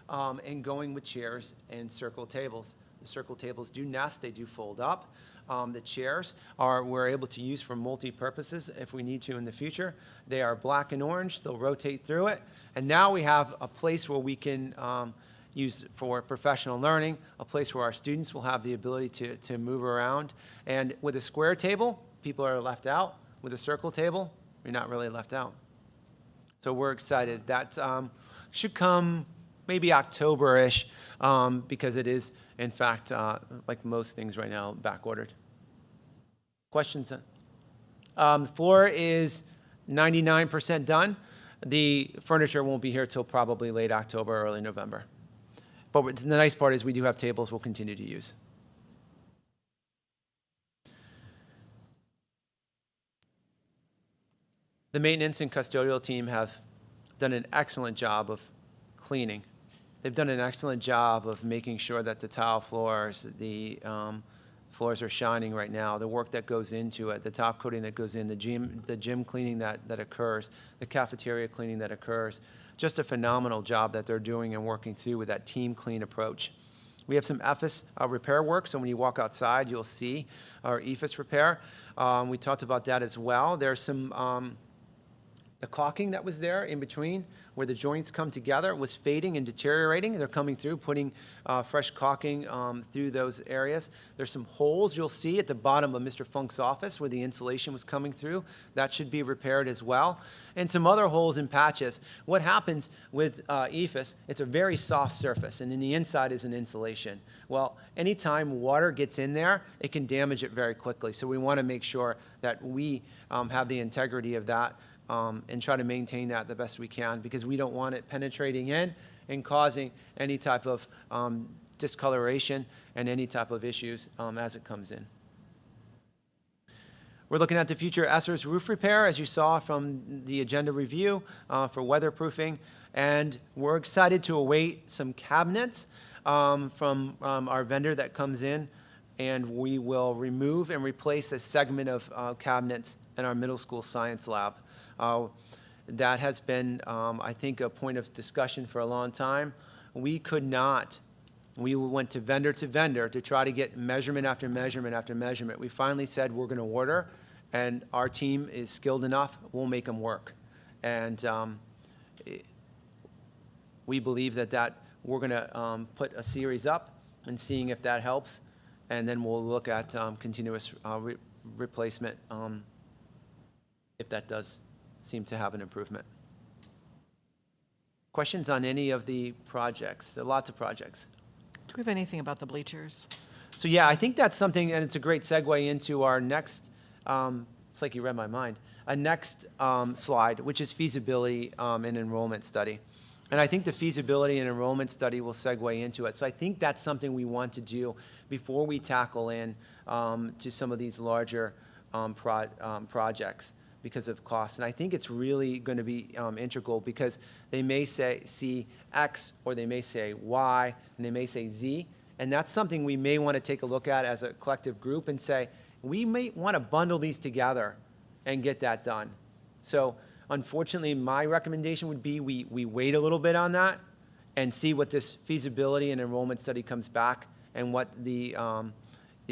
and going with chairs and circle tables. The circle tables do nest, they do fold up, The chairs we're able to use for multi-purposes if we need to in the future. They are black and orange. They'll rotate through it. And now we have a place where we can use for professional learning, a place where our students will have the ability to move around. And with a square table, people are left out. With a circle table, you're not really left out. So we're excited. That should come maybe October-ish, because it is, in fact, like most things right now, back-ordered. Questions? The floor is 99% done. The furniture won't be here till probably late October, early November. But the nice part is we do have tables we'll continue to use. The maintenance and custodial team have done an excellent job of cleaning. They've done an excellent job of making sure that the tile floors, the floors are shining right now. The work that goes into it, the top coating that goes in, the gym cleaning that occurs, the cafeteria cleaning that occurs. Just a phenomenal job that they're doing and working through with that team clean approach. We have some EFIS repair work, so when you walk outside, you'll see our EFIS repair. We talked about that as well. There's some, the caulking that was there in between where the joints come together was fading and deteriorating. They're coming through, putting fresh caulking through those areas. There's some holes you'll see at the bottom of Mr. Funk's office where the insulation was coming through. That should be repaired as well. And some other holes and patches. What happens with EFIS, it's a very soft surface, and in the inside is an insulation. Well, anytime water gets in there, it can damage it very quickly. So we want to make sure that we have the integrity of that and try to maintain that the best we can, because we don't want it penetrating in and causing any type of discoloration and any type of issues as it comes in. We're looking at the future Esser's roof repair, as you saw from the agenda review for weatherproofing, and we're excited to await some cabinets from our vendor that comes in, and we will remove and replace a segment of cabinets in our middle school science lab. That has been, I think, a point of discussion for a long time. We could not. We went to vendor to try to get measurement after measurement after measurement. We finally said we're going to order, and our team is skilled enough. We'll make them work. And we believe that we're going to put a series up and seeing if that helps, and then we'll look at continuous replacement if that does seem to have an improvement. Questions on any of the projects? There are lots of projects. Do we have anything about the bleachers? So yeah, I think that's something, and it's a great segue into our next, it's like you read my mind, a next slide, which is feasibility and enrollment study. And I think the feasibility and enrollment study will segue into it. So I think that's something we want to do before we tackle in to some of these larger projects, because of cost. And I think it's really going to be integral, because they may see X, or they may say Y, and they may say Z. And that's something we may want to take a look at as a collective group and say, we may want to bundle these together and get that done. So unfortunately, my recommendation would be we wait a little bit on that and see what this feasibility and enrollment study comes back, and what the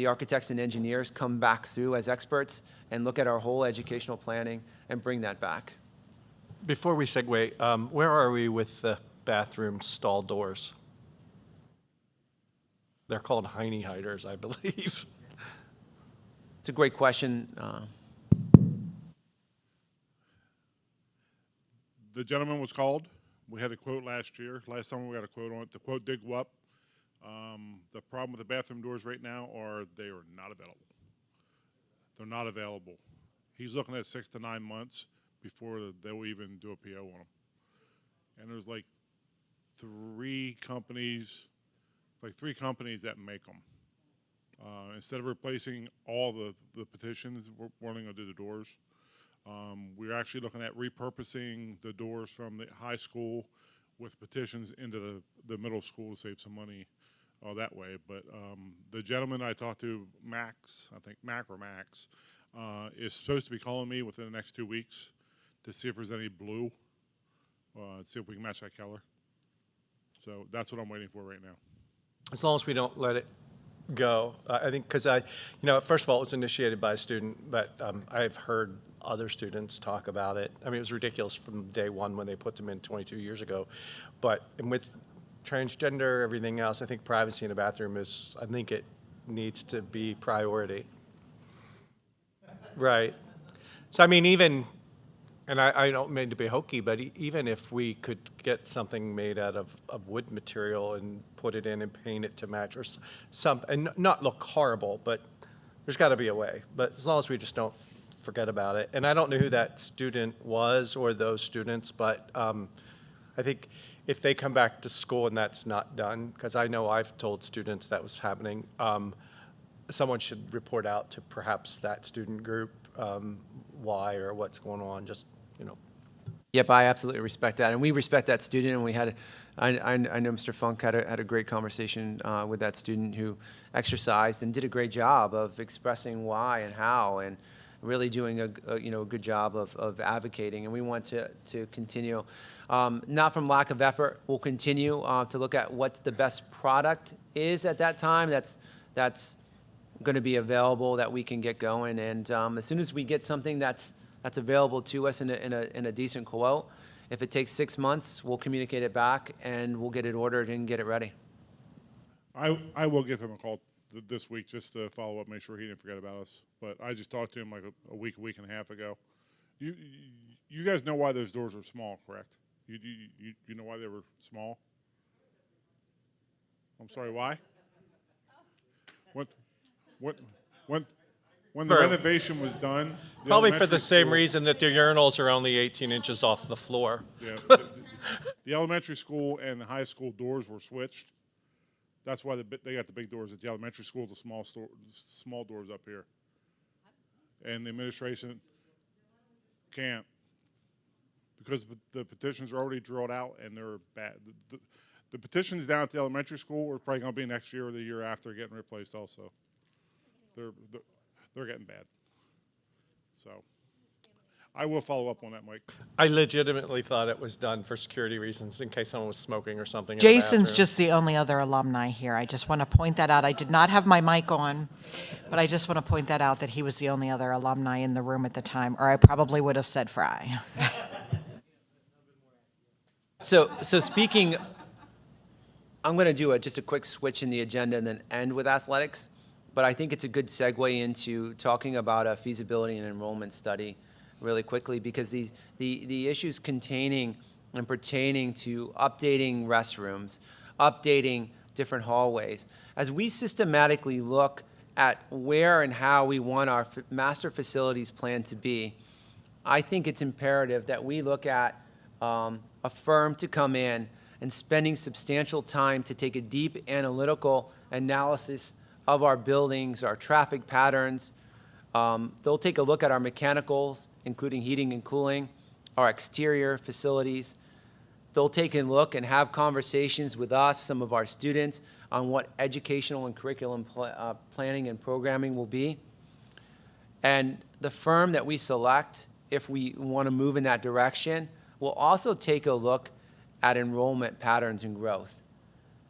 architects and engineers come back through as experts, and look at our whole educational planning and bring that back. Before we segue, where are we with the bathroom stall doors? They're called Heine hiders, I believe. It's a great question. The gentleman was called. We had a quote last year. Last summer we got a quote on it. The quote did go up. The problem with the bathroom doors right now are they are not available. They're not available. He's looking at 6 to 9 months before they'll even do a PO on them. And there's like three companies that make them. Instead of replacing all the petitions, we're only going to do the doors. We're actually looking at repurposing the doors from the high school with petitions into the middle school to save some money that way. But the gentleman I talked to, Max, I think Mac or Max, is supposed to be calling me within the next 2 weeks to see if there's any blue, see if we can match that color. So that's what I'm waiting for right now. As long as we don't let it go. I think because first of all, it was initiated by a student, but I've heard other students talk about it. I mean, it was ridiculous from day one when they put them in 22 years ago. But and with transgender, everything else, I think privacy in the bathroom I think it needs to be priority. Right. So, I mean, even, and I don't mean to be hokey, but even if we could get something made out of wood material and put it in and paint it to match or something, and not look horrible, but there's got to be a way. But as long as we just don't forget about it. And I don't know who that student was or those students, but I think if they come back to school and that's not done, because I know I've told students that was happening, someone should report out to perhaps that student group why or what's going on, just, Yep, I absolutely respect that, and we respect that student. And we had, I know Mr. Funk had a great conversation with that student who exercised and did a great job of expressing why and how, and really doing a good job of advocating. And we want to continue, not from lack of effort. We'll continue to look at what the best product is at that time. That's going to be available that we can get going. And as soon as we get something that's available to us in a decent quote, if it takes 6 months, we'll communicate it back and we'll get it ordered and get it ready. I will give him a call this week just to follow up, make sure he didn't forget about us. But I just talked to him like a week and a half ago. You guys know why those doors are small, correct? You know why they were small? I'm sorry, why? When the renovation was done, probably for the same school, reason that the urinals are only 18 inches off the floor. Yeah, the elementary school and the high school doors were switched. That's why they got the big doors at the elementary school, the small doors up here. And the administration can't, because the petitions are already drilled out and they're bad. The petitions down at the elementary school are probably going to be next year or the year after getting replaced also. They're getting bad. So I will follow up on that, Mike. I legitimately thought it was done for security reasons in case someone was smoking or something. Jason's just the only other alumni here. I just want to point that out. I did not have my mic on, but I just want to point that out, that he was the only other alumni in the room at the time, or I probably would have said Fry. So speaking, I'm going to do just a quick switch in the agenda and then end with athletics. But I think it's a good segue into talking about a feasibility and enrollment study really quickly, because the issues containing and pertaining to updating restrooms, updating different hallways, as we systematically look at where and how we want our master facilities plan to be, I think it's imperative that we look at a firm to come in and spending substantial time to take a deep analytical analysis of our buildings, our traffic patterns. They'll take a look at our mechanicals, including heating and cooling, our exterior facilities. They'll take a look and have conversations with us, some of our students, on what educational and curriculum planning and programming will be. And the firm that we select, if we want to move in that direction, will also take a look at enrollment patterns and growth.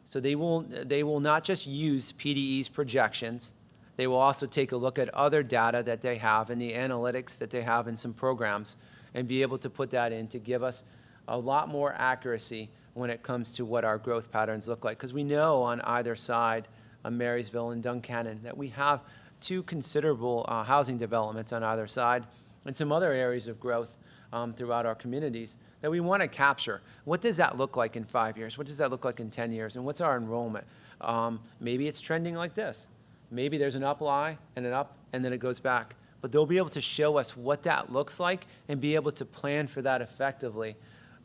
So they will not just use PDE's projections. They will also take a look at other data that they have and the analytics that they have in some programs and be able to put that in to give us a lot more accuracy when it comes to what our growth patterns look like. Because we know on either side of Marysville and Duncannon that we have two considerable housing developments on either side and some other areas of growth throughout our communities that we want to capture. What does that look like in 5 years? What does that look like in 10 years? And what's our enrollment? Maybe it's trending like this. Maybe there's an up lie and an up and then it goes back. But they'll be able to show us what that looks like and be able to plan for that effectively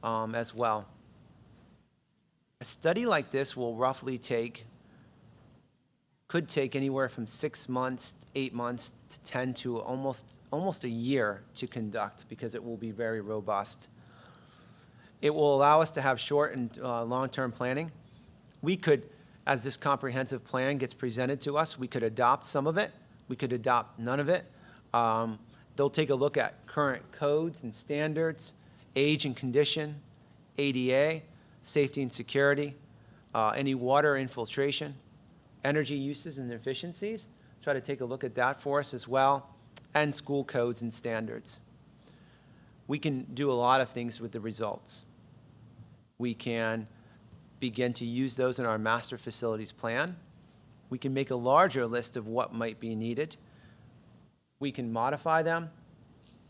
as well. A study like this will roughly could take anywhere from 6 months, 8 months to 10 to almost a year to conduct, because it will be very robust. It will allow us to have short and long-term planning. We could, as this comprehensive plan gets presented to us, we could adopt some of it. We could adopt none of it. They'll take a look at current codes and standards, age and condition, ADA, safety and security, any water infiltration, energy uses and efficiencies. Try to take a look at that for us as well, and school codes and standards. We can do a lot of things with the results. We can begin to use those in our master facilities plan. We can make a larger list of what might be needed. We can modify them,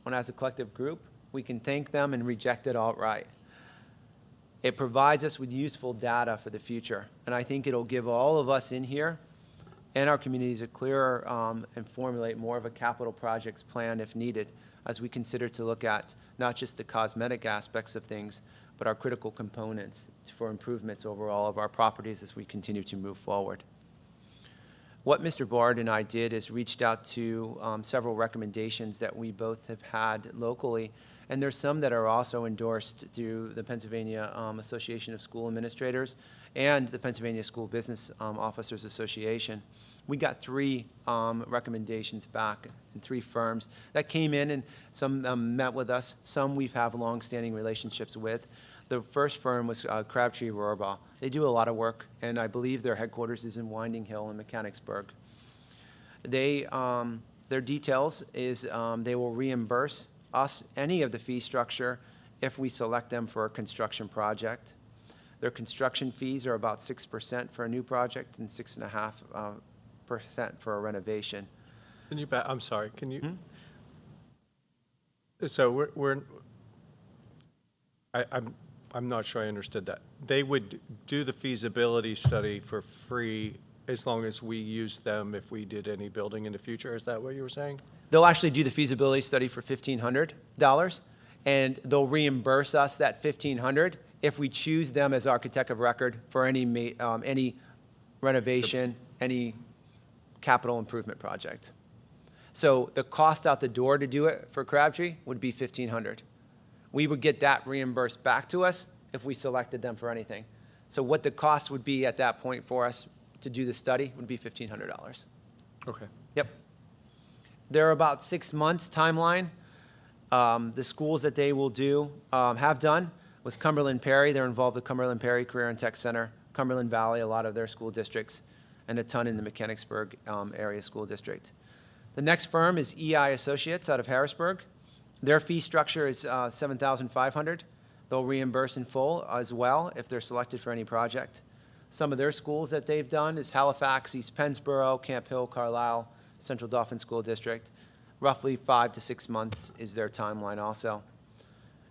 and as a collective group, we can thank them and reject it outright. It provides us with useful data for the future, and I think it'll give all of us in here and our communities a clearer and formulate more of a capital projects plan if needed, as we consider to look at not just the cosmetic aspects of things, but our critical components for improvements over all of our properties as we continue to move forward. What Mr. Bard and I did is reached out to several recommendations that we both have had locally, and there's some that are also endorsed through the Pennsylvania Association of School Administrators and the Pennsylvania School Business Officers Association. We got 3 recommendations back in 3 firms that came in, and some met with us. Some we have long-standing relationships with. The first firm was Crabtree Rohrbaugh. They do a lot of work, and I believe their headquarters is in Winding Hill in Mechanicsburg. Their details is they will reimburse us any of the fee structure if we select them for a construction project. Their construction fees are about 6% for a new project and 6.5% for a renovation. Can you I'm sorry, can you? So I'm not sure I understood that. They would do the feasibility study for free as long as we use them if we did any building in the future? Is that what you were saying? They'll actually do the feasibility study for $1,500, and they'll reimburse us that $1,500 if we choose them as architect of record for any renovation, any capital improvement project. So the cost out the door to do it for Crabtree would be $1,500. We would get that reimbursed back to us if we selected them for anything. So what the cost would be at that point for us to do the study would be $1,500. Okay. Yep. They're about 6 months timeline. The schools that they will do, have done, was Cumberland Perry. They're involved with Cumberland Perry Career and Tech Center, Cumberland Valley, a lot of their school districts, and a ton in the Mechanicsburg area school district. The next firm is EI Associates out of Harrisburg. Their fee structure is $7,500. They'll reimburse in full as well if they're selected for any project. Some of their schools that they've done is Halifax, East Pennsboro, Camp Hill, Carlisle, Central Dauphin School District. Roughly 5 to 6 months is their timeline also.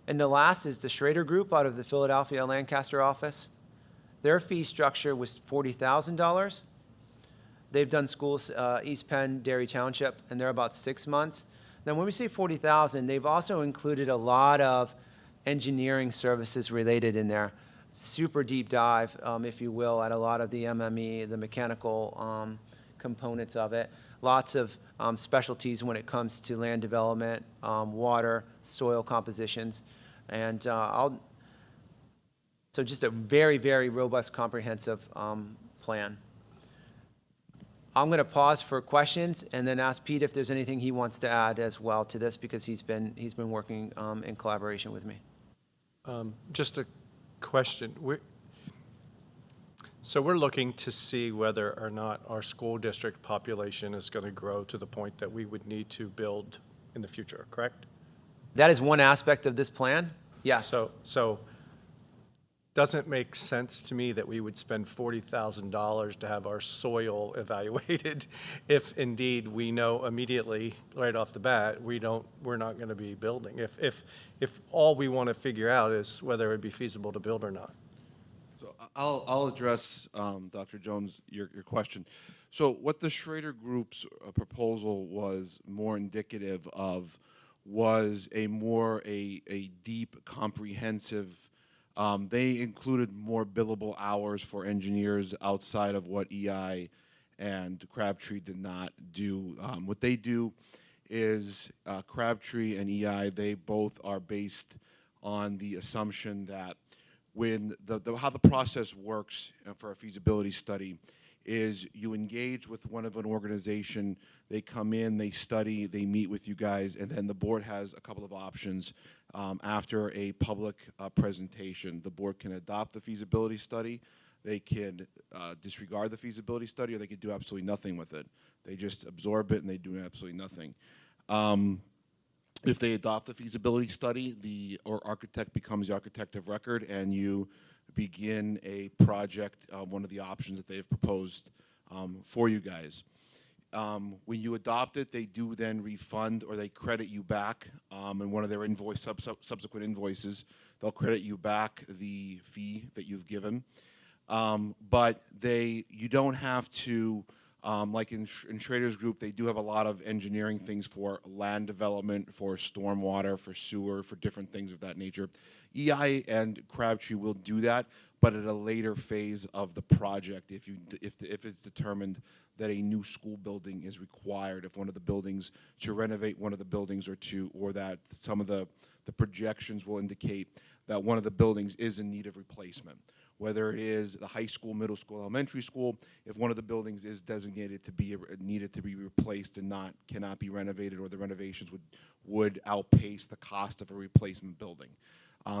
And the last is the Schrader Group out of the Philadelphia Lancaster office. Their fee structure was $40,000. They've done schools, East Penn, Derry Township, and they're about 6 months. Now, when we say $40,000, they've also included a lot of engineering services related in there. Super deep dive, if you will, at a lot of the MME, the mechanical components of it. Lots of specialties when it comes to land development, water, soil compositions. And so just a very, very robust, comprehensive plan. I'm going to pause for questions and then ask Pete if there's anything he wants to add as well to this, because he's been working in collaboration with me. Just a question. So we're looking to see whether or not our school district population is going to grow to the point that we would need to build in the future, correct? That is one aspect of this plan, yes. So doesn't make sense to me that we would spend $40,000 to have our soil evaluated if indeed we know immediately right off the bat we're not going to be building. If all we want to figure out is whether it would be feasible to build or not. So I'll address, Dr. Jones, your question. So what the Schrader Group's proposal was more indicative of was a deep, comprehensive. They included more billable hours for engineers outside of what EI and Crabtree did not do. What they do is Crabtree and EI, they both are based on the assumption that when how the process works for a feasibility study is you engage with one of an organization, they come in, they study, they meet with you guys, and then the board has a couple of options. After a public presentation, the board can adopt the feasibility study, they can disregard the feasibility study, or they could do absolutely nothing with it. They just absorb it and they do absolutely nothing. If they adopt the feasibility study, the architect becomes the architect of record, and you begin a project, one of the options that they have proposed for you guys. When you adopt it, they do then refund, or they credit you back in one of their subsequent invoices. They'll credit you back the fee that you've given. But you don't have to, like in Schrader's group, they do have a lot of engineering things for land development, for stormwater, for sewer, for different things of that nature. EI and Crabtree will do that, but at a later phase of the project, if it's determined that a new school building is required, if one of the buildings, to renovate one of the buildings, or that some of the projections will indicate that one of the buildings is in need of replacement. Whether it is the high school, middle school, elementary school, if one of the buildings is designated to be needed to be replaced and cannot be renovated, or the renovations would outpace the cost of a replacement building.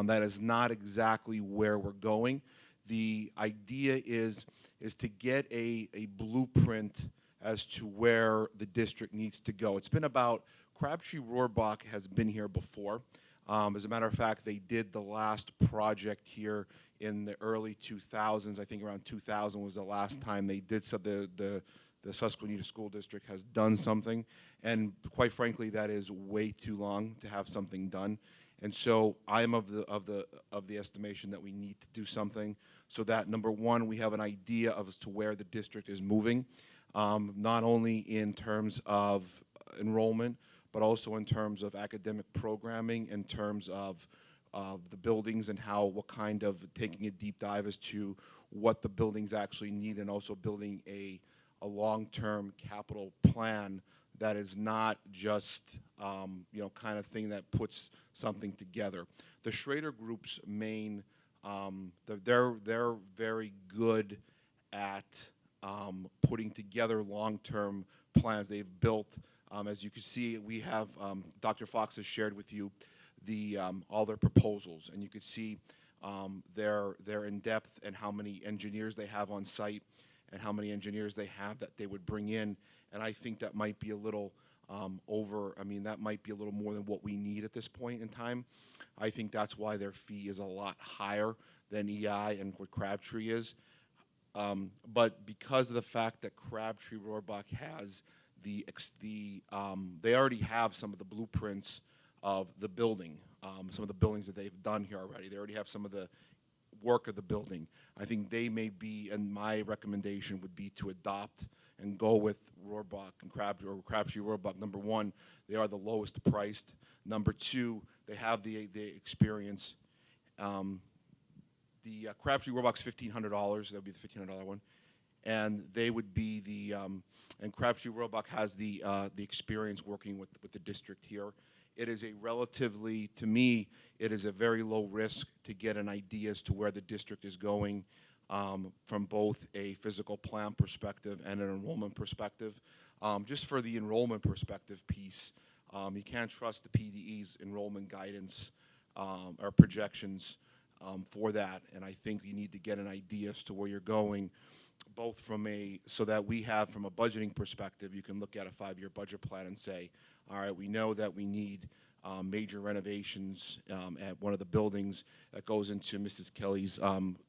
That is not exactly where we're going. The idea is to get a blueprint as to where the district needs to go. It's been about, Crabtree Rohrbach has been here before. As a matter of fact, they did the last project here in the early 2000s. I think around 2000 was the last time they did so. The Susquenita School District has done something, and quite frankly, that is way too long to have something done. And so I am of the estimation that we need to do something, so that, number one, we have an idea as to where the district is moving, not only in terms of enrollment, but also in terms of academic programming, in terms of the buildings and what kind of taking a deep dive as to what the buildings actually need, and also building a long-term capital plan that is not just kind of thing that puts something together. The Schrader Group's main, they're very good at putting together long-term plans. They've built, as you can see, we have, Dr. Fox has shared with you all their proposals, and you could see their in-depth and how many engineers they have on site and how many engineers they have that they would bring in. And I think that might be a little that might be a little more than what we need at this point in time. I think that's why their fee is a lot higher than EI and what Crabtree is. But because of the fact that Crabtree Rohrbach has they already have some of the blueprints of the building, some of the buildings that they've done here already. They already have some of the work of the building. I think they may be, and my recommendation would be to adopt and go with Rohrbach and Crabtree Rohrbach. Number one, they are the lowest priced. Number two, they have the experience. The Crabtree Rohrbach's $1,500. That would be the $1,500 one, and they would be and Crabtree Rohrbach has the experience working with the district here. It is a relatively, to me, it is a very low risk to get an idea as to where the district is going from both a physical plan perspective and an enrollment perspective. Just for the enrollment perspective piece, you can't trust the PDE's enrollment guidance or projections for that, and I think you need to get an idea as to where you're going, both so that we have, from a budgeting perspective, you can look at a 5-year budget plan and say, all right, we know that we need major renovations at one of the buildings. That goes into Mrs. Kelly's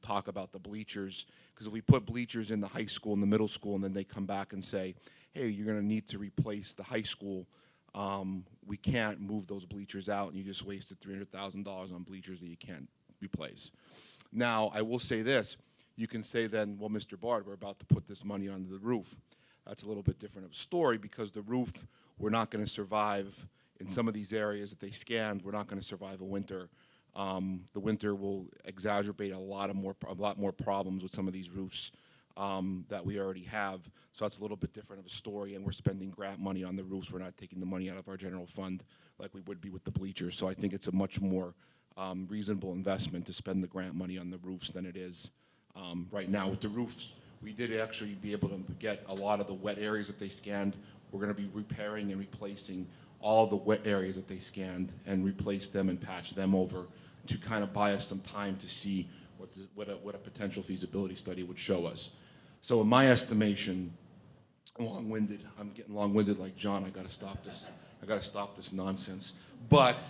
talk about the bleachers, because if we put bleachers in the high school and the middle school, and then they come back and say, hey, you're going to need to replace the high school, we can't move those bleachers out, and you just wasted $300,000 on bleachers that you can't replace. Now, I will say this. You can say then, well, Mr. Bard, we're about to put this money on the roof. That's a little bit different of a story, because the roof, we're not going to survive in some of these areas that they scanned. We're not going to survive a winter. The winter will exacerbate a lot more problems with some of these roofs that we already have. So that's a little bit different of a story, and we're spending grant money on the roofs. We're not taking the money out of our general fund like we would be with the bleachers. So I think it's a much more reasonable investment to spend the grant money on the roofs than it is right now. With the roofs, we did actually be able to get a lot of the wet areas that they scanned. We're going to be repairing and replacing all the wet areas that they scanned and replace them and patch them over to kind of buy us some time to see what a potential feasibility study would show us. So in my estimation, long-winded, I'm getting long-winded like John, I gotta stop this nonsense. But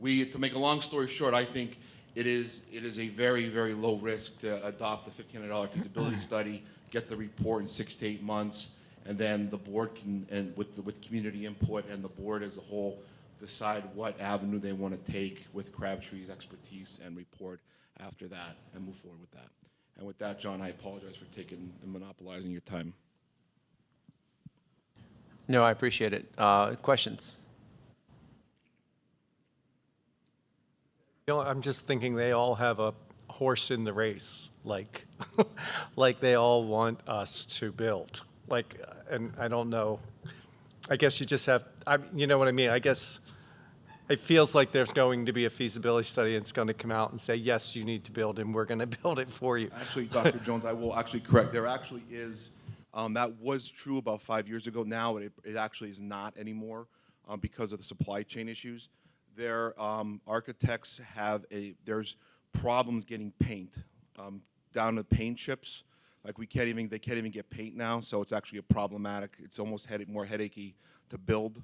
to make a long story short, I think it is a very, very low risk to adopt the $1,500 feasibility study, get the report in 6 to 8 months, and then the board can, and with community input and the board as a whole, decide what avenue they want to take with Crabtree's expertise and report after that and move forward with that. And with that, John, I apologize for taking and monopolizing your time. No, I appreciate it. Questions? You know, I'm just thinking they all have a horse in the race, like, like they all want us to build. Like, and I don't know, I guess you just have, you know what I mean? I guess it feels like there's going to be a feasibility study and it's going to come out and say, yes, you need to build and we're going to build it for you. Actually, Dr. Jones, I will actually correct. There actually is, that was true about 5 years ago. Now it actually is not anymore because of the supply chain issues. Their architects have there's problems getting paint down to paint chips. Like they can't even get paint now, so it's actually a problematic. It's almost more headachy to build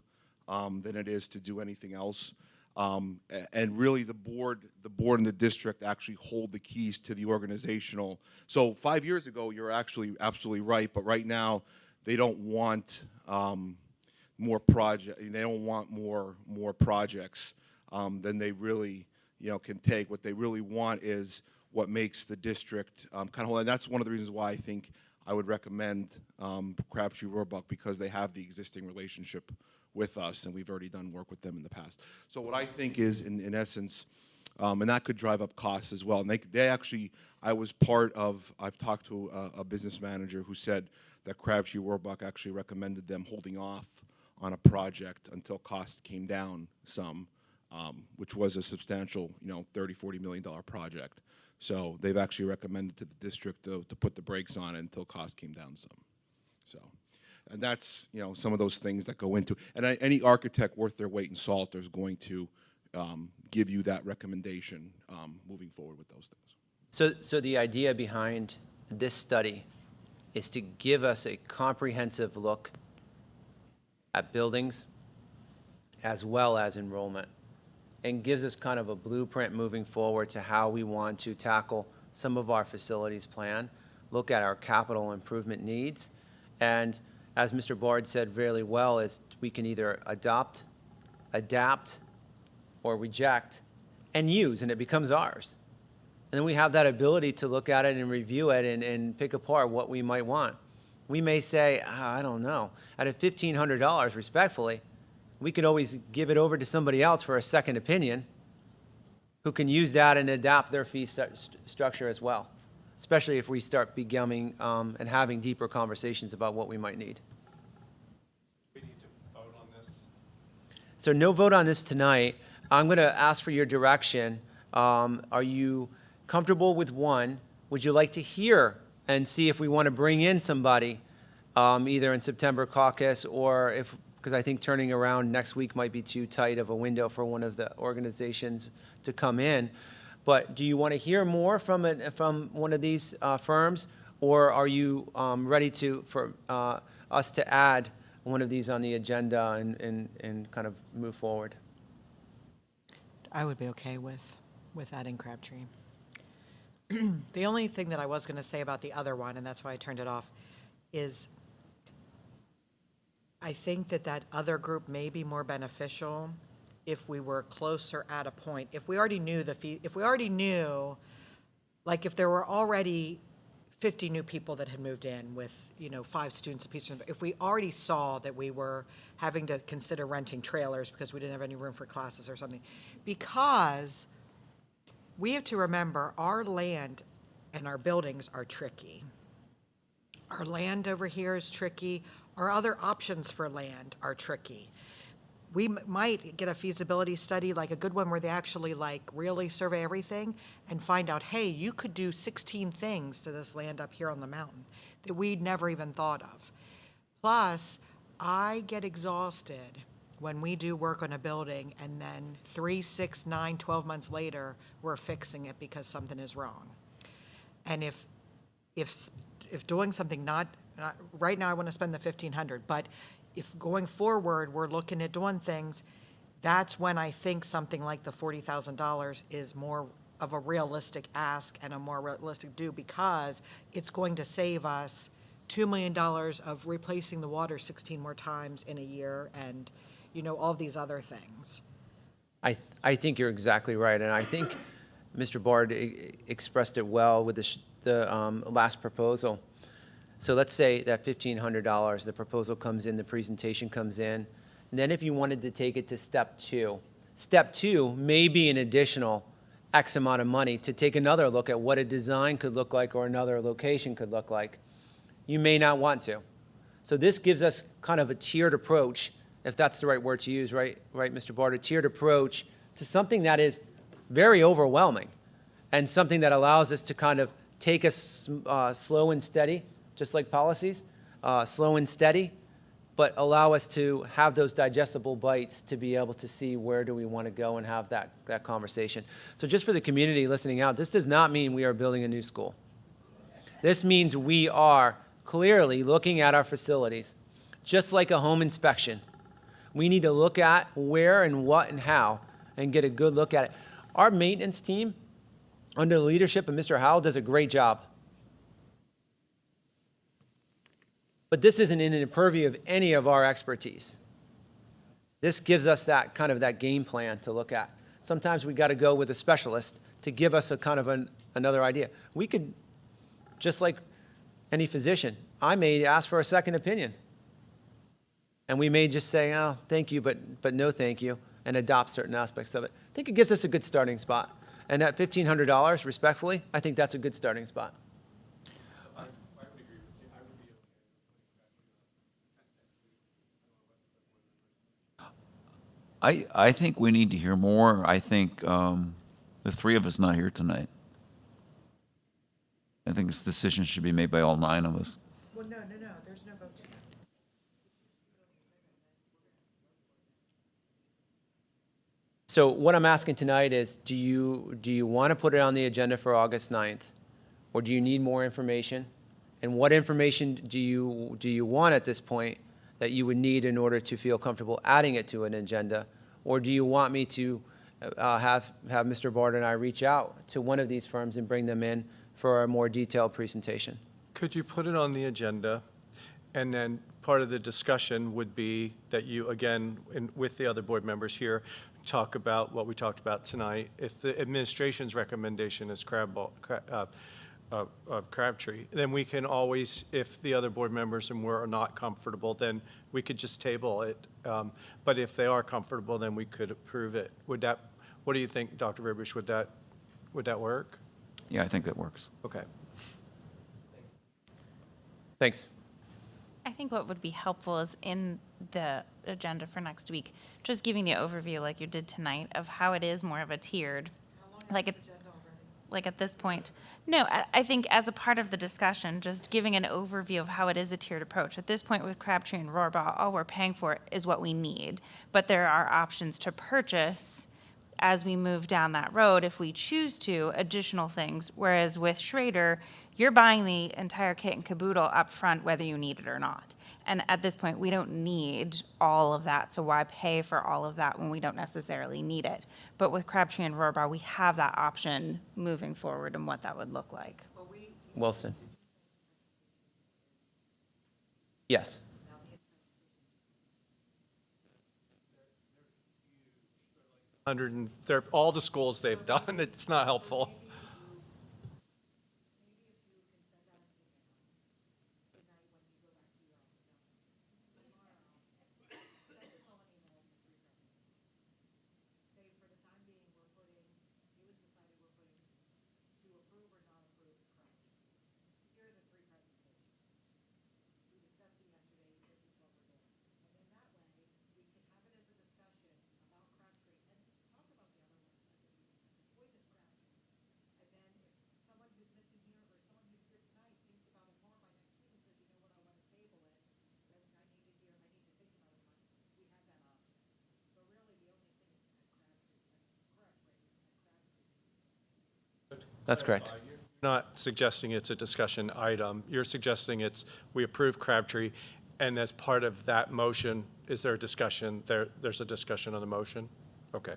than it is to do anything else. And really, the board and the district actually hold the keys to the organizational. So 5 years ago, you're actually absolutely right, but right now, they don't want more project. They don't want more projects than they really can take. What they really want is what makes the district kind of, and that's one of the reasons why I think I would recommend Crabtree Roebuck, because they have the existing relationship with us, and we've already done work with them in the past. So what I think is, in essence, and that could drive up costs as well. And they actually, I've talked to a business manager who said that Crabtree Roebuck actually recommended them holding off on a project until cost came down some, which was a substantial, $30–40 million project. So they've actually recommended to the district to put the brakes on it until cost came down some. So, and that's some of those things that go into, and any architect worth their weight in salt is going to give you that recommendation moving forward with those things. So the idea behind this study is to give us a comprehensive look at buildings as well as enrollment, and gives us kind of a blueprint moving forward to how we want to tackle some of our facilities plan, look at our capital improvement needs, and as Mr. Bard said really well, is we can either adopt, adapt, or reject and use, and it becomes ours. And then we have that ability to look at it and review it and pick apart what we might want. We may say, I don't know, at a $1,500, respectfully, we could always give it over to somebody else for a second opinion who can use that and adapt their fee structure as well, especially if we start becoming and having deeper conversations about what we might need. We need to vote on this. So no vote on this tonight. I'm going to ask for your direction. Are you comfortable with one? Would you like to hear and see if we want to bring in somebody either in September caucus, or if, because I think turning around next week might be too tight of a window for one of the organizations to come in. But do you want to hear more from one of these firms, or are you ready for us to add one of these on the agenda and kind of move forward? I would be okay with adding Crabtree. The only thing that I was going to say about the other one, and that's why I turned it off, is I think that other group may be more beneficial if we were closer at a point. If we already knew like if there were already 50 new people that had moved in with, 5 students apiece, if we already saw that we were having to consider renting trailers because we didn't have any room for classes or something, because we have to remember our land and our buildings are tricky. Our land over here is tricky. Our other options for land are tricky. We might get a feasibility study, like a good one where they actually really survey everything and find out, hey, you could do 16 things to this land up here on the mountain that we'd never even thought of. Plus, I get exhausted when we do work on a building and then 3, 6, 9, 12 months later, we're fixing it because something is wrong. And if doing something not right now, I want to spend the $1,500, but if going forward, we're looking at doing things, that's when I think something like the $40,000 is more of a realistic ask and a more realistic do, because it's going to save us $2 million of replacing the water 16 more times in a year and, all these other things. I think you're exactly right, and I think Mr. Bard expressed it well with the last proposal. So let's say that $1,500, the proposal comes in, the presentation comes in, and then if you wanted to take it to step two may be an additional X amount of money to take another look at what a design could look like or another location could look like. You may not want to. So this gives us kind of a tiered approach, if that's the right word to use, right, Mr. Bard, a tiered approach to something that is very overwhelming and something that allows us to kind of take us slow and steady, just like policies, slow and steady, but allow us to have those digestible bites to be able to see where do we want to go and have that conversation. So just for the community listening out, this does not mean we are building a new school. This means we are clearly looking at our facilities, just like a home inspection. We need to look at where and what and how and get a good look at it. Our maintenance team, under the leadership of Mr. Howell, does a great job. But this isn't in the purview of any of our expertise. This gives us that kind of that game plan to look at. Sometimes we got to go with a specialist to give us a kind of another idea. We could, just like any physician, I may ask for a second opinion. And we may just say, oh, thank you, but no thank you, and adopt certain aspects of it. I think it gives us a good starting spot. And at $1,500, respectfully, I think that's a good starting spot. I think we need to hear more. I think the three of us not here tonight. I think this decision should be made by all 9 of us. Well, no, there's no vote. So what I'm asking tonight is, do you want to put it on the agenda for August 9th? Or do you need more information? And what information do you want at this point that you would need in order to feel comfortable adding it to an agenda? Or do you want me to have Mr. Bard and I reach out to one of these firms and bring them in for a more detailed presentation? Could you put it on the agenda? And then part of the discussion would be that you, again, with the other board members here, talk about what we talked about tonight. If the administration's recommendation is Crabtree, then we can always, if the other board members and we're not comfortable, then we could just table it. But if they are comfortable, then we could approve it. What do you think, Dr. Ribish, would that work? Yeah, I think that works. Okay. Thanks. I think what would be helpful is in the agenda for next week, just giving the overview like you did tonight of how it is more of a tiered, like at this point. No, I think as a part of the discussion, just giving an overview of how it is a tiered approach. At this point with Crabtree and Rohrbaugh, all we're paying for is what we need, but there are options to purchase as we move down that road, if we choose to, additional things. Whereas with Schrader, you're buying the entire kit and caboodle up front, whether you need it or not. And at this point, we don't need all of that, so why pay for all of that when we don't necessarily need it? But with Crabtree and Rohrbaugh, we have that option moving forward and what that would look like. Wilson. Yes. All the schools they've done, it's not helpful. That's correct. Not suggesting it's a discussion item. You're suggesting we approve Crabtree, and as part of that motion, is there a discussion? There's a discussion on the motion? Okay.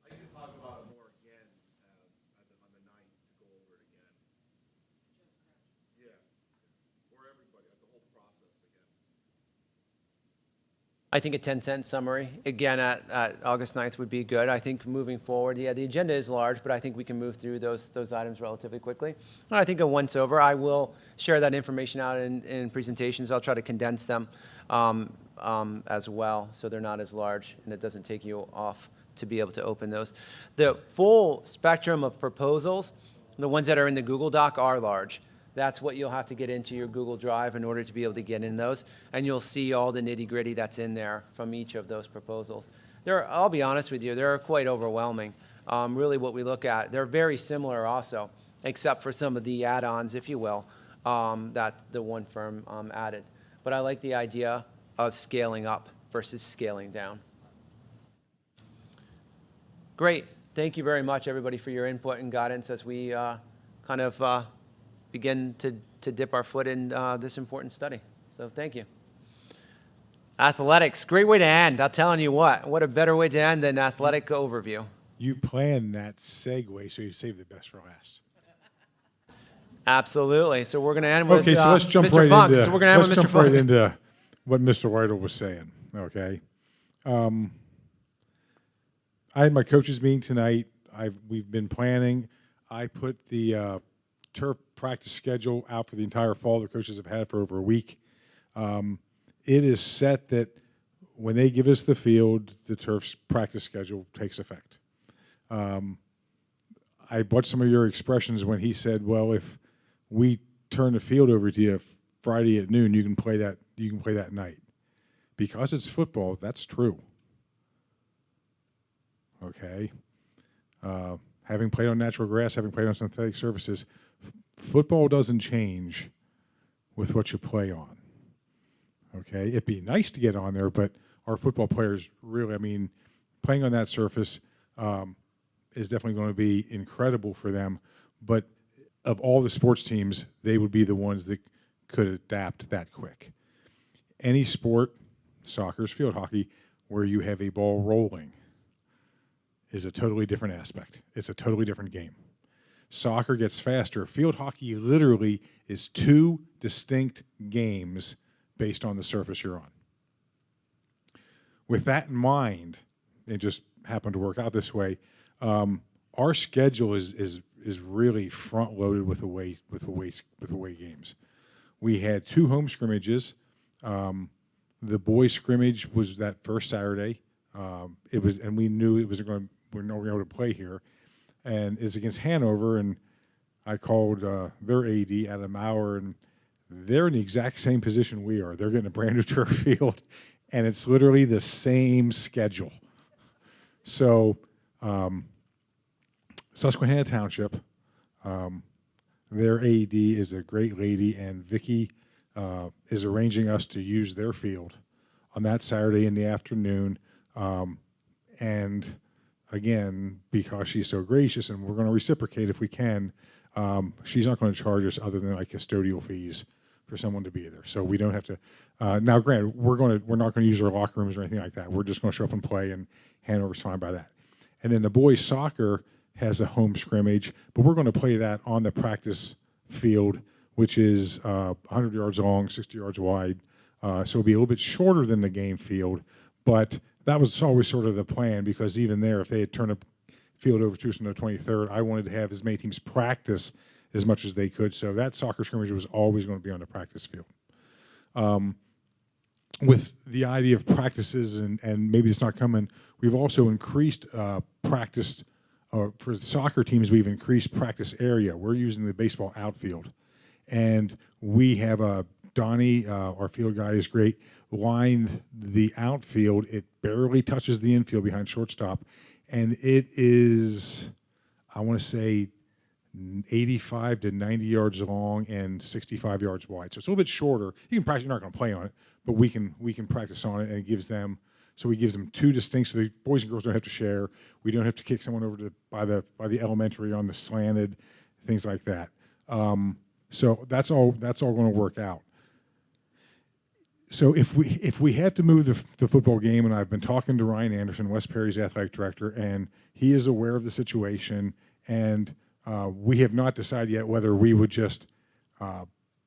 I can talk about it more again on the 9th to go over it again. Yeah, for everybody, the whole process again. I think a 10-cent summary, again, at August 9th would be good. I think moving forward, yeah, the agenda is large, but I think we can move through those items relatively quickly. And I think a once over, I will share that information out in presentations. I'll try to condense them as well, so they're not as large, and it doesn't take you off to be able to open those. The full spectrum of proposals, the ones that are in the Google Doc, are large. That's what you'll have to get into your Google Drive in order to be able to get in those. And you'll see all the nitty-gritty that's in there from each of those proposals. I'll be honest with you, they're quite overwhelming. Really what we look at, they're very similar also, except for some of the add-ons, if you will, that the one firm added. But I like the idea of scaling up versus scaling down. Great. Thank you very much, everybody, for your input and guidance as we kind of begin to dip our foot in this important study. So thank you. Athletics, great way to end. I'm telling you what a better way to end than athletic overview. You planned that segue, so you saved the best for last. Absolutely. So we're going to end with okay, so let's jump Mr. right Funk. into, So we're going to end with Mr. jump Funk. right into what Mr. Weidel was saying, okay? I had my coaches meeting tonight. We've been planning. I put the turf practice schedule out for the entire fall. The coaches have had it for over a week. It is set that when they give us the field, the turf's practice schedule takes effect. I bought some of your expressions when he said, well, if we turn the field over to you Friday at noon, you can play that night. Because it's football, that's true. Okay? Having played on natural grass, having played on synthetic surfaces, football doesn't change with what you play on. Okay? It'd be nice to get on there, but our football players really, playing on that surface is definitely going to be incredible for them. But of all the sports teams, they would be the ones that could adapt that quick. Any sport, soccer's field hockey, where you have a ball rolling is a totally different aspect. It's a totally different game. Soccer gets faster. Field hockey literally is two distinct games based on the surface you're on. With that in mind, it just happened to work out this way. Our schedule is really front loaded with away games. We had 2 home scrimmages. The boys scrimmage was that first Saturday. And we knew we're not going to be able to play here, and it's against Hanover. And I called their AD, Adam Maurer, and they're in the exact same position we are. They're getting a brand new turf field, and it's literally the same schedule. So Susquenita Township, their AD is a great lady, and Vicki is arranging us to use their field on that Saturday in the afternoon. And again, because she's so gracious, and we're going to reciprocate if we can, she's not going to charge us other than like custodial fees for someone to be there. So we don't have to. Now, granted, we're not going to use our locker rooms or anything like that. We're just going to show up and play, and Hanover's fine by that. And then the boys soccer has a home scrimmage, but we're going to play that on the practice field, which is 100 yards long, 60 yards wide. So it'll be a little bit shorter than the game field, but that was always sort of the plan, because even there, if they had turned the field over to us on the 23rd, I wanted to have as many teams practice as much as they could. So that soccer scrimmage was always going to be on the practice field. With the idea of practices, and maybe it's not coming, we've also increased practice. For the soccer teams, we've increased practice area. We're using the baseball outfield. And we have Donnie, our field guy, is great, lined the outfield. It barely touches the infield behind shortstop. And it is, I want to say, 85 to 90 yards long and 65 yards wide. So it's a little bit shorter. You can practice, you're not going to play on it, but we can practice on it, and it gives them So we gives them two distinct, so the boys and girls don't have to share. We don't have to kick someone over by the elementary on the slanted, things like that. So that's all going to work out. So if we had to move the football game, and I've been talking to Ryan Anderson, West Perry's athletic director, and he is aware of the situation, and we have not decided yet whether we would just,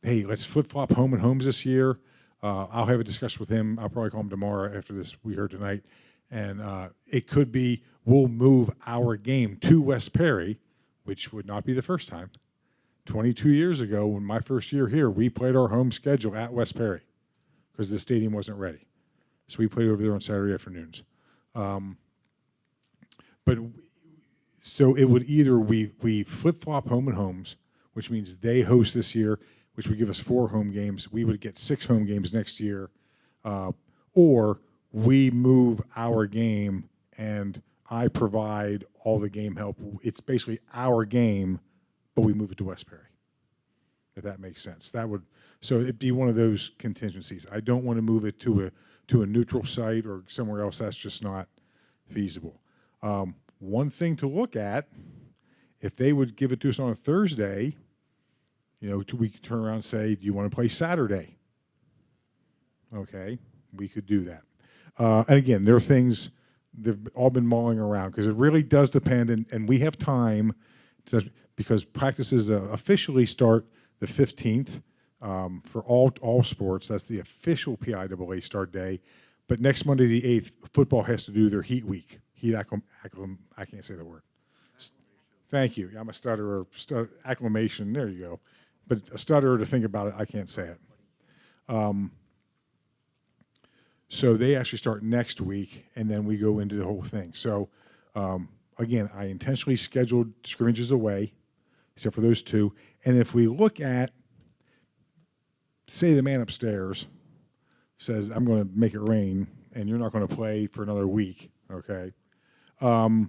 hey, let's flip-flop home and homes this year. I'll have a discussion with him. I'll probably call him tomorrow after this we heard tonight. And it could be we'll move our game to West Perry, which would not be the first time. 22 years ago, when my first year here, we played our home schedule at West Perry because the stadium wasn't ready. So we played over there on Saturday afternoons. So it would either we flip-flop home and homes, which means they host this year, which would give us 4 home games. We would get 6 home games next year. Or we move our game and I provide all the game help. It's basically our game, but we move it to West Perry, if that makes sense. So it'd be one of those contingencies. I don't want to move it to a neutral site or somewhere else. That's just not feasible. One thing to look at, if they would give it to us on a Thursday, we could turn around and say, do you want to play Saturday? Okay, we could do that. And again, there are things they've all been mulling around because it really does depend, and we have time because practices officially start the 15th for all sports. That's the official PIAA start day. But next Monday, the 8th, football has to do their heat week. I can't say the word. Thank you. I'm a stutterer. Acclimation. There you go. But a stutterer to think about it, I can't say it. So they actually start next week, and then we go into the whole thing. So again, I intentionally scheduled scrimmages away, except for those 2. And if we look at, say the man upstairs says, I'm going to make it rain, and you're not going to play for another week, okay? Our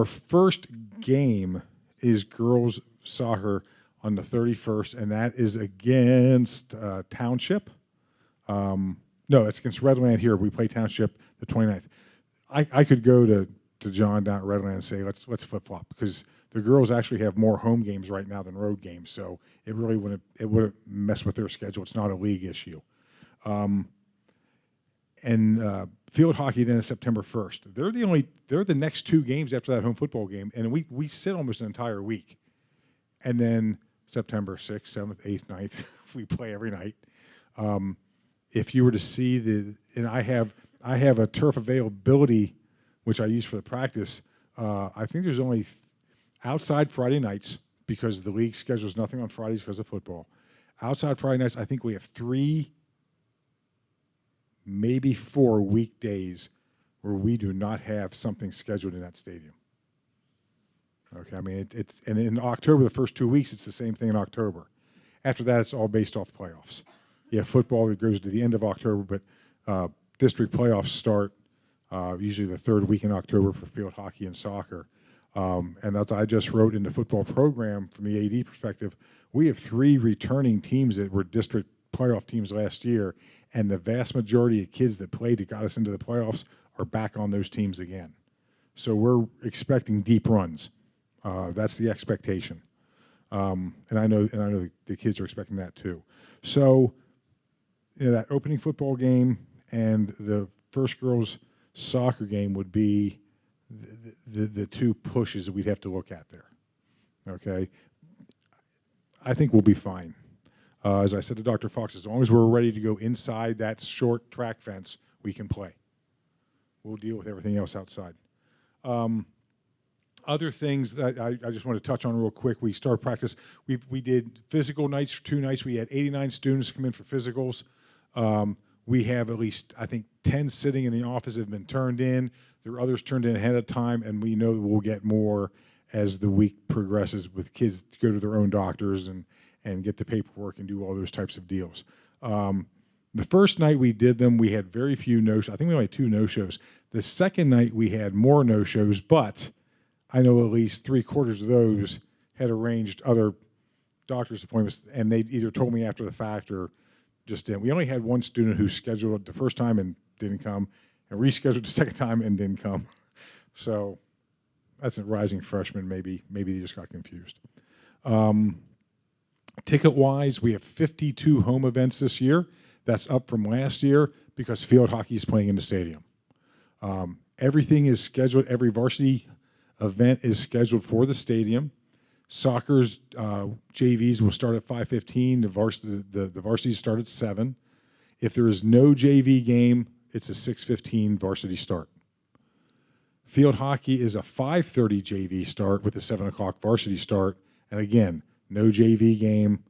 first game is girls soccer on the 31st, and that is against Township. No, it's against Redland here. We play Township the 29th. I could go to John down at Redland and say, let's flip-flop, because the girls actually have more home games right now than road games, so it really wouldn't mess with their schedule. It's not a league issue. And field hockey then is September 1st. They're the next 2 games after that home football game, and we sit almost an entire week. And then September 6th, 7th, 8th, 9th, we play every night. If you were to see and I have a turf availability, which I use for the practice. I think there's only outside Friday nights because the league schedules nothing on Fridays because of football. Outside Friday nights, I think we have 3, maybe 4 weekdays where we do not have something scheduled in that stadium. Okay, I mean, and in October, the first 2 weeks, it's the same thing in October. After that, it's all based off playoffs. You have football that goes to the end of October, but district playoffs start usually the 3rd week in October for field hockey and soccer. And as I just wrote in the football program from the AD perspective, we have 3 returning teams that were district playoff teams last year, and the vast majority of kids that played that got us into the playoffs are back on those teams again. So we're expecting deep runs. That's the expectation, and I know the kids are expecting that too. So, that opening football game and the first girls soccer game would be the 2 pushes that we'd have to look at there. Okay, I think we'll be fine. As I said to Dr. Fox, as long as we're ready to go inside that short track fence, we can play. We'll deal with everything else outside. Other things that I just want to touch on real quick. We start practice. We did physical nights for 2 nights. We had 89 students come in for physicals. We have at least, I think, 10 sitting in the office that have been turned in. There are others turned in ahead of time, and we know that we'll get more as the week progresses with kids to go to their own doctors and get the paperwork and do all those types of deals. The first night we did them, we had very few no-shows. I think we only had 2 no-shows. The second night we had more no-shows, but I know at least 3/4 of those had arranged other doctor's appointments, and they either told me after the fact or just didn't. We only had 1 student who scheduled it the first time and didn't come, and rescheduled the second time and didn't come. So that's a rising freshman. Maybe they just got confused. Ticket-wise, we have 52 home events this year. That's up from last year because field hockey is playing in the stadium. Everything is scheduled. Every varsity event is scheduled for the stadium. Soccer's JVs will start at 5:15. The varsities start at 7. If there is no JV game, it's a 6:15 varsity start. Field hockey is a 5:30 JV start with a 7 o'clock varsity start. And again, no JV game,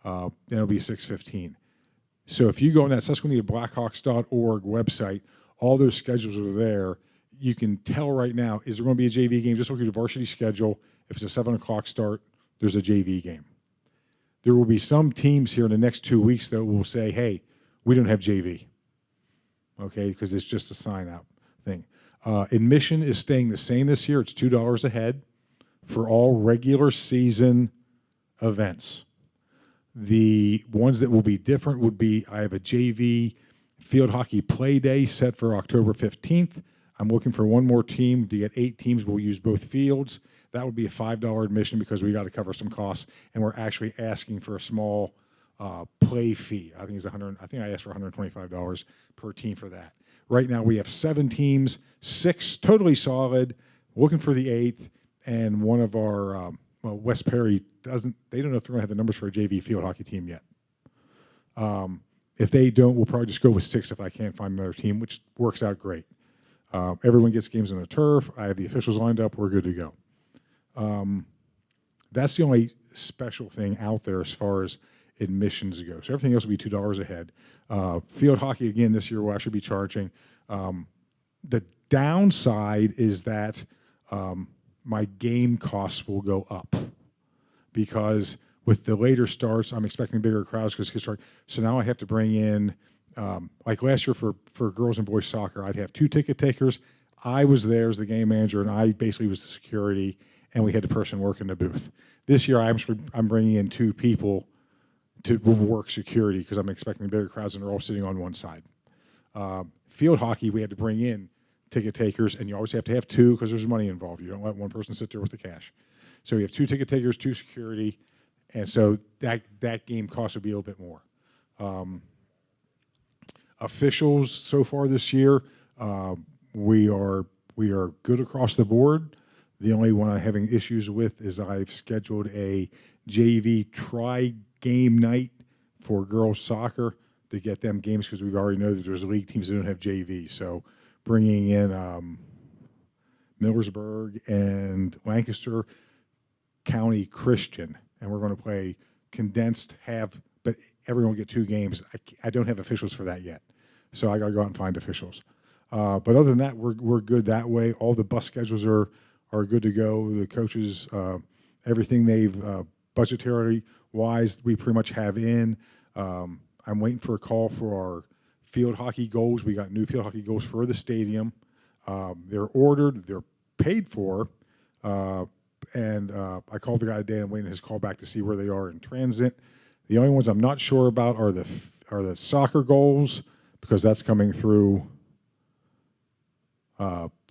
then it'll be 6:15. So if you go on that SusquenitaBlackhawks.org website, all those schedules are there. You can tell right now, is there going to be a JV game? Just look at your varsity schedule. If it's a 7 o'clock start, there's a JV game. There will be some teams here in the next 2 weeks that will say, hey, we don't have JV, okay, because it's just a sign-out thing. Admission is staying the same this year. It's $2 a head for all regular season events. The ones that will be different would be, I have a JV field hockey play day set for October 15th. I'm looking for one more team to get 8 teams. We'll use both fields. That would be a $5 admission because we got to cover some costs, and we're actually asking for a small play fee. I think it's I think I asked for $125 per team for that. Right now we have 7 teams, 6 totally solid, looking for the 8th, and one of our West Perry they don't know if they're going to have the numbers for a JV field hockey team yet. If they don't, we'll probably just go with 6 if I can't find another team, which works out great. Everyone gets games on the turf. I have the officials lined up. We're good to go. That's the only special thing out there as far as admissions go. So everything else will be $2 a head. Field hockey, again, this year will actually be charging. The downside is that my game costs will go up because with the later starts, I'm expecting bigger crowds because kids start. So now I have to bring in, like last year for girls and boys soccer, I'd have 2 ticket takers. I was there as the game manager, and I basically was the security, and we had the person working the booth. This year, I'm bringing in 2 people to work security because I'm expecting bigger crowds, and they're all sitting on one side. Field hockey, we had to bring in ticket takers, and you always have to have 2 because there's money involved. You don't let one person sit there with the cash. So we have 2 ticket takers, 2 security, and so that game cost would be a little bit more. Officials so far this year, we are good across the board. The only one I'm having issues with is I've scheduled a JV tri-game night for girls soccer to get them games because we already know that there's league teams that don't have JV. So bringing in Millersburg and Lancaster County Christian, and we're going to play condensed but everyone will get 2 games. I don't have officials for that yet, so I got to go out and find officials. But other than that, we're good that way. All the bus schedules are good to go. The coaches, everything they've budgetary wise, we pretty much have in. I'm waiting for a call for our field hockey goals. We got new field hockey goals for the stadium. They're ordered, they're paid for, and I called the guy today and I'm waiting his call back to see where they are in transit. The only ones I'm not sure about are the soccer goals because that's coming through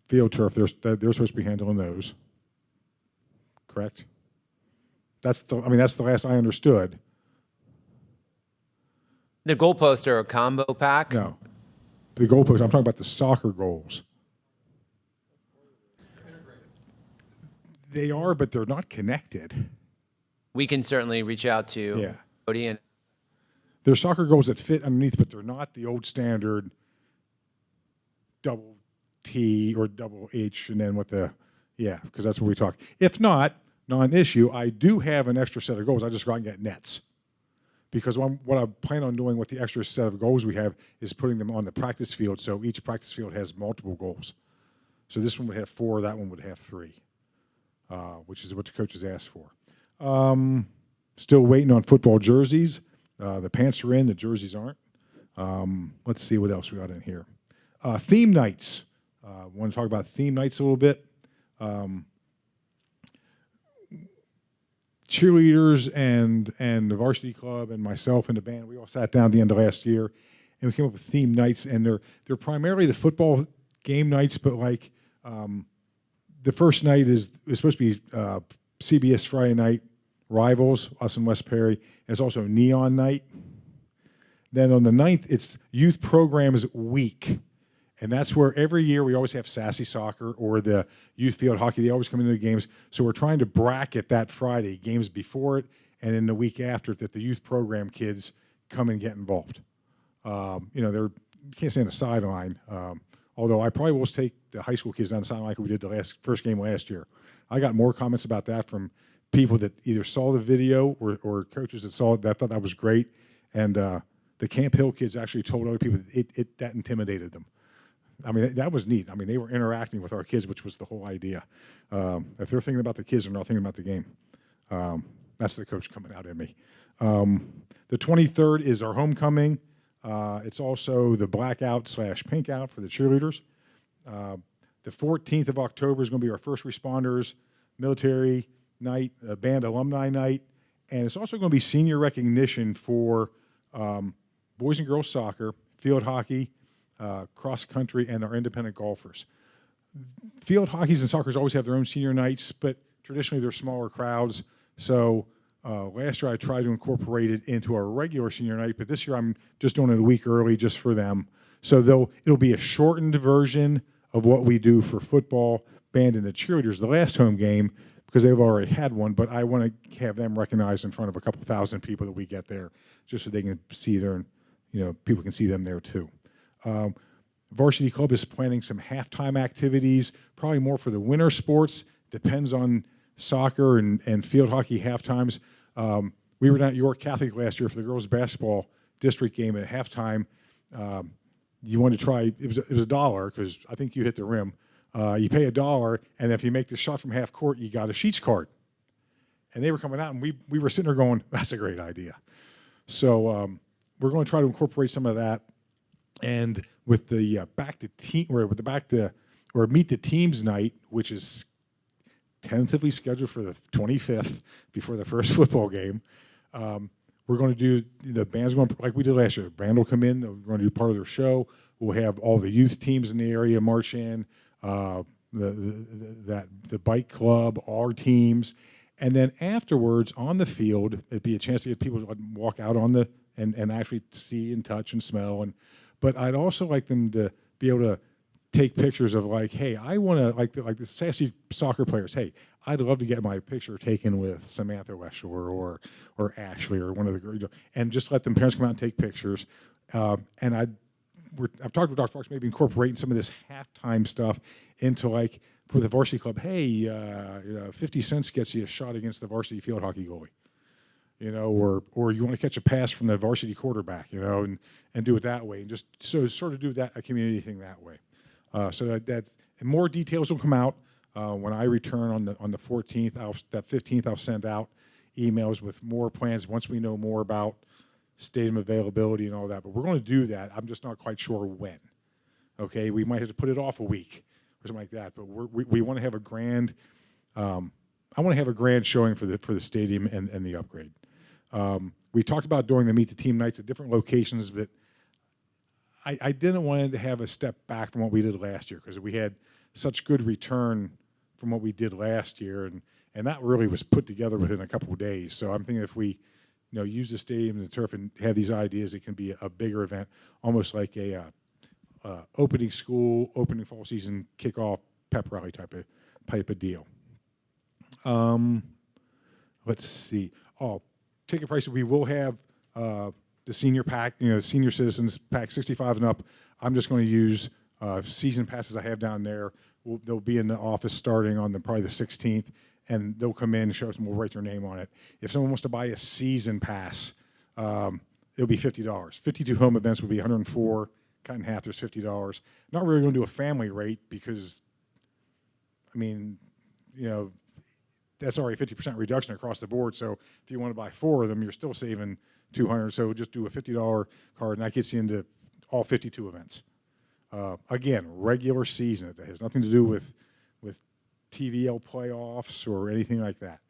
field turf. They're supposed to be handling those. Correct? That's the last I understood. The goalposts are a combo pack? No. The goalposts, I'm talking about the soccer goals. They are, but they're not connected. We can certainly reach out to Cody and They're soccer goals that fit underneath, but they're not the old standard double T or double H and then with the, because that's what we talk. If not, non-issue, I do have an extra set of goals. I just go out and get nets. Because what I plan on doing with the extra set of goals we have is putting them on the practice field, so each practice field has multiple goals. So this one would have 4, that one would have 3, which is what the coaches asked for. Still waiting on football jerseys. The pants are in, the jerseys aren't. Let's see what else we got in here. Theme nights. Want to talk about theme nights a little bit. Cheerleaders and the varsity club and myself and the band, we all sat down at the end of last year, and we came up with theme nights, and they're primarily the football game nights, but like the first night is supposed to be CBS Friday Night Rivals, us in West Perry. And it's also Neon Night. Then on the 9th, it's Youth Programs Week. And that's where every year we always have Sassy Soccer or the Youth Field Hockey. They always come into the games. So we're trying to bracket that Friday, games before it, and then the week after it, that the youth program kids come and get involved. You can't stay on the sideline. Although I probably will take the high school kids down the sideline like we did the first game last year. I got more comments about that from people that either saw the video or coaches that saw it that thought that was great. And the Camp Hill kids actually told other people that that intimidated them. I mean, that was neat. I mean, they were interacting with our kids, which was the whole idea. If they're thinking about the kids, they're not thinking about the game. That's the coach coming out in me. The 23rd is our homecoming. It's also the blackout/pink out for the cheerleaders. The 14th of October is going to be our first responders military night, band alumni night, and it's also going to be senior recognition for boys and girls soccer, field hockey, cross country, and our independent golfers. Field hockeys and soccer always have their own senior nights, but traditionally they're smaller crowds. So last year I tried to incorporate it into our regular senior night, but this year I'm just doing it a week early just for them. So it'll be a shortened version of what we do for football, band, and the cheerleaders, the last home game, because they've already had one, but I want to have them recognized in front of a couple thousand people that we get there, just so they can see there, and people can see them there too. Varsity Club is planning some halftime activities, probably more for the winter sports. Depends on soccer and field hockey halftimes. We were down at York Catholic last year for the girls' basketball district game at halftime. You wanted to try, it was $1 because I think you hit the rim. You pay $1, and if you make the shot from half court, you got a Sheets card. And they were coming out, and we were sitting there going, that's a great idea. So we're going to try to incorporate some of that. And with the Meet the Teams night, which is tentatively scheduled for the 25th before the first football game, we're going to do, the band's going to, like we did last year, the band will come in, we're going to do part of their show. We'll have all the youth teams in the area march in, the bike club, our teams. And then afterwards on the field, it'd be a chance to get people to walk out on and actually see and touch and smell. But I'd also like them to be able to take pictures of like, hey, I want to, like the sassy soccer players, hey, I'd love to get my picture taken with Samantha Weschler or Ashley or one of the girls, and just let them parents come out and take pictures. And I've talked with Dr. Fox, maybe incorporating some of this halftime stuff into like, for the varsity club, hey, 50 cents gets you a shot against the varsity field hockey goalie. Or you want to catch a pass from the varsity quarterback, and do it that way, and just sort of do that a community thing that way. So that's and more details will come out when I return on the 14th. That 15th, I'll send out emails with more plans once we know more about stadium availability and all that. But we're going to do that. I'm just not quite sure when. Okay, we might have to put it off a week or something like that. But we want to have a grand. I want to have a grand showing for the stadium and the upgrade. We talked about doing the Meet the Team nights at different locations, but I didn't want it to have a step back from what we did last year because we had such good return from what we did last year, and that really was put together within a couple of days. So I'm thinking if we use the stadium and the turf and have these ideas, it can be a bigger event, almost like a opening school, opening fall season, kickoff, pep rally type of deal. Let's see. Ticket prices, we will have the senior pack, the senior citizens pack 65 and up. I'm just going to use season passes I have down there. They'll be in the office starting on probably the 16th, and they'll come in and show us, and we'll write their name on it. If someone wants to buy a season pass, it'll be $50. 52 home events would be $104. Cut in half, there's $50. Not really going to do a family rate because, that's already a 50% reduction across the board. So if you want to buy 4 of them, you're still saving $200. So just do a $50 card, and that gets you into all 52 events. Again, regular season. It has nothing to do with TVL playoffs or anything like that.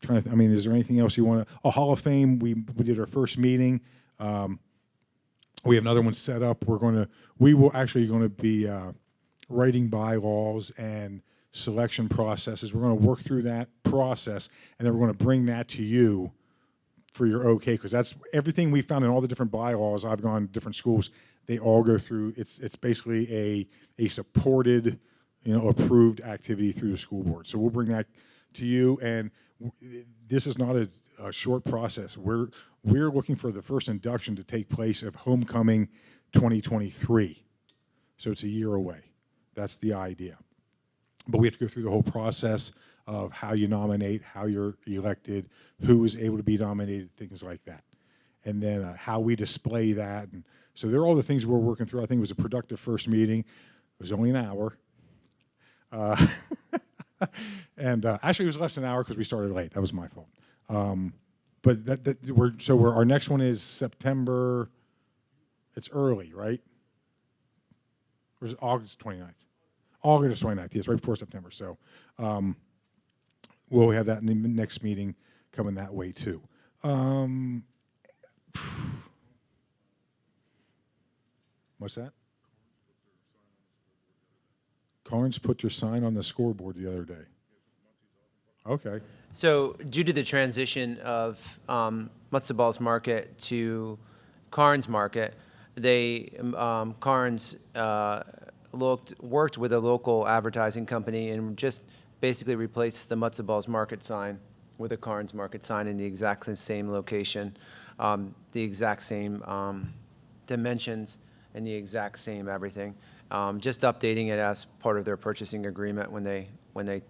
trying to, I mean, is there anything else you want to, oh, Hall of Fame, we did our first meeting. We have another one set up. We will actually going to be writing bylaws and selection processes. We're going to work through that process, and then we're going to bring that to you for your okay, because that's everything we found in all the different bylaws. I've gone to different schools. They all go through, it's basically a supported, approved activity through the school board. So we'll bring that to you, and this is not a short process. We're looking for the first induction to take place of homecoming 2023. So it's a year away. That's the idea. But we have to go through the whole process of how you nominate, how you're elected, who is able to be nominated, things like that. And then how we display that. And so they're all the things we're working through. I think it was a productive first meeting. It was only an hour. And actually it was less than an hour because we started late. That was my fault. But our next one is September. It's early, right? Or is it August 29th? August 29th, yes, right before September. So we'll have that in the next meeting coming that way too. What's that? Carnes put their sign on the scoreboard the other day. Okay. So due to the transition of Matzo Balls Market to Carnes Market, Carnes worked with a local advertising company and just basically replaced the Matzo Balls Market sign with a Carnes Market sign in the exact same location, the exact same dimensions, and the exact same everything. Just updating it as part of their purchasing agreement when they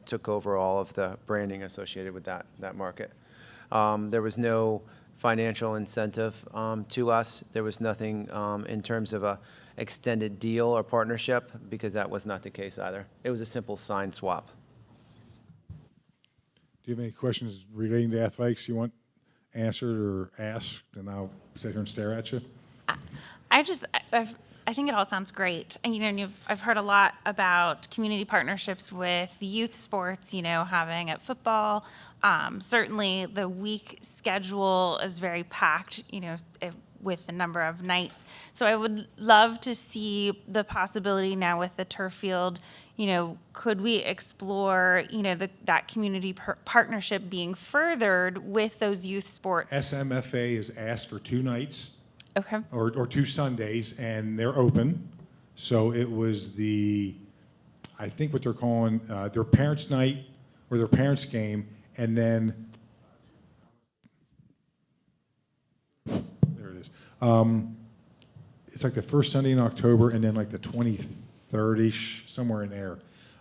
took over all of the branding associated with that market. There was no financial incentive to us. There was nothing in terms of a extended deal or partnership, because that was not the case either. It was a simple sign swap. Do you have any questions relating to athletics you want answered or asked? And I'll sit here and stare at you. I think it all sounds great. And, I've heard a lot about community partnerships with youth sports, having at football. Certainly the week schedule is very packed, with the number of nights. So I would love to see the possibility now with the turf field, could we explore, that community partnership being furthered with those youth sports? SMFA has asked for 2 nights. Okay. Or 2 Sundays, and they're open. So it was I think what they're calling their parents' night or their parents' game, and then there it is. It's like the first Sunday in October, and then like the 23rd-ish, somewhere in there.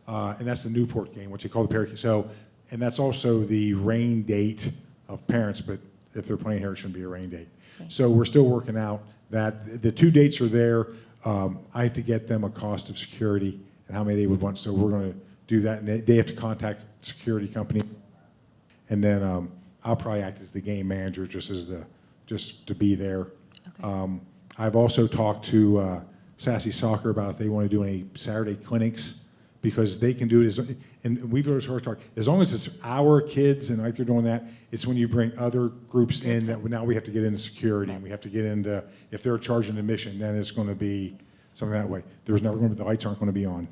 And that's the Newport game, which they call the Perry. So, and that's also the rain date of parents, but if they're playing here, it shouldn't be a rain date. So we're still working out that. The 2 dates are there. I have to get them a cost of security and how many they would want. So we're going to do that, and they have to contact the security company. And then I'll probably act as the game manager, just to be there. Okay. I've also talked to Sassy Soccer about if they want to do any Saturday clinics, because they can do it, and we've always talked, as long as it's our kids and like they're doing that, it's when you bring other groups in that now we have to get into security, and we have to get into, if they're charging admission, then it's going to be something that way. There's never going to be, the lights aren't going to be on.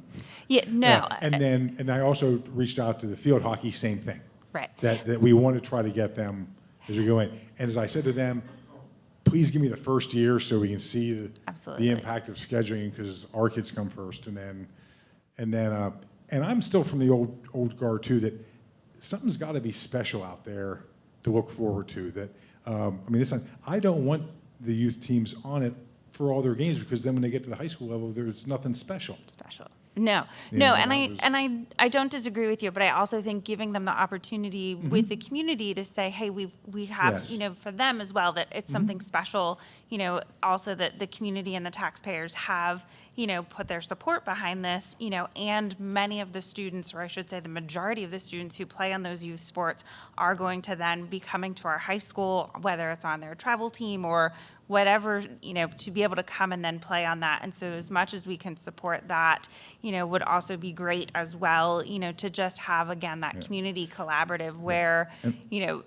Yeah, no. And I also reached out to the field hockey, same thing. Right. That we want to try to get them as we go in. And as I said to them, please give me the first year so we can see the impact of scheduling, because our kids come first, and I'm still from the old guard too, that something's got to be special out there to look forward to. That I don't want the youth teams on it for all their games, because then when they get to the high school level, there's nothing special. No, and I don't disagree with you, but I also think giving them the opportunity with the community to say, hey, we have, for them as well, that it's something special, also that the community and the taxpayers have, put their support behind this, and many of the students, or I should say the majority of the students who play on those youth sports are going to then be coming to our high school, whether it's on their travel team or whatever, to be able to come and then play on that. And so as much as we can support that, would also be great as well, to just have, again, that community collaborative where,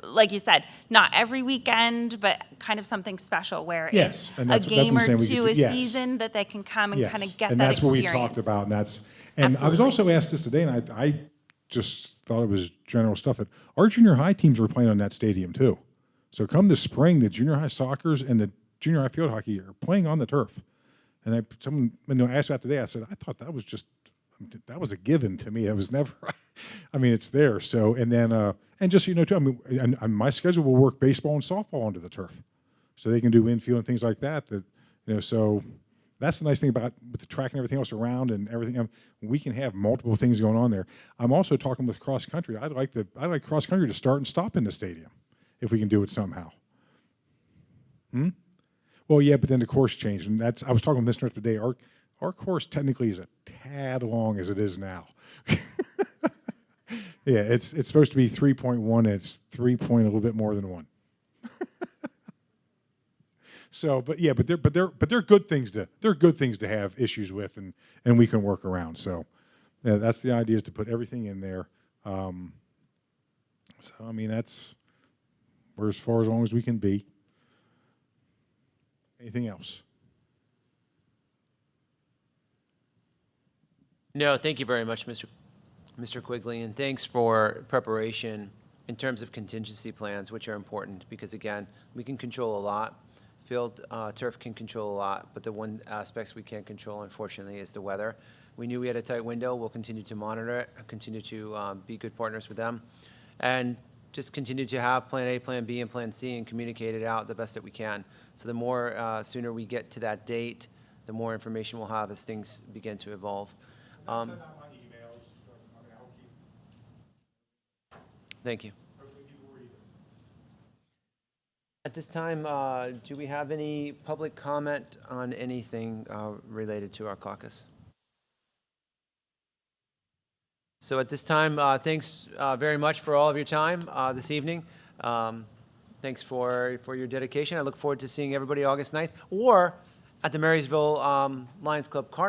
like you said, not every weekend, but kind of something special where Yes, it's and a that's what game I'm or saying we two could a do. Yes. season that they can come and kind of get and that that's what we experience. talked about, and I was Absolutely. also asked this today, and I just thought it was general stuff, that our junior high teams were playing on that stadium too. So come this spring, the junior high soccers and the junior high field hockey are playing on the turf. And someone asked about today, I said, I thought that was a given to me. It was never, it's there. So, and then, and just, too, and my schedule will work baseball and softball onto the turf. So they can do infield and things like that, so that's the nice thing about with the track and everything else around and everything. We can have multiple things going on there. I'm also talking with cross country. I'd like cross country to start and stop in the stadium if we can do it somehow. Well, yeah, but then the course changed, and I was talking with Mr. today. Our course technically is a tad long as it is now. Yeah, it's supposed to be 3.1. It's 3 point a little bit more than 1. So, but they're good things to have issues with, and we can work around. So, yeah, that's the idea, is to put everything in there. We're as far along as we can be. Anything else? No, thank you very much, Mr. Quigley, and thanks for preparation in terms of contingency plans, which are important because, again, we can control a lot. Field turf can control a lot, but the one aspects we can't control, unfortunately, is the weather. We knew we had a tight window. We'll continue to monitor it, continue to be good partners with them, and just continue to have Plan A, Plan B, and Plan C and communicate it out the best that we can. So the more sooner we get to that date, the more information we'll have as things begin to evolve. Thank you. At this time, do we have any public comment on anything related to our caucus? So at this time, thanks very much for all of your time this evening. Thanks for your dedication. I look forward to seeing everybody August 9th or at the Marysville Lions Club Carnival.